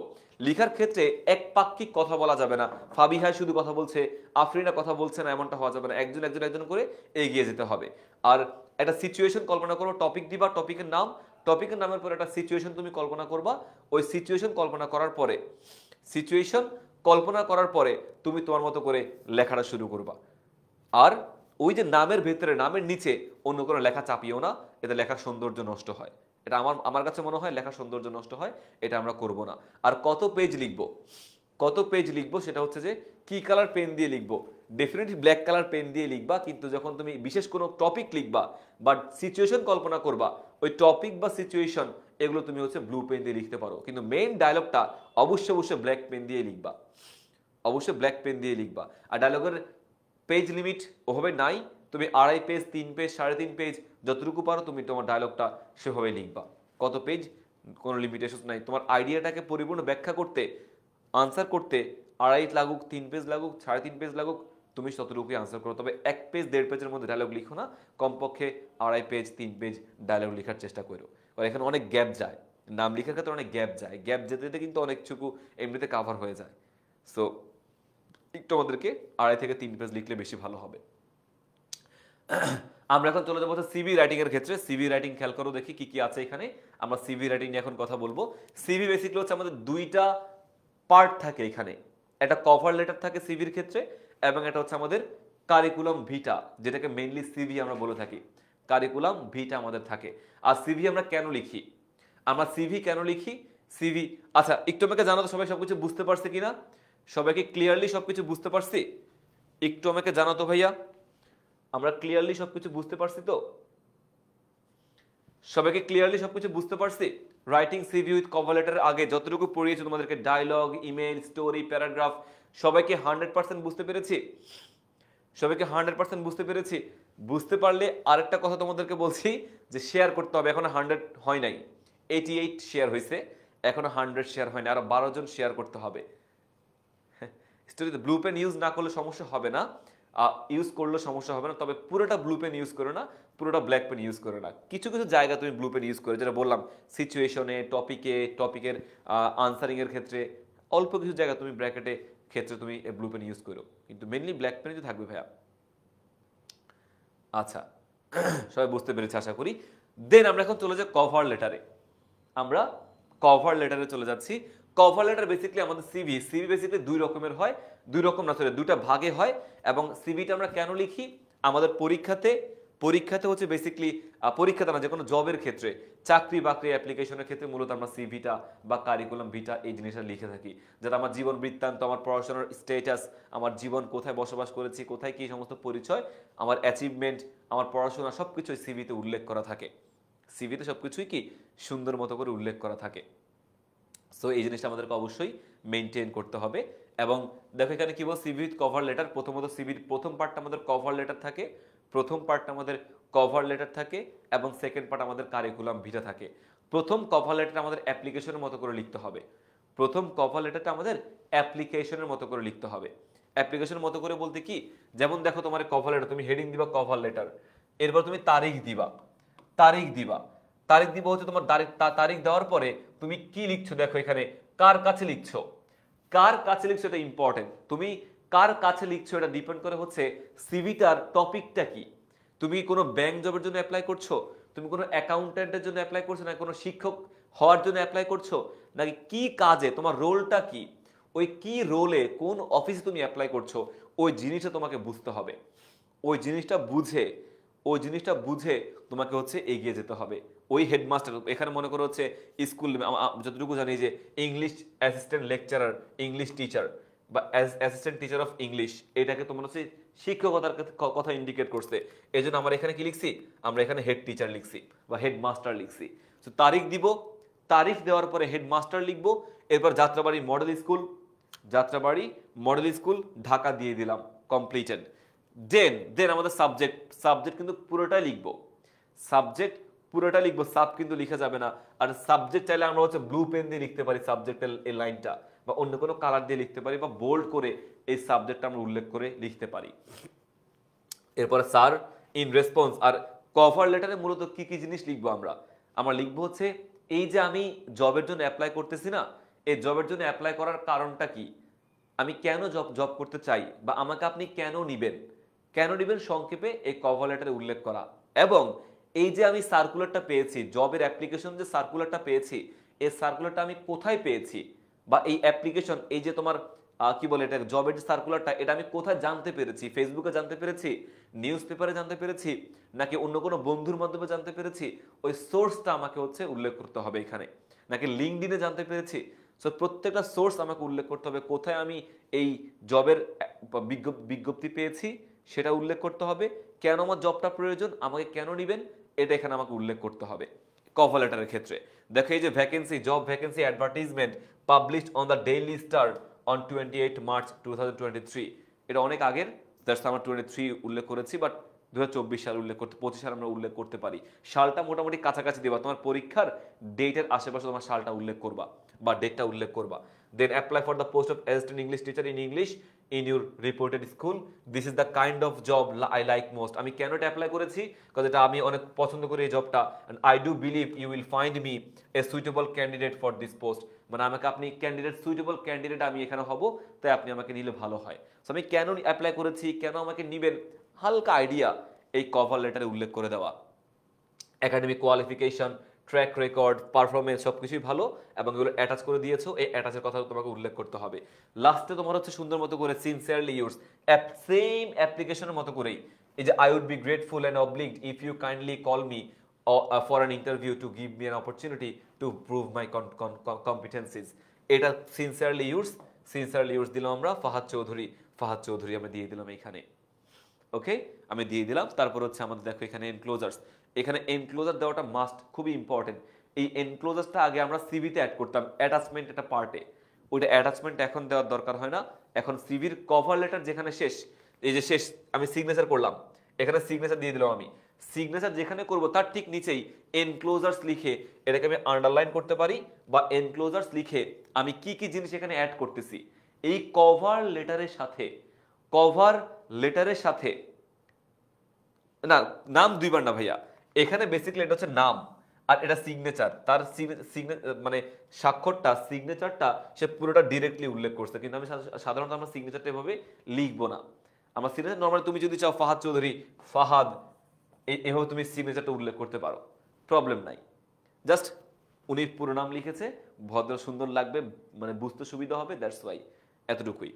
B: লিখার ক্ষেত্রে একপাক্ষিক কথা বলা যাবে না, ফাবিহা শুধু কথা বলছে, আফরিনা কথা বলছে না, এমনটা হওয়া যাবে না। একজন একজন একজন করে এগিয়ে যেতে হবে। আর একটা সিচুয়েশন কল্পনা করো, টপিক দিবা, টপিকের নাম, টপিকের নামের পরে একটা সিচুয়েশন তুমি কল্পনা করবা। ওই সিচুয়েশন কল্পনা করার পরে তুমি তোমার মতো করে লেখাটা শুরু করবা। আর ওই যে নামের ভেতরে, নামের নিচে অন্য কোনো লেখা চাপিও না, এতে লেখার সৌন্দর্য নষ্ট হয়। এটা আমার কাছে মনে হয় লেখার সৌন্দর্য নষ্ট হয়, এটা আমরা করব না। আর কত পেজ লিখবো সেটা হচ্ছে যে কি কালার পেন দিয়ে লিখবো, ডেফিনেটলি ব্ল্যাক কালার পেন দিয়ে লিখবা। কিন্তু যখন তুমি বিশেষ কোনো টপিক লিখবা বা সিচুয়েশন কল্পনা করবা, ওই টপিক বা সিচুয়েশন এগুলো তুমি হচ্ছে ব্লু পেন দিয়ে লিখতে পারো, কিন্তু মেইন ডায়লগটা অবশ্যই ব্ল্যাক পেন দিয়ে লিখবা, অবশ্যই ব্ল্যাক পেন দিয়ে লিখবা। আর ডায়লগের পেজ লিমিট ওভাবে নাই, তুমি 2.5 পেজ, 3 পেজ, 3.5 পেজ, যতটুকু পারো তুমি তোমার ডায়লগটা সেভাবে লিখবা। কত পেজ কোনো লিমিটেশন নাই। তোমার আইডিয়াটাকে পরিপূর্ণ ব্যাখ্যা করতে, আনসার করতে 2.5 লাগুক, 3 পেজ লাগুক, 3.5 পেজ লাগুক, তুমি ততটুকুই আনসার করো। তবে 1 পেজ 1.5 পেজের মধ্যে ডায়লগ লিখো না, কমপক্ষে 2.5 পেজ 3 পেজ ডায়লগ লেখার চেষ্টা করো। আর এখানে অনেক গ্যাপ যায়, নাম লেখার ক্ষেত্রে অনেক গ্যাপ যায়, গ্যাপ যেতে যেতে কিন্তু অনেকটুকু এমনিতে কাভার হয়ে যায়। সো একটু আমাদেরকে 2.5 থেকে 3 পেজ লিখলে বেশি ভালো হবে। আমরা এখন চলে যাবো সিভি রাইটিং এর ক্ষেত্রে। সিভি রাইটিং খেয়াল করো, দেখি কি কি আছে এখানে। আমরা সিভি রাইটিং নিয়ে এখন কথা বলবো। সিভি বেসিক্যালি হচ্ছে আমাদের দুইটা পার্ট থাকে এখানে, একটা কভার লেটার থাকে সিভির ক্ষেত্রে, এবং এটা হচ্ছে আমাদের কারিকুলাম ভিটা, যেটাকে মেইনলি সিভি আমরা বলে থাকি। কারিকুলাম ভিটা আমাদের থাকে। আর সিভি আমরা কেন লিখি, সিভি, আচ্ছা একটু আমাকে জানাতো সবাই সবকিছু বুঝতে পারছে কিনা, সবাইকে ক্লিয়ারলি সবকিছু বুঝতে পারছি? একটু আমাকে জানাতো ভাইয়া, আমরা ক্লিয়ারলি সবকিছু বুঝতে পারছি তো? সবাইকে ক্লিয়ারলি সবকিছু বুঝতে পারছি? রাইটিং সিভি উইথ কভার লেটারের আগে যতটুকু পড়িয়েছি তোমাদেরকে, ডায়লগ, ইমেল, স্টোরি, প্যারাগ্রাফ, সবাইকে 100% বুঝতে পেরেছি? সবাইকে 100% বুঝতে পেরেছি? বুঝতে পারলে আরেকটা কথা তোমাদেরকে বলছি যে শেয়ার করতে হবে। এখনো 100 হয় নাই, 88 শেয়ার হয়েছে, এখনো 100 শেয়ার হয় না, আরো 12 জন শেয়ার করতে হবে। স্টোরিতে ব্লু পেন ইউজ না করলে সমস্যা হবে না, ইউজ করলে সমস্যা হবে না, তবে পুরোটা ব্লু পেন ইউজ করো না, পুরোটা ব্ল্যাক পেন ইউজ করো না। কিছু কিছু জায়গা তুমি ব্লু পেন ইউজ করো, যেটা বললাম সিচুয়েশনে, টপিকের আনসারিং এর ক্ষেত্রে, অল্প কিছু জায়গা তুমি ব্র্যাকেটে ক্ষেত্রে তুমি ব্লু পেন ইউজ করো, কিন্তু মেনলি ব্ল্যাক পেনই থাকবে ভাইয়া। আচ্ছা, সবাই বুঝতে পেরেছি আশা করি। দেন আমরা এখন চলে যাই কভার লেটারে। আমরা কভার লেটারে চলে যাচ্ছি। কভার লেটার বেসিক্যালি আমাদের সিভি বেসিক্যালি দুই রকমের হয়, দুই রকম না, সরি দুটা ভাগে হয়। এবং সিভিটা আমরা কেন লিখি, আমাদের পরীক্ষাতে হচ্ছে বেসিক্যালি, পরীক্ষাতে না, যে কোনো জবের ক্ষেত্রে, চাকরি বাকরি অ্যাপ্লিকেশনের ক্ষেত্রে মূলত আমরা সিভিটা বা কারিকুলাম ভিটা এই জিনিসটা লিখে থাকি, যেটা আমার জীবন বৃত্তান্ত, আমার পড়াশোনার স্ট্যাটাস, আমার জীবন কোথায় বসবাস করেছি, কোথায় কি সমস্ত পরিচয়, আমার অ্যাচিভমেন্ট, আমার পড়াশোনা সবকিছুই সিভিতে উল্লেখ করা থাকে। সিভিতে সবকিছুই কি সুন্দর মতো করে উল্লেখ করা থাকে। সো এই জিনিসটা আমাদেরকে অবশ্যই মেনটেন করতে হবে। এবং দেখো এখানে কি বল, সিভি উইথ কভার লেটার। প্রথমত সিভির প্রথম পার্টটা আমাদের কভার লেটার থাকে, প্রথম পার্টটা আমাদের কভার লেটার থাকে, এবং সেকেন্ড পার্ট আমাদের কারিকুলাম ভিটা থাকে। প্রথম কভার লেটার আমাদের অ্যাপ্লিকেশনের মতো করে লিখতে হবে। প্রথম কভার লেটারটা আমাদের অ্যাপ্লিকেশনের মতো করে লিখতে হবে। অ্যাপ্লিকেশনের মতো করে বলতে কি, যেমন দেখো তোমার কভার লেটার, তুমি হেডিং দিবা কভার লেটার, এরপর তুমি তারিখ দিবা, তারিখ দিবা, তারিখ দিব হচ্ছে তোমার তারিখ দেওয়ার পরে তুমি কি লিখছো, দেখো এখানে কার কাছে লিখছো, কার কাছে লিখছো এটা ইম্পর্টেন্ট। তুমি কার কাছে লিখছো এটা ডিপেন্ড করে হচ্ছে সিভিটার টপিকটা কি। তুমি কোনো ব্যাংক জবের জন্য অ্যাপ্লাই করছো, তুমি কোনো অ্যাকাউন্ট্যান্টের জন্য অ্যাপ্লাই করছো, না কোনো শিক্ষক হওয়ার জন্য অ্যাপ্লাই করছো, নাকি কি কাজে, তোমার রোলটা কি, ওই কি রোলে কোন অফিসে তুমি অ্যাপ্লাই করছো, ওই জিনিসটা তোমাকে বুঝতে হবে। ওই জিনিসটা বুঝে, ওই জিনিসটা বুঝে তোমাকে হচ্ছে এগিয়ে যেতে হবে। ওই হেডমাস্টার, এখানে মনে করো হচ্ছে স্কুল, যতটুকু জানি যে English assistant lecturer, English teacher বা অ্যাসিস্ট্যান্ট টিচার অফ ইংলিশ, এটাকে তোমার হচ্ছে শিক্ষকতার কথা ইন্ডিকেট করছে। এই জন্য আমরা এখানে কি লিখছি, আমরা এখানে হেড টিচার লিখছি বা হেডমাস্টার লিখছি। তো তারিখ দিব, তারিখ দেওয়ার পরে হেডমাস্টার লিখবো, এরপর Jatrabari model school, Jatrabari model school Dhaka দিয়ে দিলাম, কমপ্লিটেড। দেন দেন আমাদের সাবজেক্ট, সাবজেক্ট কিন্তু পুরোটাই লিখবো, সাবজেক্ট পুরোটা লিখবো, সাব কিন্তু লিখা যাবে না। আর সাবজেক্ট চাইলে আমরা হচ্ছে ব্লু পেন দিয়ে লিখতে পারি সাবজেক্টের এই লাইনটা, বা অন্য কোনো কালার দিয়ে লিখতে পারি, বা বোল্ড করে এই সাবজেক্টটা আমরা উল্লেখ করে লিখতে পারি। এরপরে স্যার, ইন রেসপন্স। আর কভার লেটারে মূলত কি কি জিনিস লিখবো আমরা, আমরা লিখবো হচ্ছে এই যে আমি জবের জন্য অ্যাপ্লাই করতেছি না, এই জবের জন্য অ্যাপ্লাই করার কারণটা কি, আমি কেন জব জব করতে চাই, বা আমাকে আপনি কেন নিবেন, কেন নিবেন, সংক্ষেপে এই কভার লেটারে উল্লেখ করা। এবং এই যে আমি সার্কুলারটা পেয়েছি, জবের অ্যাপ্লিকেশন যে সার্কুলারটা পেয়েছি, এই সার্কুলারটা আমি কোথায় পেয়েছি, বা এই অ্যাপ্লিকেশন, এই যে তোমার কি বলে এটা, জবের যে সার্কুলারটা, এটা আমি কোথায় জানতে পেরেছি, ফেসবুকে জানতে পেরেছি, নিউজ পেপারে জানতে পেরেছি, নাকি অন্য কোনো বন্ধুর মাধ্যমে জানতে পেরেছি, ওই সোর্সটা আমাকে হচ্ছে উল্লেখ করতে হবে এখানে, নাকি লিঙ্কডইনে জানতে পেরেছি। সো প্রত্যেকটা সোর্স আমাকে উল্লেখ করতে হবে, কোথায় আমি এই জবের বিজ্ঞপ্তি পেয়েছি সেটা উল্লেখ করতে হবে, কেন আমার জবটা প্রয়োজন, আমাকে কেন নিবেন, এটা এখানে আমাকে উল্লেখ করতে হবে কভার লেটারের ক্ষেত্রে। দেখো এই যে vacancy, job vacancy advertisement published on the daily star on 28 March 2023, এটা অনেক আগের, দ্যাটস আমরা 23 উল্লেখ করেছি, বাট 2024 সাল উল্লেখ করতে, 25 সাল আমরা উল্লেখ করতে পারি। সালটা মোটামুটি কাছাকাছি দেবা, তোমার পরীক্ষার ডেটের আশেপাশে তোমার সালটা উল্লেখ করবা বা ডেটটা উল্লেখ করবা। Then apply for the post of assistant English teacher in English in your reported school, this is the kind of job I like most. আমি কেন এটা অ্যাপ্লাই করেছি, কারণ এটা আমি অনেক পছন্দ করি এই জবটা, and I do believe you will find me a suitable candidate for this post. মানে আমাকে আপনি ক্যান্ডিডেট, সুইটেবল ক্যান্ডিডেট আমি এখানে হব, তাই আপনি আমাকে নিলে ভালো হয়। সো আমি কেন অ্যাপ্লাই করেছি, কেন আমাকে নিবেন, হালকা আইডিয়া এই কভার লেটারে উল্লেখ করে দেওয়া। Academic qualification, track record, performance সবকিছুই ভালো, এবং এগুলো অ্যাটাচ করে দিয়েছো, এই অ্যাটাচের কথা তোমাকে উল্লেখ করতে হবে। লাস্টে তোমার হচ্ছে সুন্দর মতো করে সিনসিয়ারলি ইউজ, সেম অ্যাপ্লিকেশনের মতো করেই, এই যে I would be grateful and obliged if you kindly call me for an interview to give me an opportunity to prove my competencies, এটা সিনসিয়ারলি ইউজ, সিনসিয়ারলি ইউজ দিলাম আমরা ফাহাদ চৌধুরী, ফাহাদ চৌধুরী আমরা দিয়ে দিলাম এখানে। ওকে, আমি দিয়ে দিলাম। তারপর হচ্ছে আমাদের দেখো এখানে এনক্লোজার্স, এখানে এনক্লোজার দেওয়াটা মাস্ট, খুবই ইম্পর্টেন্ট। এই এনক্লোজারটা আগে আমরা সিভিতে অ্যাড করতাম, অ্যাটাচমেন্ট একটা পার্টে, ওইটা অ্যাটাচমেন্ট এখন দেওয়ার দরকার হয় না। এখন সিভির কভার লেটার যেখানে শেষ, এই যে শেষ আমি সিগনেচার করলাম, এখানে সিগনেচার দিয়ে দিলাম আমি, সিগনেচার যেখানে করব তার ঠিক নিচেই এনক্লোজার্স লিখে এটাকে আমি আন্ডারলাইন করতে পারি, বা এনক্লোজার্স লিখে আমি কি কি জিনিস এখানে অ্যাড করতেছি এই কভার লেটারের সাথে, কভার লেটারের সাথে, না নাম দুইবার না ভাইয়া, এখানে বেসিক্যালি এটা হচ্ছে নাম, আর এটা সিগনেচার, তার মানে স্বাক্ষরটা, সিগনেচারটা সে পুরোটা ডিরেক্টলি উল্লেখ করছে, কিন্তু আমি সাধারণত আমরা সিগনেচারটা এভাবে লিখবো না। আমার সিগনেচার নর্মালি তুমি যদি চাও ফাহাদ চৌধুরী, ফাহাদ, এভাবে তুমি সিগনেচারটা উল্লেখ করতে পারো, প্রবলেম নাই। জাস্ট উনি পুরো নাম লিখেছে, ভদ্র সুন্দর লাগবে, মানে বুঝতে সুবিধা হবে, দ্যাটস ওয়াই, এতটুকুই।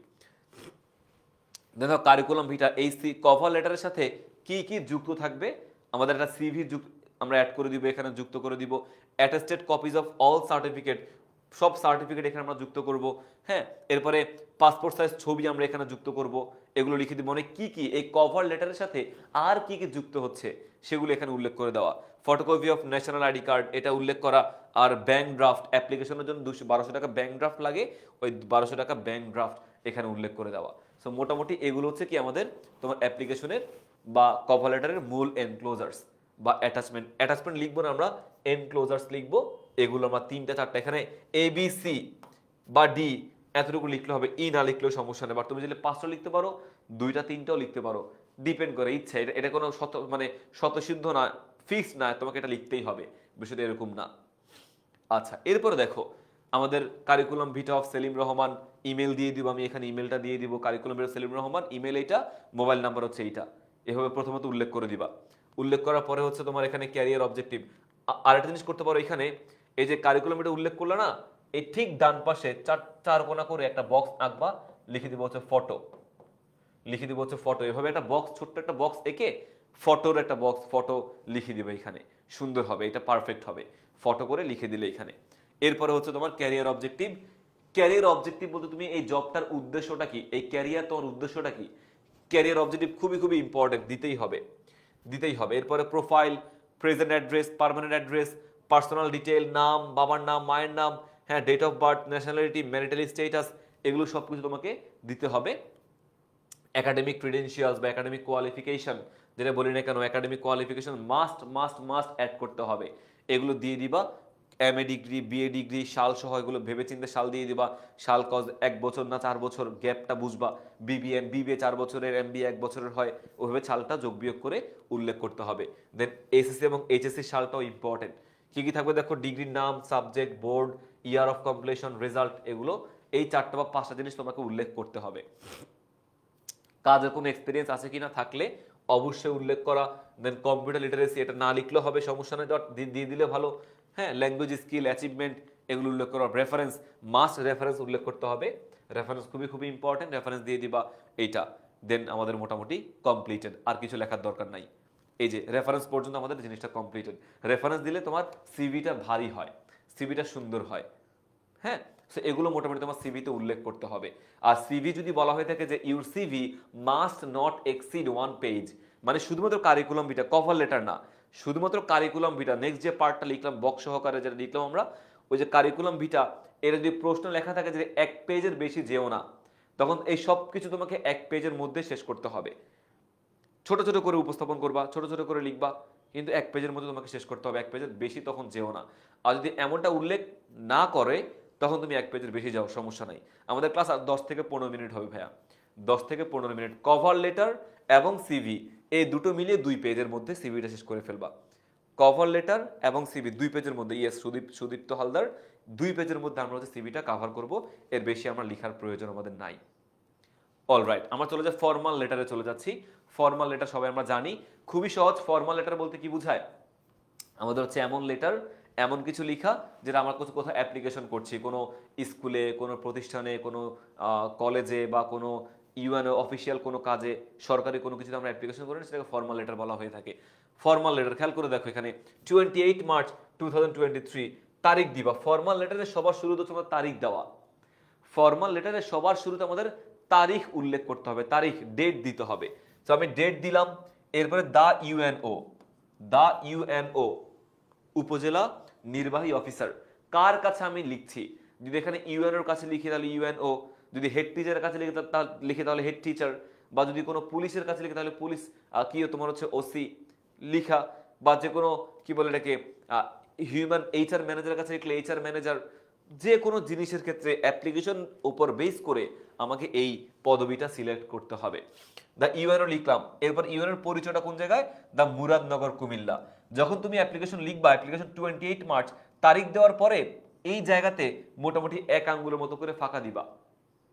B: দেখো কারিকুলাম ভিটা, এই কভার লেটারের সাথে কি কি যুক্ত থাকবে, আমাদের একটা সিভি আমরা অ্যাড করে দিব, এখানে যুক্ত করে দিব attested copies of all certificate, সব সার্টিফিকেট এখানে আমরা যুক্ত করব। হ্যাঁ, এরপরে পাসপোর্ট সাইজ ছবি আমরা এখানে যুক্ত করব, এগুলো লিখে দিব, মানে কি কি এই কভার লেটারের সাথে আর কি কি যুক্ত হচ্ছে সেগুলো এখানে উল্লেখ করে দেওয়া। Photocopy of national ID card এটা উল্লেখ করা, আর ব্যাংক ড্রাফট অ্যাপ্লিকেশনের জন্য 1200 টাকা ব্যাংক ড্রাফট লাগে, ওই 1200 টাকা ব্যাংক ড্রাফট এখানে উল্লেখ করে দেওয়া। সো মোটামুটি এগুলো হচ্ছে কি আমাদের তোমার অ্যাপ্লিকেশনের বা কভার লেটারের মূল এনক্লোজার্স বা অ্যাটাচমেন্ট লিখবো না আমরা, এনক্লোজার্স লিখবো। এগুলো আমরা 3টা 4টা, এখানে এ বি সি বা ডি এতটুকু লিখলে হবে, ই না লিখলেও সমস্যা নেই। বাট তুমি যদি 5টা লিখতে পারো, 2টা 3টাও লিখতে পারো, ডিপেন্ড করে ইচ্ছা। এটা কোনো মানে স্বতঃসিদ্ধ না, ফিক্সড না তোমাকে এটা লিখতেই হবে, বিষয়টা এরকম না। আচ্ছা, এরপরে দেখো আমাদের curriculum vitae of Selim Rahman, email দিয়ে দিব, আমি এখানে ইমেলটা দিয়ে দিব, curriculum vitae Selim Rahman, email এইটা, মোবাইল নাম্বার হচ্ছে এইটা, এভাবে প্রথমত উল্লেখ করে দিবা। উল্লেখ করার পরে হচ্ছে তোমার এখানে ক্যারিয়ার অবজেক্টিভ। আরেকটা জিনিস করতে পারো, এখানে এই যে কারিকুলাম ভিটা উল্লেখ করলে না, এই ঠিক ডান পাশে চার কোণা করে একটা বক্স আঁকবা, লিখে দিব হচ্ছে ফটো, লিখে দিব হচ্ছে ফটো। এভাবে একটা বক্স, ছোট্ট একটা বক্স এঁকে ফটোর একটা বক্স, ফটো লিখে দিবে এখানে, সুন্দর হবে, এটা পারফেক্ট হবে, ফটো করে লিখে দিলে এখানে। এরপরে হচ্ছে তোমার ক্যারিয়ার অবজেক্টিভ। ক্যারিয়ার অবজেক্টিভ বলতে তুমি এই জবটার উদ্দেশ্যটা কি, এই ক্যারিয়ার তোমার উদ্দেশ্যটা কি, ক্যারিয়ার অবজেক্টিভ খুবই খুবই ইম্পর্টেন্ট, দিতেই হবে, দিতেই হবে। এরপরে profile, present address, permanent address, personal detail, নাম, বাবার নাম, মায়ের নাম, হ্যাঁ, date of birth, nationality, marital status, এগুলো সবকিছু তোমাকে দিতে হবে। একাডেমিক ক্রিডেন্সিয়ালস বা একাডেমিক কোয়ালিফিকেশন, যেটা বলি না কেন, academic qualification must must must add করতে হবে, এগুলো দিয়ে দিবা। এমএ ডিগ্রি, বিএ ডিগ্রি, সাল সহ এগুলো ভেবে চিন্তে সাল দিয়ে দিবা। সাল কজ 1 বছর না 4 বছর, গ্যাপটা বুঝবা। বিবিএ 4 বছরের, এমবিএ 1 বছরের হয়, ওইভাবে সালটা যোগ বিয়োগ করে উল্লেখ করতে হবে। দেন এসএসসি এবং এইচএসসি সালটাও ইম্পর্টেন্ট। কি কি থাকবে দেখো, ডিগ্রির নাম, subject, board, year of completion, result, এগুলো এই 4টা বা 5টা জিনিস তোমাকে উল্লেখ করতে হবে। কাজের কোনো এক্সপিরিয়েন্স আছে কিনা, থাকলে অবশ্যই উল্লেখ করা। দেন কম্পিউটার লিটারেসি, এটা না লিখলেও হবে, সমস্যা নেই, দিয়ে দিলে ভালো। হ্যাঁ, ল্যাঙ্গুয়েজ স্কিল, অ্যাচিভমেন্ট, এগুলো উল্লেখ করা। রেফারেন্স, মাস্ট রেফারেন্স উল্লেখ করতে হবে, রেফারেন্স খুবই খুবই ইম্পর্টেন্ট, রেফারেন্স দিয়ে দিবা এইটা। দেন আমাদের মোটামুটি কমপ্লিটেড, আর কিছু লেখার দরকার নাই। এই যে রেফারেন্স পর্যন্ত আমাদের জিনিসটা কমপ্লিটেড। রেফারেন্স দিলে তোমার সিভিটা ভারী হয়, সিভিটা সুন্দর হয়। হ্যাঁ, সো এগুলো মোটামুটি তোমার সিভিতে উল্লেখ করতে হবে। আর সিভি যদি বলা হয়ে থাকে যে your CV must not exceed 1 page, মানে শুধুমাত্র কারিকুলাম ভিটা, কভার লেটার না, শুধুমাত্র কারিকুলাম ভিটা। নেক্সট যে পার্টটা লিখলাম বক্স সহকারে যেটা লিখলাম আমরা, ওই যে কারিকুলাম ভিটা, এর যদি প্রশ্ন লেখা থাকে যে 1 পেজের বেশি যেও না, তখন এই সব কিছু তোমাকে 1 পেজের মধ্যে শেষ করতে হবে। ছোট ছোট করে উপস্থাপন করবা, ছোট ছোট করে লিখবা, কিন্তু 1 পেজের মধ্যে তোমাকে শেষ করতে হবে, 1 পেজের বেশি তখন যেও না। আর যদি এমনটা উল্লেখ না করে, তখন তুমি 1 পেজের বেশি যাও, সমস্যা নাই। আমাদের ক্লাস 10 থেকে 15 মিনিট হবে ভাইয়া, 10 থেকে 15 মিনিট। কভার লেটার এবং সিভি এই দুটো মিলিয়ে 2 পেজের মধ্যে সিভিটা শেষ করে ফেলবা। কভার লেটার এবং সিভি 2 পেজের মধ্যে, ইয়েস সুদীপ্ত হালদার, 2 পেজের মধ্যে আমরা হচ্ছে সিভিটা কভার করব, এর বেশি আমরা লেখার প্রয়োজন আমাদের নাই। অলরাইট, আমরা চলে যাই ফর্মাল লেটারে চলে যাচ্ছি। ফর্মাল লেটার সবাই আমরা জানি, খুবই সহজ। ফর্মাল লেটার বলতে কি বোঝায়, আমাদের হচ্ছে এমন লেটার, এমন কিছু লেখা যেটা আমরা কোথাও অ্যাপ্লিকেশন করছি, কোনো স্কুলে, কোনো প্রতিষ্ঠানে, কোনো কলেজে, বা কোনো ইউএনও অফিসিয়াল কোনো কাজে, সরকারি কোনো কিছুতে আমরা অ্যাপ্লিকেশন করি, সেটাকে ফর্মাল লেটার বলা হয়ে থাকে। ফর্মাল লেটার খেয়াল করে দেখো, এখানে 28 মার্চ 2023 তারিখ দিবা। ফর্মাল লেটারে সবার শুরুতে তোমার তারিখ দেওয়া, ফর্মাল লেটারে সবার শুরুতে আমাদের তারিখ উল্লেখ করতে হবে, তারিখ, ডেট দিতে হবে। তো আমি ডেট দিলাম, এরপরে দা ইউএনও উপজেলা নির্বাহী অফিসার, কার কাছে আমি লিখছি। যদি এখানে ইউএনওর কাছে লিখি তাহলে ইউএনও, যদি হেড টিচারের কাছে লিখে তাহলে হেড টিচার, বা যদি কোনো পুলিশের কাছে লিখে তাহলে পুলিশ, কি তোমার হচ্ছে ওসি লিখা, বা যে কোনো কি বলে এটাকে হিউম্যান এইচআর ম্যানেজারের কাছে লিখলে এইচআর ম্যানেজার। যে কোনো জিনিসের ক্ষেত্রে অ্যাপ্লিকেশন উপর বেস করে আমাকে এই পদবিটা সিলেক্ট করতে হবে। দ্য ইউএনও লিখলাম, এরপর ইউএনওর পরিচয়টা কোন জায়গায়, দ্য মুরাদনগর কুমিল্লা। যখন তুমি অ্যাপ্লিকেশন লিখবা, অ্যাপ্লিকেশন 28 মার্চ তারিখ দেওয়ার পরে এই জায়গাতে মোটামুটি 1 আঙ্গুলের মতো করে ফাঁকা দিবা,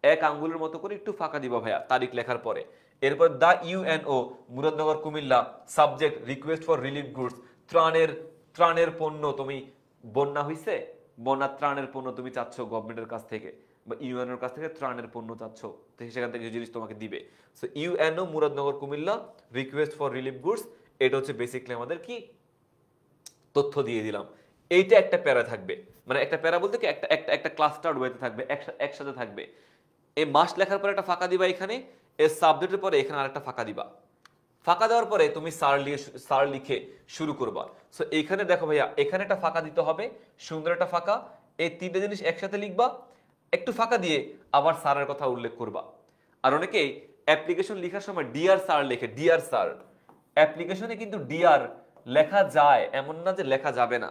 B: 1 আঙ্গুলের মতো করে একটু ফাঁকা দিবা ভাইয়া তারিখ লেখার পরে। এরপর the UNO Muradnagar Comilla, subject request for relief goods, ত্রাণের পণ্য, তুমি বন্যা হইছে, বন্যা ত্রাণের পণ্য তুমি চাচ্ছ গভর্নমেন্টের কাছ থেকে বা ইউএনওর কাছ থেকে ত্রাণের পণ্য চাচ্ছ, সেখান থেকে কিছু জিনিস তোমাকে দিবে। So UNO Muradnagar Comilla request for relief goods, এটা হচ্ছে বেসিক্যালি আমাদের কি তথ্য দিয়ে দিলাম। এইটা একটা প্যারা থাকবে, মানে একটা প্যারা বলতে কি একটা ক্লাস্টার ওয়েতে থাকবে, একসাথে থাকবে। এই মাস লেখার পর একটা ফাঁকা দিবা এখানে, এর সাবজেক্টের পরে এখানে আরেকটা ফাঁকা দিবা, ফাঁকা দেওয়ার পরে তুমি স্যার লিখে শুরু করবা। সো এখানে দেখো ভাইয়া, এখানে একটা ফাঁকা দিতে হবে, সুন্দর একটা ফাঁকা, এই তিনটে জিনিস একসাথে লিখবা, একটু ফাঁকা দিয়ে আবার স্যারের কথা উল্লেখ করবা। আর অনেকেই অ্যাপ্লিকেশন লেখার সময় ডিয়ার স্যার লেখে, ডিয়ার স্যার। অ্যাপ্লিকেশনে কিন্তু ডিয়ার লেখা যায়, এমন না যে লেখা যাবে না,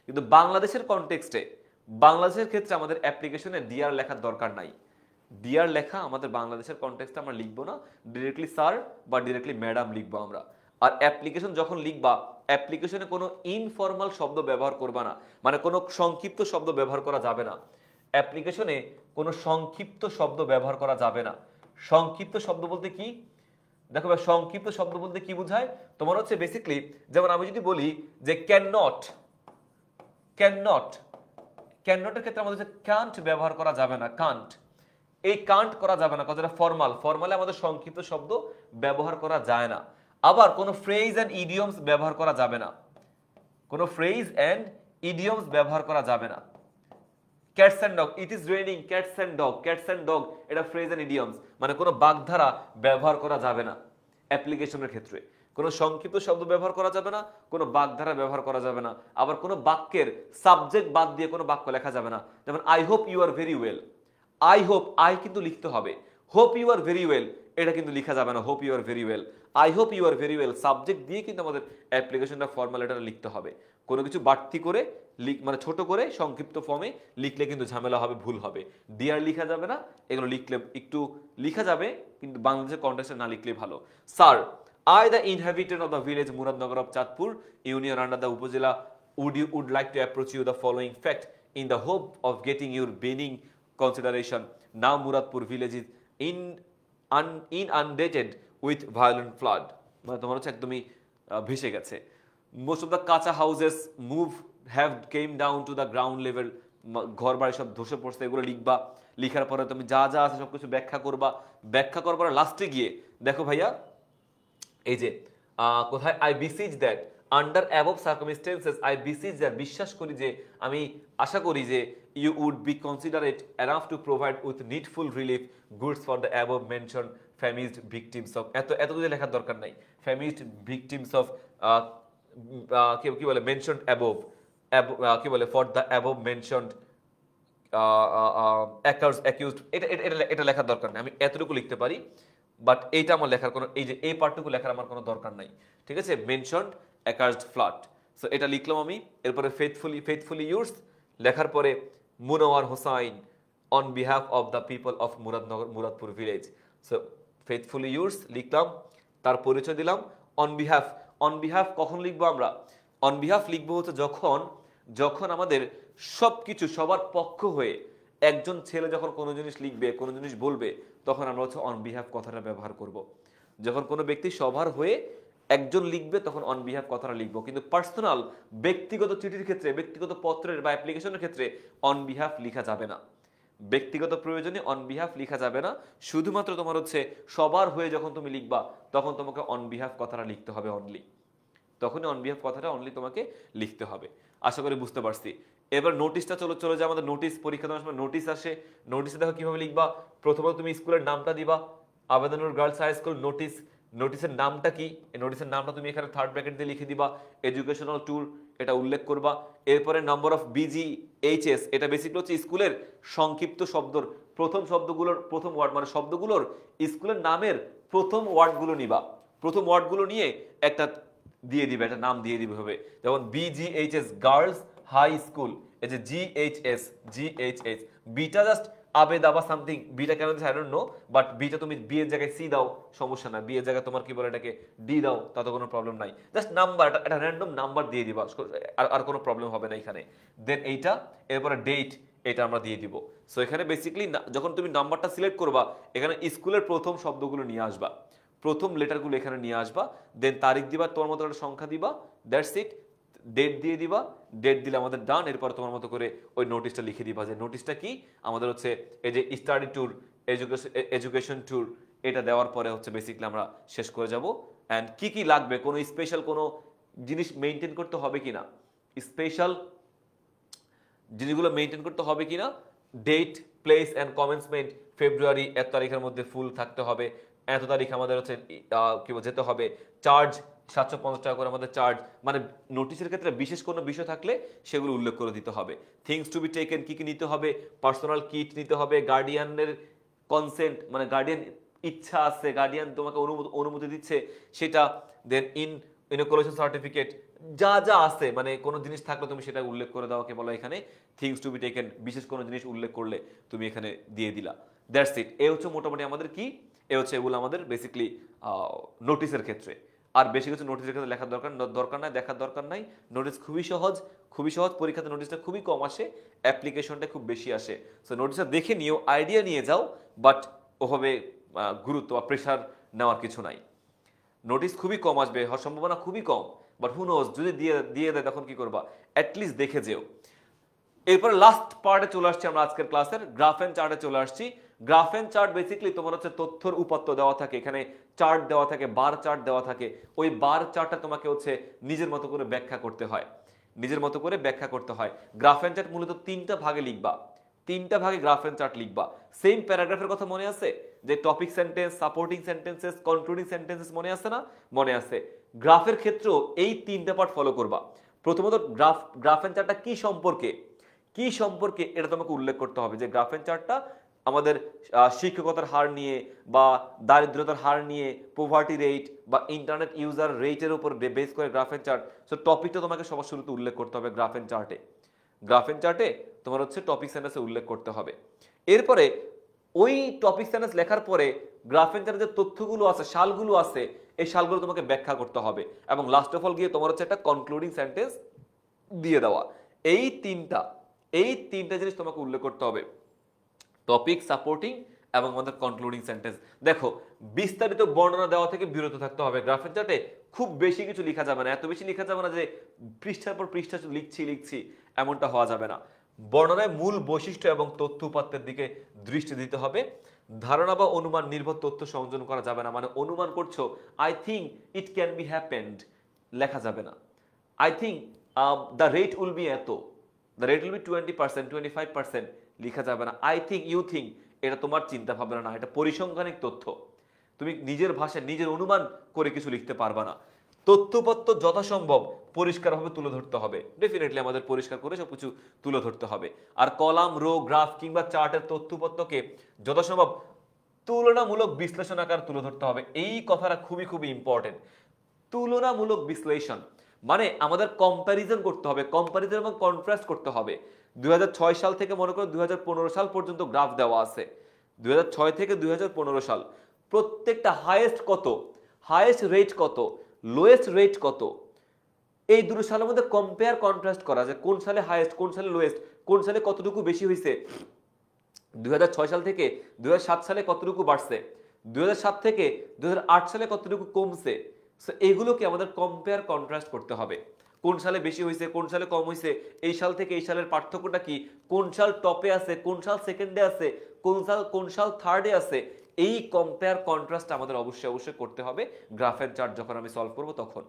B: কিন্তু বাংলাদেশের কনটেক্সটে, বাংলাদেশের ক্ষেত্রে আমাদের অ্যাপ্লিকেশনে ডিয়ার লেখার দরকার নাই। ডিয়ার লেখা আমাদের বাংলাদেশের কনটেক্সটে আমরা লিখবো না, ডিরেক্টলি স্যার বা ডিরেক্টলি ম্যাডাম লিখবো আমরা। আর অ্যাপ্লিকেশন যখন লিখবা, অ্যাপ্লিকেশনে কোনো ইনফর্মাল শব্দ ব্যবহার করবা না, মানে কোনো সংক্ষিপ্ত শব্দ ব্যবহার করা যাবে না। অ্যাপ্লিকেশনে কোনো সংক্ষিপ্ত শব্দ ব্যবহার করা যাবে না। সংক্ষিপ্ত শব্দ বলতে কি দেখো ভাই, সংক্ষিপ্ত শব্দ বলতে কি বোঝায় তোমার হচ্ছে বেসিক্যালি, যেমন আমি যদি বলি যে can not, can not, can নটের ক্ষেত্রে আমাদের কান্ট ব্যবহার করা যাবে না, কান্ট, এই কান্ট করা যাবে না, কথাটা ফর্মাল, ফর্মালে আমাদের সংক্ষিপ্ত শব্দ ব্যবহার করা যায় না। আবার কোনো ফ্রেজ এন্ড ইডিয়মস ব্যবহার করা যাবে না, কোনো ফ্রেজ এন্ড ইডিয়মস ব্যবহার করা যাবে না। Cats and dog, it is raining cats and dog, cats and dog এটা ফ্রেজ এন্ড ইডিয়মস, মানে কোনো বাগধারা ব্যবহার করা যাবে না অ্যাপ্লিকেশনের ক্ষেত্রে। কোনো সংক্ষিপ্ত শব্দ ব্যবহার করা যাবে না, কোনো বাগধারা ব্যবহার করা যাবে না। আবার কোনো বাক্যের সাবজেক্ট বাদ দিয়ে কোনো বাক্য লেখা যাবে না। যেমন I hope you are very well, I hope, I কিন্তু লিখতে হবে, hope you are very well এটা কিন্তু লেখা যাবে না, hope you are very well. I hope you are very well subject দিয়ে কিন্তু আমাদের অ্যাপ্লিকেশনটা ফর্মাল এটা লিখতে হবে। কোনো কিছু বাড়তি করে মানে ছোট করে সংক্ষিপ্ত ফর্মে লিখলে কিন্তু ঝামেলা হবে, ভুল হবে। ডিয়ার লিখা যাবে না, এগুলো লিখলে একটু লিখা যাবে, কিন্তু বাংলাদেশের কন্টেক্সটে না লিখলে ভালো। Sir, I the inhabitant of the village Muradnagar of Chatpur union under the Upazila would like to approach you the following fact in the hope of getting your benign consideration. Now Muradpur village is inundated with violent flood. মানে তোমার হচ্ছে একদমই ভেসে গেছে। Most of the kacha houses have came down to the ground level. ঘর বাড়ি সব ধসে পড়ছে, এগুলো লিখবা। লিখার পরে তুমি যা যা আছে সবকিছু ব্যাখ্যা করবা। ব্যাখ্যা করবার লাস্টে গিয়ে দেখো ভাইয়া, এই যে কোথায় I beseech that under above circumstances, I beseech that বিশ্বাস করি যে, আমি আশা করি যে you would be considerate enough to provide with needful relief goods for the above mention famished victims of, এত কিছু লেখার দরকার নাই। ফ্যামিজড ভিকটিমস অফ কি বলে মেনশন অ্যাবভ, কি বলে for the above mentioned accused, এটা লেখার দরকার নেই। আমি এতটুকু লিখতে পারি, বাট এইটা আমার লেখার কোনো, এই যে এই পার্টটুকু লেখার আমার কোনো দরকার নাই, ঠিক আছে। মেনশনড অ্যাকার্সড ফ্লাড, সো এটা লিখলাম আমি। এরপরে ফেথফুলি ইউর্স লেখার পরে Munawar Hossain on behalf of the people of Muradpur village, so faithfully yours লিখলাম, তার পরিচয় দিলাম। অন বিহাফ কখন লিখবো আমরা? অন বিহাফ লিখবো হচ্ছে যখন আমাদের সবকিছু সবার পক্ষ হয়ে একজন ছেলে যখন কোনো জিনিস লিখবে, কোনো জিনিস বলবে, তখন আমরা হচ্ছে অন বিহাফ কথাটা ব্যবহার করব। যখন কোনো ব্যক্তি সবার হয়ে একজন লিখবে তখন অন বিহাফ কথাটা লিখবো। কিন্তু পার্সোনাল ব্যক্তিগত চিঠির ক্ষেত্রে, ব্যক্তিগত পত্রের বা অ্যাপ্লিকেশনের ক্ষেত্রে অন বিহাফ লিখা যাবে না। ব্যক্তিগত প্রয়োজনে অন বিহাফ লিখা যাবে না। শুধুমাত্র তোমার হচ্ছে সবার হয়ে যখন তুমি লিখবা তখন তোমাকে অন বিহাফ কথাটা লিখতে হবে অনলি, তখনই অন বিহাফ কথাটা অনলি তোমাকে লিখতে হবে। আশা করি বুঝতে পারছি। এবার নোটিশটা চলে যায় আমাদের। নোটিশ, পরীক্ষা দেওয়ার সময় নোটিশ আসে। নোটিশে দেখো কিভাবে লিখবা। প্রথমত তুমি স্কুলের নামটা দিবা, আবেদনপুর গার্লস হাই স্কুল নোটিশ। নোটিশের নামটা কি, এই নোটিশের নামটা তুমি এখানে থার্ড ব্র্যাকেট দিয়ে লিখে দিবা। এডুকেশনাল ট্যুর এটা উল্লেখ করবা। এরপরে নম্বর অফ BGHS, এটা বেসিক্যালি হচ্ছে স্কুলের সংক্ষিপ্ত শব্দর প্রথম শব্দগুলোর প্রথম ওয়ার্ড, মানে শব্দগুলোর স্কুলের নামের প্রথম ওয়ার্ডগুলো নিবা। প্রথম ওয়ার্ডগুলো নিয়ে একটা দিয়ে দিবে, একটা নাম দিয়ে দিবে হবে। যেমন BGHS গার্লস হাই স্কুল, এই যে GHS, বিটা জাস্ট আবেদা বা সামথিং, বিটা কেন I don't know, but beta তুমি বি এর জায়গায় সি দাও, সমস্যা না। বি এর জায়গায় তোমার কি বলে এটাকে ডি দাও, তাতে কোনো প্রবলেম নাই। জাস্ট নাম্বার, একটা র্যান্ডম নাম্বার দিয়ে দিবা, আর কোনো প্রবলেম হবে না এখানে। দেন এইটা, এরপরে ডেট, এটা আমরা দিয়ে দিব। সো এখানে বেসিক্যালি যখন তুমি নাম্বারটা সিলেক্ট করবা, এখানে স্কুলের প্রথম শব্দগুলো নিয়ে আসবা, প্রথম লেটারগুলো এখানে নিয়ে আসবা। দেন তারিখ দিবা, তোমার মতো একটা সংখ্যা দিবা, দ্যাটস ইট। ডেট দিয়ে দিবা, ডেট দিলে আমাদের ডান। এরপর তোমার মতো করে ওই নোটিশটা লিখে দিবা, যে নোটিশটা কি আমাদের হচ্ছে এই যে স্টাডি ট্যুর, এডুকেশন ট্যুর, এটা দেওয়ার পরে হচ্ছে বেসিক্যালি আমরা শেষ করে যাব। অ্যান্ড কি কি লাগবে, কোনো স্পেশাল কোনো জিনিস মেনটেন করতে হবে কিনা, স্পেশাল জিনিসগুলো মেনটেন করতে হবে কিনা, ডেট, প্লেস অ্যান্ড কমেন্সমেন্ট ফেব্রুয়ারি 1 তারিখের মধ্যে ফুল থাকতে হবে। এত তারিখ আমাদের হচ্ছে কি বলে যেতে হবে, চার্জ 750 টাকা করে আমাদের চার্জ, মানে নোটিশের ক্ষেত্রে বিশেষ কোনো বিষয় থাকলে সেগুলো উল্লেখ করে দিতে হবে। থিংস টু বি টেকেন কি কি নিতে হবে, পার্সোনাল কিট নিতে হবে, গার্ডিয়ানের কনসেন্ট মানে গার্ডিয়ান ইচ্ছা আছে, গার্ডিয়ান তোমাকে অনুমতি দিচ্ছে সেটা, দেন ইনোকুলেশন সার্টিফিকেট, যা যা আছে মানে কোনো জিনিস থাকলে তুমি সেটা উল্লেখ করে দাও, বলো এখানে থিংস টু বি টেকেন, বিশেষ কোনো জিনিস উল্লেখ করলে তুমি এখানে দিয়ে দিলা। That's it. এ হচ্ছে মোটামুটি আমাদের কি, এ হচ্ছে এগুলো আমাদের বেসিক্যালি নোটিসের ক্ষেত্রে। আর বেশি কিছু নোটিসের ক্ষেত্রে লেখার দরকার নাই, দেখার দরকার নাই। নোটিস খুবই সহজ, খুবই সহজ। পরীক্ষাতে নোটিসটা খুবই কম আসে, অ্যাপ্লিকেশনটা খুব বেশি আসে। সো নোটিসটা দেখে নিও, আইডিয়া নিয়ে যাও, বাট ওভাবে গুরুত্ব বা প্রেশার নেওয়ার কিছু নাই। নোটিস খুবই কম আসবে, হওয়ার সম্ভাবনা খুবই কম, বাট হু নোজ, যদি দিয়ে দেয় তখন কি করবা, অ্যাটলিস্ট দেখে যেও। এরপরে লাস্ট পার্টে চলে আসছি আমরা আজকের ক্লাসের, গ্রাফ এন্ড চার্টে চলে আসছি। গ্রাফ এন্ড চার্ট বেসিক্যালি তোমার হচ্ছে তথ্যর উপাত্ত দেওয়া থাকে, এখানে চার্ট দেওয়া থাকে, বার চার্ট দেওয়া থাকে। ওই বার চার্টটা তোমাকে হচ্ছে নিজের মতো করে ব্যাখ্যা করতে হয়, নিজের মতো করে ব্যাখ্যা করতে হয়। গ্রাফ এন্ড চার্ট মূলত 3টা ভাগে লিখবা, 3টা ভাগে গ্রাফ এন্ড চার্ট লিখবা। সেম প্যারাগ্রাফের কথা মনে আছে, যে topic sentence, supporting sentences, concluding sentences মনে আছে না? মনে আছে। গ্রাফের ক্ষেত্রেও এই 3টা পার্ট ফলো করবা। প্রথমত গ্রাফ এন্ড চার্টটা কি সম্পর্কে এটা তোমাকে উল্লেখ করতে হবে, যে গ্রাফ এন্ড চার্টটা আমাদের শিক্ষকতার হার নিয়ে বা দারিদ্রতার হার নিয়ে, পোভার্টি রেট বা ইন্টারনেট ইউজার রেটের উপর বেস করে গ্রাফ এন্ড চার্ট। সো টপিকটা তোমাকে সবার শুরুতে উল্লেখ করতে হবে গ্রাফ এন্ড চার্টে। গ্রাফ এন্ড চার্টে তোমার হচ্ছে টপিক সেন্টেন্সে উল্লেখ করতে হবে। এরপরে ওই টপিক সেন্টেন্স লেখার পরে গ্রাফ এন্ড চার্টে যে তথ্যগুলো আছে, সালগুলো আছে, এই সালগুলো তোমাকে ব্যাখ্যা করতে হবে, এবং লাস্ট অফ অল গিয়ে তোমার হচ্ছে একটা কনক্লুডিং সেন্টেন্স দিয়ে দেওয়া। এই তিনটা জিনিস তোমাকে উল্লেখ করতে হবে, টপিক, সাপোর্টিং এবং আমাদের কনক্লুডিং সেন্টেন্স। দেখো, বিস্তারিত বর্ণনা দেওয়া থেকে বিরত থাকতে হবে গ্রাফ এন্ড চার্টে। খুব বেশি কিছু লেখা যাবে না, এত বেশি লেখা যাবে না যে পৃষ্ঠার পর পৃষ্ঠা লিখছি, এমনটা হওয়া যাবে না। বর্ণনায় মূল বৈশিষ্ট্য এবং তথ্য উপাত্তের দিকে দৃষ্টি দিতে হবে। ধারণা বা অনুমান নির্ভর তথ্য সংযোজন করা যাবে না, মানে অনুমান করছো, I think it can be happened, লেখা যাবে না। I think the rate will be এত, দ্য রেট উইল বি 20%, 25%, লেখা যাবে না। আই থিঙ্ক, ইউ থিঙ্ক, এটা তোমার চিন্তা ভাবনা না, এটা পরিসংখ্যানিক তথ্য। তুমি নিজের ভাষায় নিজের অনুমান করে কিছু লিখতে পারবা না। তথ্যপত্র যথাসম্ভব পরিষ্কারভাবে তুলে ধরতে হবে, ডেফিনেটলি আমাদের পরিষ্কার করে সবকিছু তুলে ধরতে হবে। আর কলাম, রো, গ্রাফ কিংবা চার্টের তথ্যপত্রকে যথাসম্ভব তুলনামূলক বিশ্লেষণ আকার তুলে ধরতে হবে। এই কথাটা খুবই খুবই ইম্পর্টেন্ট। তুলনামূলক বিশ্লেষণ মানে আমাদের কম্প্যারিজন করতে হবে, কম্প্যারিজন এবং কন্ট্রাস্ট করতে হবে। 2006 সাল থেকে মনে করো 2015 সাল পর্যন্ত গ্রাফ দেওয়া আছে। 2006 থেকে 2015 সাল প্রত্যেকটা হাইয়েস্ট কত, হাইয়েস্ট রেট কত, লোয়েস্ট রেট কত, এই দুটো সালের মধ্যে কম্পেয়ার কন্ট্রাস্ট করা, যে কোন সালে হাইয়েস্ট, কোন সালে লোয়েস্ট, কোন সালে কতটুকু বেশি হয়েছে। 2006 সাল থেকে 2007 সালে কতটুকু বাড়ছে, 2007 থেকে 2008 সালে কতটুকু কমছে। সো এগুলোকে আমাদের কম্পেয়ার কন্ট্রাস্ট করতে হবে, কোন সালে বেশি হয়েছে, কোন সালে কম হয়েছে, এই সাল থেকে এই সালের পার্থক্যটা কি, কোন সাল টপে আছে, কোন সাল সেকেন্ডে আছে, কোন সাল থার্ডে আছে। এই কম্পেয়ার কন্ট্রাস্ট আমাদের অবশ্যই করতে হবে গ্রাফের চার্ট যখন আমি সলভ করব তখন।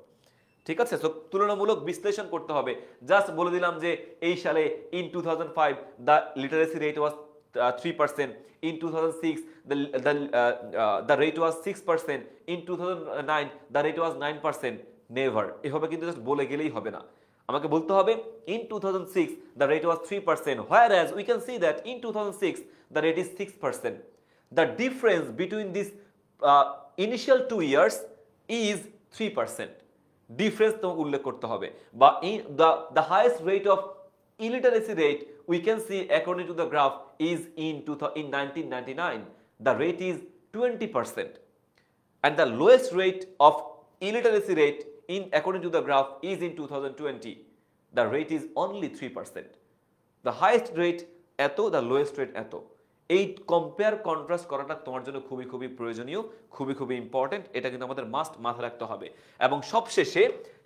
B: ঠিক আছে, সো তুলনামূলক বিশ্লেষণ করতে হবে। জাস্ট বলে দিলাম যে এই সালে in 2005 the literacy rate was 3%, in 2006 the rate was 6%, in 2009 the rate was 9%. Never এভাবে কিন্তু জাস্ট বলে গেলেই হবে না, আমাকে বলতে হবে in 2006 the rate was 3%, whereas we can see that in 2006 the rate is 6%. The difference between these initial 2 years is 3%. Difference তোমাকে উল্লেখ করতে হবে। বা the highest rate of illiteracy rate we can see according to the graph is in 1999, the rate is 20%, and the lowest rate of illiteracy rate in according to the graph is in 2020, the rate is only 3%. The highest rate এত, the lowest rate এত। এই compare contrast করাটা তোমার জন্য খুবই খুবই প্রয়োজনীয়, খুবই খুবই ইম্পর্টেন্ট, এটা কিন্তু আমাদের মাস্ট মাথায় রাখতে হবে। এবং সবশেষে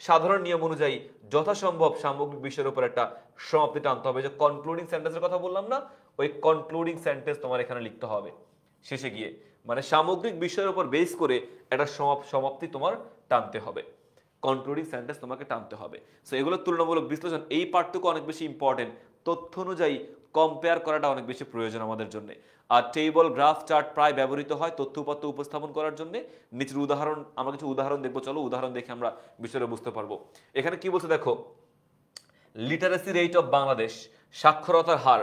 B: সাধারণ নিয়ম অনুযায়ী যথাসম্ভব সামগ্রিক বিষয়ের উপর একটা সমাপ্তি টানতে হবে। যে কনক্লুডিং সেন্টেন্সের কথা বললাম না, ওই কনক্লুডিং সেন্টেন্স তোমার এখানে লিখতে হবে শেষে গিয়ে, মানে সামগ্রিক বিষয়ের উপর বেস করে একটা সমাপ্তি তোমার টানতে হবে, কনক্লুডিং সেন্টেন্স তোমাকে টানতে হবে। সো এগুলো তুলনামূলক বিশ্লেষণ, এই পার্টটুকু অনেক বেশি ইম্পর্টেন্ট। তথ্য অনুযায়ী
A: কম্পেয়ার করাটা অনেক বেশি প্রয়োজন আমাদের জন্য। আর টেবল, গ্রাফ, চার্ট প্রায় ব্যবহৃত হয় তথ্য উপাত্ত উপস্থাপন করার জন্য। নিচের উদাহরণ, আমরা কিছু উদাহরণ দেখবো, চলো উদাহরণ দেখে আমরা বিষয়টা বুঝতে পারবো। এখানে কি বলছে দেখো, লিটারেসি রেট অফ বাংলাদেশ, সাক্ষরতার হার,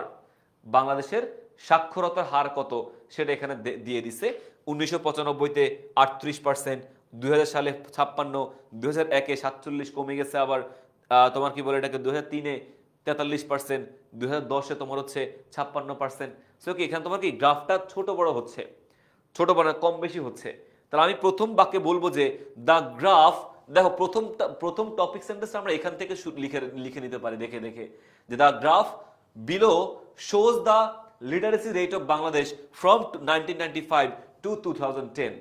A: বাংলাদেশের সাক্ষরতার হার কত সেটা এখানে দিয়ে দিছে। 1995-তে 38%, 2000 সালে 56, 2001-এ 47, কমে গেছে আবার তোমার কি বলে এটাকে 2003-এ 43%, 2010-এ তোমার হচ্ছে 56%। সো কি এখানে তোমার কি গ্রাফটা ছোট বড় হচ্ছে, ছোট বড় কম বেশি হচ্ছে। তাহলে আমি প্রথম বাক্যে বলবো যে দ্য গ্রাফ, দেখো প্রথম টপিক সেন্টেন্স আমরা এখান থেকে লিখে নিতে পারি দেখে দেখে, যে the graph below shows the literacy rate of Bangladesh from 1995 to 2010,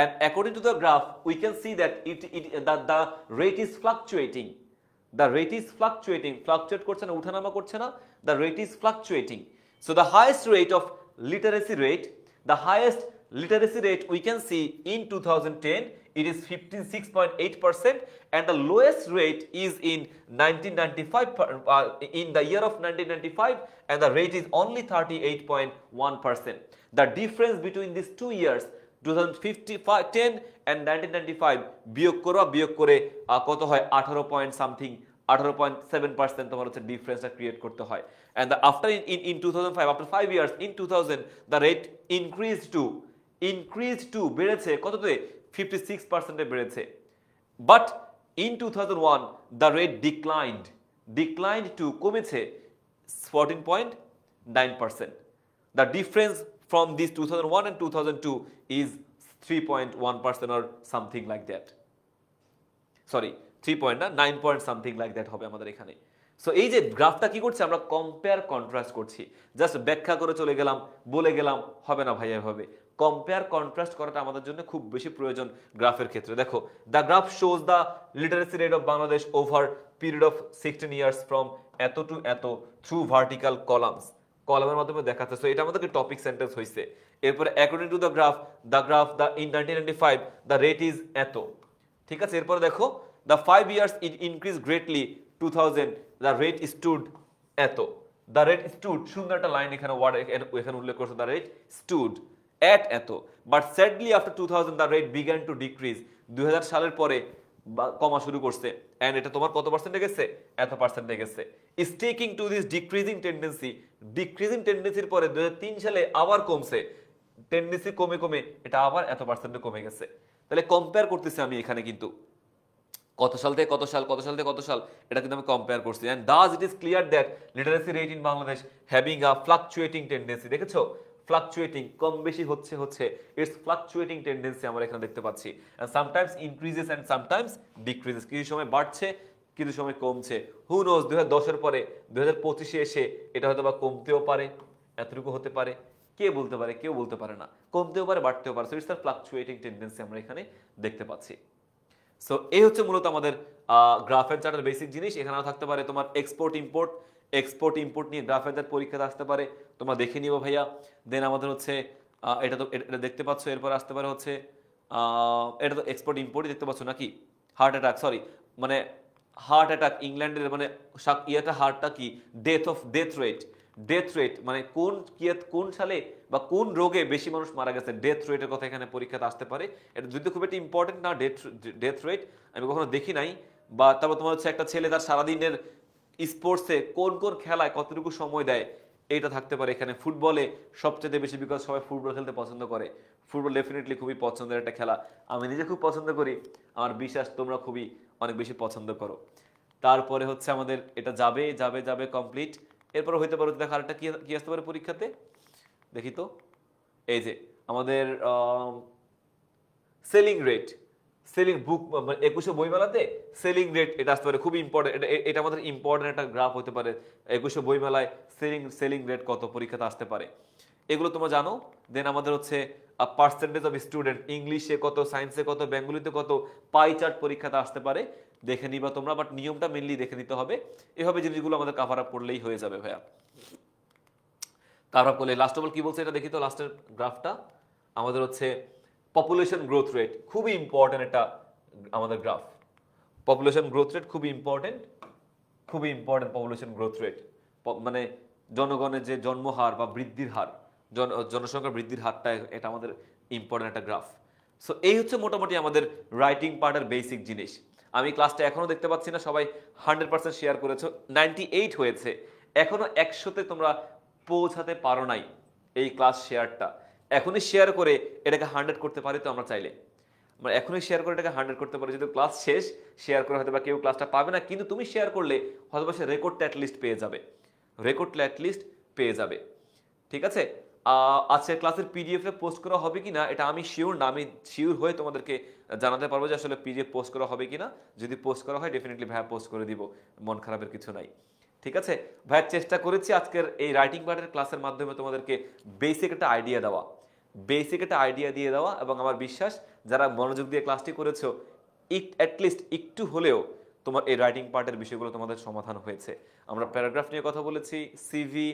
A: and according to the graph we can see that the rate is fluctuating. The rate is fluctuating, fluctuate করছে না, উঠানামা করছে না, the rate is fluctuating. So the highest rate of literacy rate, the highest literacy rate we can see in 2010, it is 56.8%, and the lowest rate is in 1995, in the year of 1995, and the rate is only 38.1%. The difference between these 2 years, 2010 and 1995, বিয়োগ করে কত হয় 18 point something, 18.7% তোমার হচ্ছে ডিফারেন্সটা create করতে হয়। and the after in 2005, after 5 years, in 2000 the rate increased to বেড়েছে কততে 56% এ বেড়েছে। but in 2001 the rate declined to কমেছে 14.9%. the difference from this 2001 and 2002 is 3.1% or something like that. Sorry, 3.9 point something like that হবে আমাদের এখানে। So এই যে গ্রাফটা কি করছে, আমরা কম্পেয়ার কন্ট্রাস্ট করছি, জাস্ট ব্যাখ্যা করে চলে গেলাম, বলে গেলাম হবে না ভাইয়া এভাবে। কম্পেয়ার কন্ট্রাস্ট করাটা আমাদের জন্য খুব বেশি প্রয়োজন গ্রাফের ক্ষেত্রে। দেখো, the graph shows the literacy rate of Bangladesh over period of 16 years from এত টু এত থ্রু ভার্টিক্যাল কলামের মাধ্যমে দেখাচ্ছে। সো এটা আমাদেরকে টপিক সেন্টেন্স হইছে। এরপরে according to the graph in 1995 the rate is এত, ঠিক আছে। এরপরে দেখো, the 5 years it increase greatly 2000 the rate stood এত, দ্য রেট স্টুড, সুন্দর একটা লাইন এখানে ওয়ার্ড এখানে উল্লেখ করছে, দ্য রেট স্টুড এট এত, but sadly after 2000 the rate began to decrease, 2000 সালের পরে কমা শুরু করছে, এন্ড এটা তোমার কত পার্সেন্টে গেছে, এত পার্সেন্টে গেছে। স্টেকিং টু দিস ডিক্রিজিং টেন্ডেন্সির পরে 2003 সালে আবার কমছে, টেন্ডেন্সি কমে এটা আবার এত পার্সেন্টে কমে গেছে। তাহলে কম্পেয়ার করতেছি আমি এখানে কিন্তু কত সাল থেকে কত সাল, এটা কিন্তু আমি কম্পেয়ার করছি। And thus it is clear that literacy rate in Bangladesh having a fluctuating tendency, দেখেছো ফ্লাকচুয়েটিং, কম বেশি হচ্ছে, ইটস ফ্লাকচুয়েটিং টেন্ডেন্সি আমরা এখানে দেখতে পাচ্ছি। And sometimes increases and sometimes decreases, কিছু সময় বাড়ছে কিছু সময় কমছে। হু নোজ 2010-এর পরে 2025-এ এসে এটা হয়তো বা কমতেও পারে, এতটুকু হতে পারে, কে বলতে পারে, কেউ বলতে পারে না, কমতেও পারে বাড়তেও পারে। So it's a fluctuating tendency আমরা এখানে দেখতে পাচ্ছি। সো এই হচ্ছে মূলত আমাদের গ্রাফ এন্ড চার্টের বেসিক জিনিস। এখানেও থাকতে পারে তোমার এক্সপোর্ট ইম্পোর্ট নিয়ে গ্রাফ এন্ড চার্ট পরীক্ষাতে আসতে পারে, তোমরা দেখে নিও ভাইয়া। দেন আমাদের হচ্ছে এটা তো এটা দেখতে পাচ্ছ, এরপর আসতে পারে হচ্ছে এটা তো এক্সপোর্ট ইম্পোর্টই দেখতে পাচ্ছ নাকি, হার্ট অ্যাটাক ইংল্যান্ডের মানে ইয়েটা হার্টটা কি, ডেথ রেট মানে কোন সালে বা কোন রোগে বেশি মানুষ মারা গেছে, ডেথ রেটের কথা এখানে পরীক্ষাতে আসতে পারে। এটা যদি খুব একটা ইম্পর্টেন্ট না, ডেথ রেট আমি কখনো দেখি নাই। বা তারপর তোমার হচ্ছে একটা ছেলে তার সারাদিনের স্পোর্টসে কোন খেলায় কতটুকু সময় দেয়, এইটা থাকতে পারে এখানে। ফুটবলে সবচেয়ে বেশি, বিকজ সবাই ফুটবল খেলতে পছন্দ করে, ফুটবল ডেফিনেটলি খুবই পছন্দের একটা খেলা, আমি নিজে খুব পছন্দ করি, আমার বিশ্বাস তোমরা অনেক বেশি পছন্দ করো। তারপরে হচ্ছে আমাদের এটা যাবে কমপ্লিট। এরপর হইতে পারে দেখো আরেকটা কি আসতে পারে পরীক্ষাতে, দেখি তো, এই যে আমাদের সেলিং বুক 2100 বইমেলাতে সেলিং রেট এটা আসতে পারে, খুবই ইম্পর্টেন্ট, এটা আমাদের ইম্পর্টেন্ট একটা গ্রাফ হতে পারে। 2100 বইমেলায় সেলিং রেট কত পরীক্ষাতে আসতে পারে, এগুলো তোমরা জানো। দেন আমাদের হচ্ছে পার্সেন্টেজ অফ স্টুডেন্ট, ইংলিশে কত, সায়েন্সে কত, বেঙ্গলিতে কত, পাই চার্ট পরীক্ষাতে আসতে পারে, দেখে নিবা তোমরা, বাট নিয়মটা মেনলি দেখে নিতে হবে। এভাবে জিনিসগুলো আমাদের কাভার আপ করলেই হয়ে যাবে ভাইয়া। কাভার আপ করলে লাস্ট অফ অল কি বলছে এটা দেখি তো, লাস্টের গ্রাফটা আমাদের হচ্ছে পপুলেশন গ্রোথ রেট, খুবই ইম্পর্টেন্ট এটা আমাদের গ্রাফ। পপুলেশন গ্রোথ রেট খুবই ইম্পর্টেন্ট পপুলেশন গ্রোথ রেট, মানে
B: জনগণের যে জন্মহার বা বৃদ্ধির হার, জনসংখ্যা বৃদ্ধির হারটা, এটা আমাদের ইম্পর্টেন্ট একটা গ্রাফ। সো এই হচ্ছে মোটামুটি আমাদের রাইটিং পার্টের বেসিক জিনিস। আমি ক্লাসটা এখনো দেখতে পাচ্ছি না সবাই 100% শেয়ার করেছো, 98 হয়েছে, এখনো 100-তে তোমরা পৌঁছাতে পারো নাই। এই ক্লাস শেয়ারটা এখনই শেয়ার করে এটাকে 100 করতে পারি তো আমরা চাইলে, আমরা এখনই শেয়ার করে এটাকে 100 করতে পারি। যদি ক্লাস শেষ শেয়ার করে হয়তো বা কেউ ক্লাসটা পাবে না, কিন্তু তুমি শেয়ার করলে হয়তো বা সে রেকর্ডটা অ্যাটলিস্ট পেয়ে যাবে, রেকর্ডটা অ্যাটলিস্ট পেয়ে যাবে। ঠিক আছে, আজকের ক্লাসের পিডিএফ এ পোস্ট করা হবে কিনা এটা আমি শিওর না, আমি শিওর হয়ে তোমাদেরকে জানাতে পারবো যে আসলে পিডিএফ পোস্ট করা হবে কিনা। যদি পোস্ট করা হয় ডেফিনেটলি ভাইয়া পোস্ট করে দিব, মন খারাপের কিছু নাই। ঠিক আছে ভাইয়া, চেষ্টা করেছি আজকের এই রাইটিং পার্টের ক্লাসের মাধ্যমে তোমাদেরকে বেসিক একটা আইডিয়া দেওয়া, বেসিক একটা আইডিয়া দিয়ে দেওয়া, এবং আমার বিশ্বাস যারা মনোযোগ দিয়ে ক্লাসটি করেছো অ্যাটলিস্ট একটু হলেও তোমার এই রাইটিং পার্টের বিষয়গুলো তোমাদের সমাধান হয়েছে। আমরা প্যারাগ্রাফ নিয়ে কথা বলেছি, সিভি,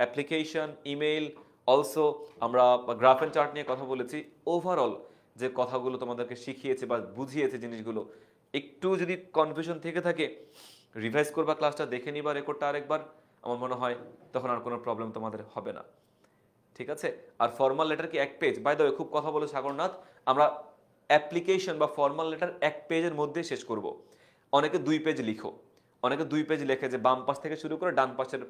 B: অ্যাপ্লিকেশন, ইমেইল, অলসো আমরা গ্রাফ অ্যান্ড চার্ট নিয়ে কথা বলেছি। ওভারঅল যে কথাগুলো তোমাদেরকে শিখিয়েছে বা বুঝিয়েছে জিনিসগুলো, একটু যদি কনফিউশন থেকে থাকে রিভাইজ করবা, ক্লাসটা দেখে নিবা, রেকর্ডটা আরেকবার, আমার মনে হয় তখন আর কোনো প্রবলেম তোমাদের হবে না। ঠিক আছে, আর ফর্মাল লেটার কি 1 পেজ? বাই দ্য ওয়ে, খুব কথা বলে সাগরনাথ, আমরা অ্যাপ্লিকেশন বা ফর্মাল লেটার 1 পেজের মধ্যে শেষ করব। অনেকে 2 পেজ লিখো, অনেকে 2 পেজ লেখে, যে বাম পাশ থেকে শুরু করে ডান পাশের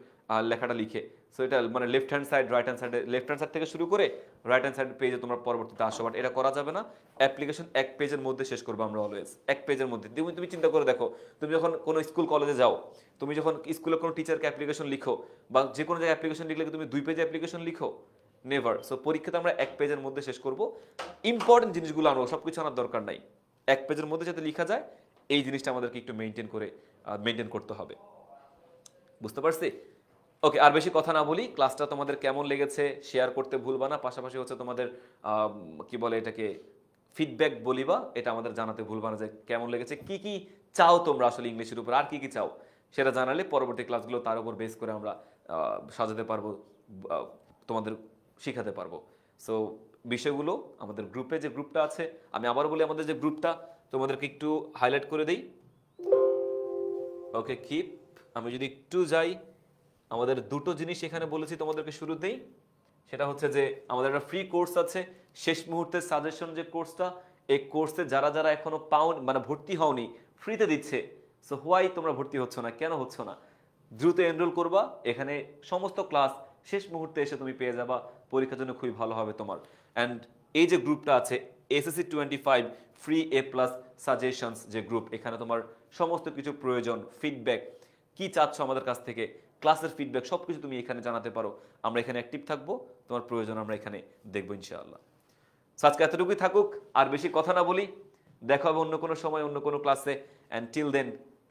B: লেখাটা লিখে। সো এটা মানে left hand side, right hand সাইডে, লেফট হ্যান্ড সাইড থেকে শুরু করে রাইট হ্যান্ড সাইড পেজে তোমরা পরবর্তীতে আসো, বাট এটা করা যাবে না। অ্যাপ্লিকেশন 1 পেজের মধ্যে শেষ করবো আমরা অলওয়েজ, 1 পেজের মধ্যে। তুমি চিন্তা করে দেখো, তুমি যখন কোনো স্কুল কলেজে যাও, তুমি যখন স্কুলে কোনো টিচারকে অ্যাপ্লিকেশন লিখো বা যে কোনো জায়গায় অ্যাপ্লিকেশন লিখলে কি তুমি 2 পেজে অ্যাপ্লিকেশন লিখো? নেভার। সো পরীক্ষাতে আমরা 1 পেজের মধ্যে শেষ করব। ইম্পর্টেন্ট জিনিসগুলো আনবো, সবকিছু আনার দরকার নাই, 1 পেজের মধ্যে যাতে লেখা যায় এই জিনিসটা আমাদেরকে একটু মেনটেন করতে হবে। বুঝতে পারছি? ওকে, আর বেশি কথা না বলি, ক্লাসটা তোমাদের কেমন লেগেছে শেয়ার করতে ভুলবা না। পাশাপাশি হচ্ছে তোমাদের কি বলে এটাকে, ফিডব্যাক বলিবা, এটা আমাদের জানাতে ভুলবা না যে কেমন লেগেছে, কি কি চাও তোমরা আসলে ইংলিশের উপর, আর কি কি চাও সেটা জানালে পরবর্তী ক্লাসগুলো তার উপর বেস করে আমরা সাজাতে পারবো, তোমাদের শিখাতে পারবো। সো বিষয়গুলো আমাদের গ্রুপে, যে গ্রুপটা আছে, আমি আবার বলি আমাদের যে গ্রুপটা, তোমাদেরকে একটু হাইলাইট করে দেই। ওকে, কিপ, আমি যদি একটু যাই, আমাদের দুটো জিনিস এখানে বলেছি তোমাদেরকে শুরুতেই, সেটা হচ্ছে যে আমাদের একটা ফ্রি কোর্স আছে, শেষ মুহূর্তের সাজেশন যে কোর্সটা, এই কোর্সে যারা যারা এখনো মানে ভর্তি হওনি, ফ্রিতে দিচ্ছে। সো হোয়াই তোমরা ভর্তি হচ্ছ না, কেন হচ্ছ না? দ্রুত এনরোল করবা, এখানে সমস্ত ক্লাস শেষ মুহূর্তে এসে তুমি পেয়ে যাবা, পরীক্ষার জন্য খুবই ভালো হবে তোমার। অ্যান্ড এই যে গ্রুপটা আছে এসএসসি 25 ফ্রি এ প্লাস সাজেশনস যে গ্রুপ, এখানে তোমার সমস্ত কিছু প্রয়োজন, ফিডব্যাক, কি চাচ্ছ আমাদের কাছ থেকে, ক্লাসের ফিডব্যাক, সবকিছু তুমি এখানে জানাতে পারো। আমরা এখানে অ্যাক্টিভ থাকবো, তোমার প্রয়োজন আমরা এখানে দেখবো ইনশাআল্লাহ। আজকে এতটুকুই থাকুক, আর বেশি কথা না বলি, দেখা হবে অন্য কোনো সময় অন্য কোনো ক্লাসে। অ্যান্ড টিল দেন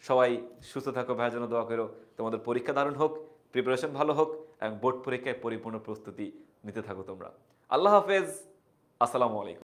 B: সবাই সুস্থ থাকো, ভাইয়ের জন্য দোয়া করো, তোমাদের পরীক্ষা দারুণ হোক, প্রিপারেশন ভালো হোক, এবং বোর্ড পরীক্ষায় পরিপূর্ণ প্রস্তুতি নিতে থাকো তোমরা। আল্লাহ হাফেজ, আসসালামু আলাইকুম।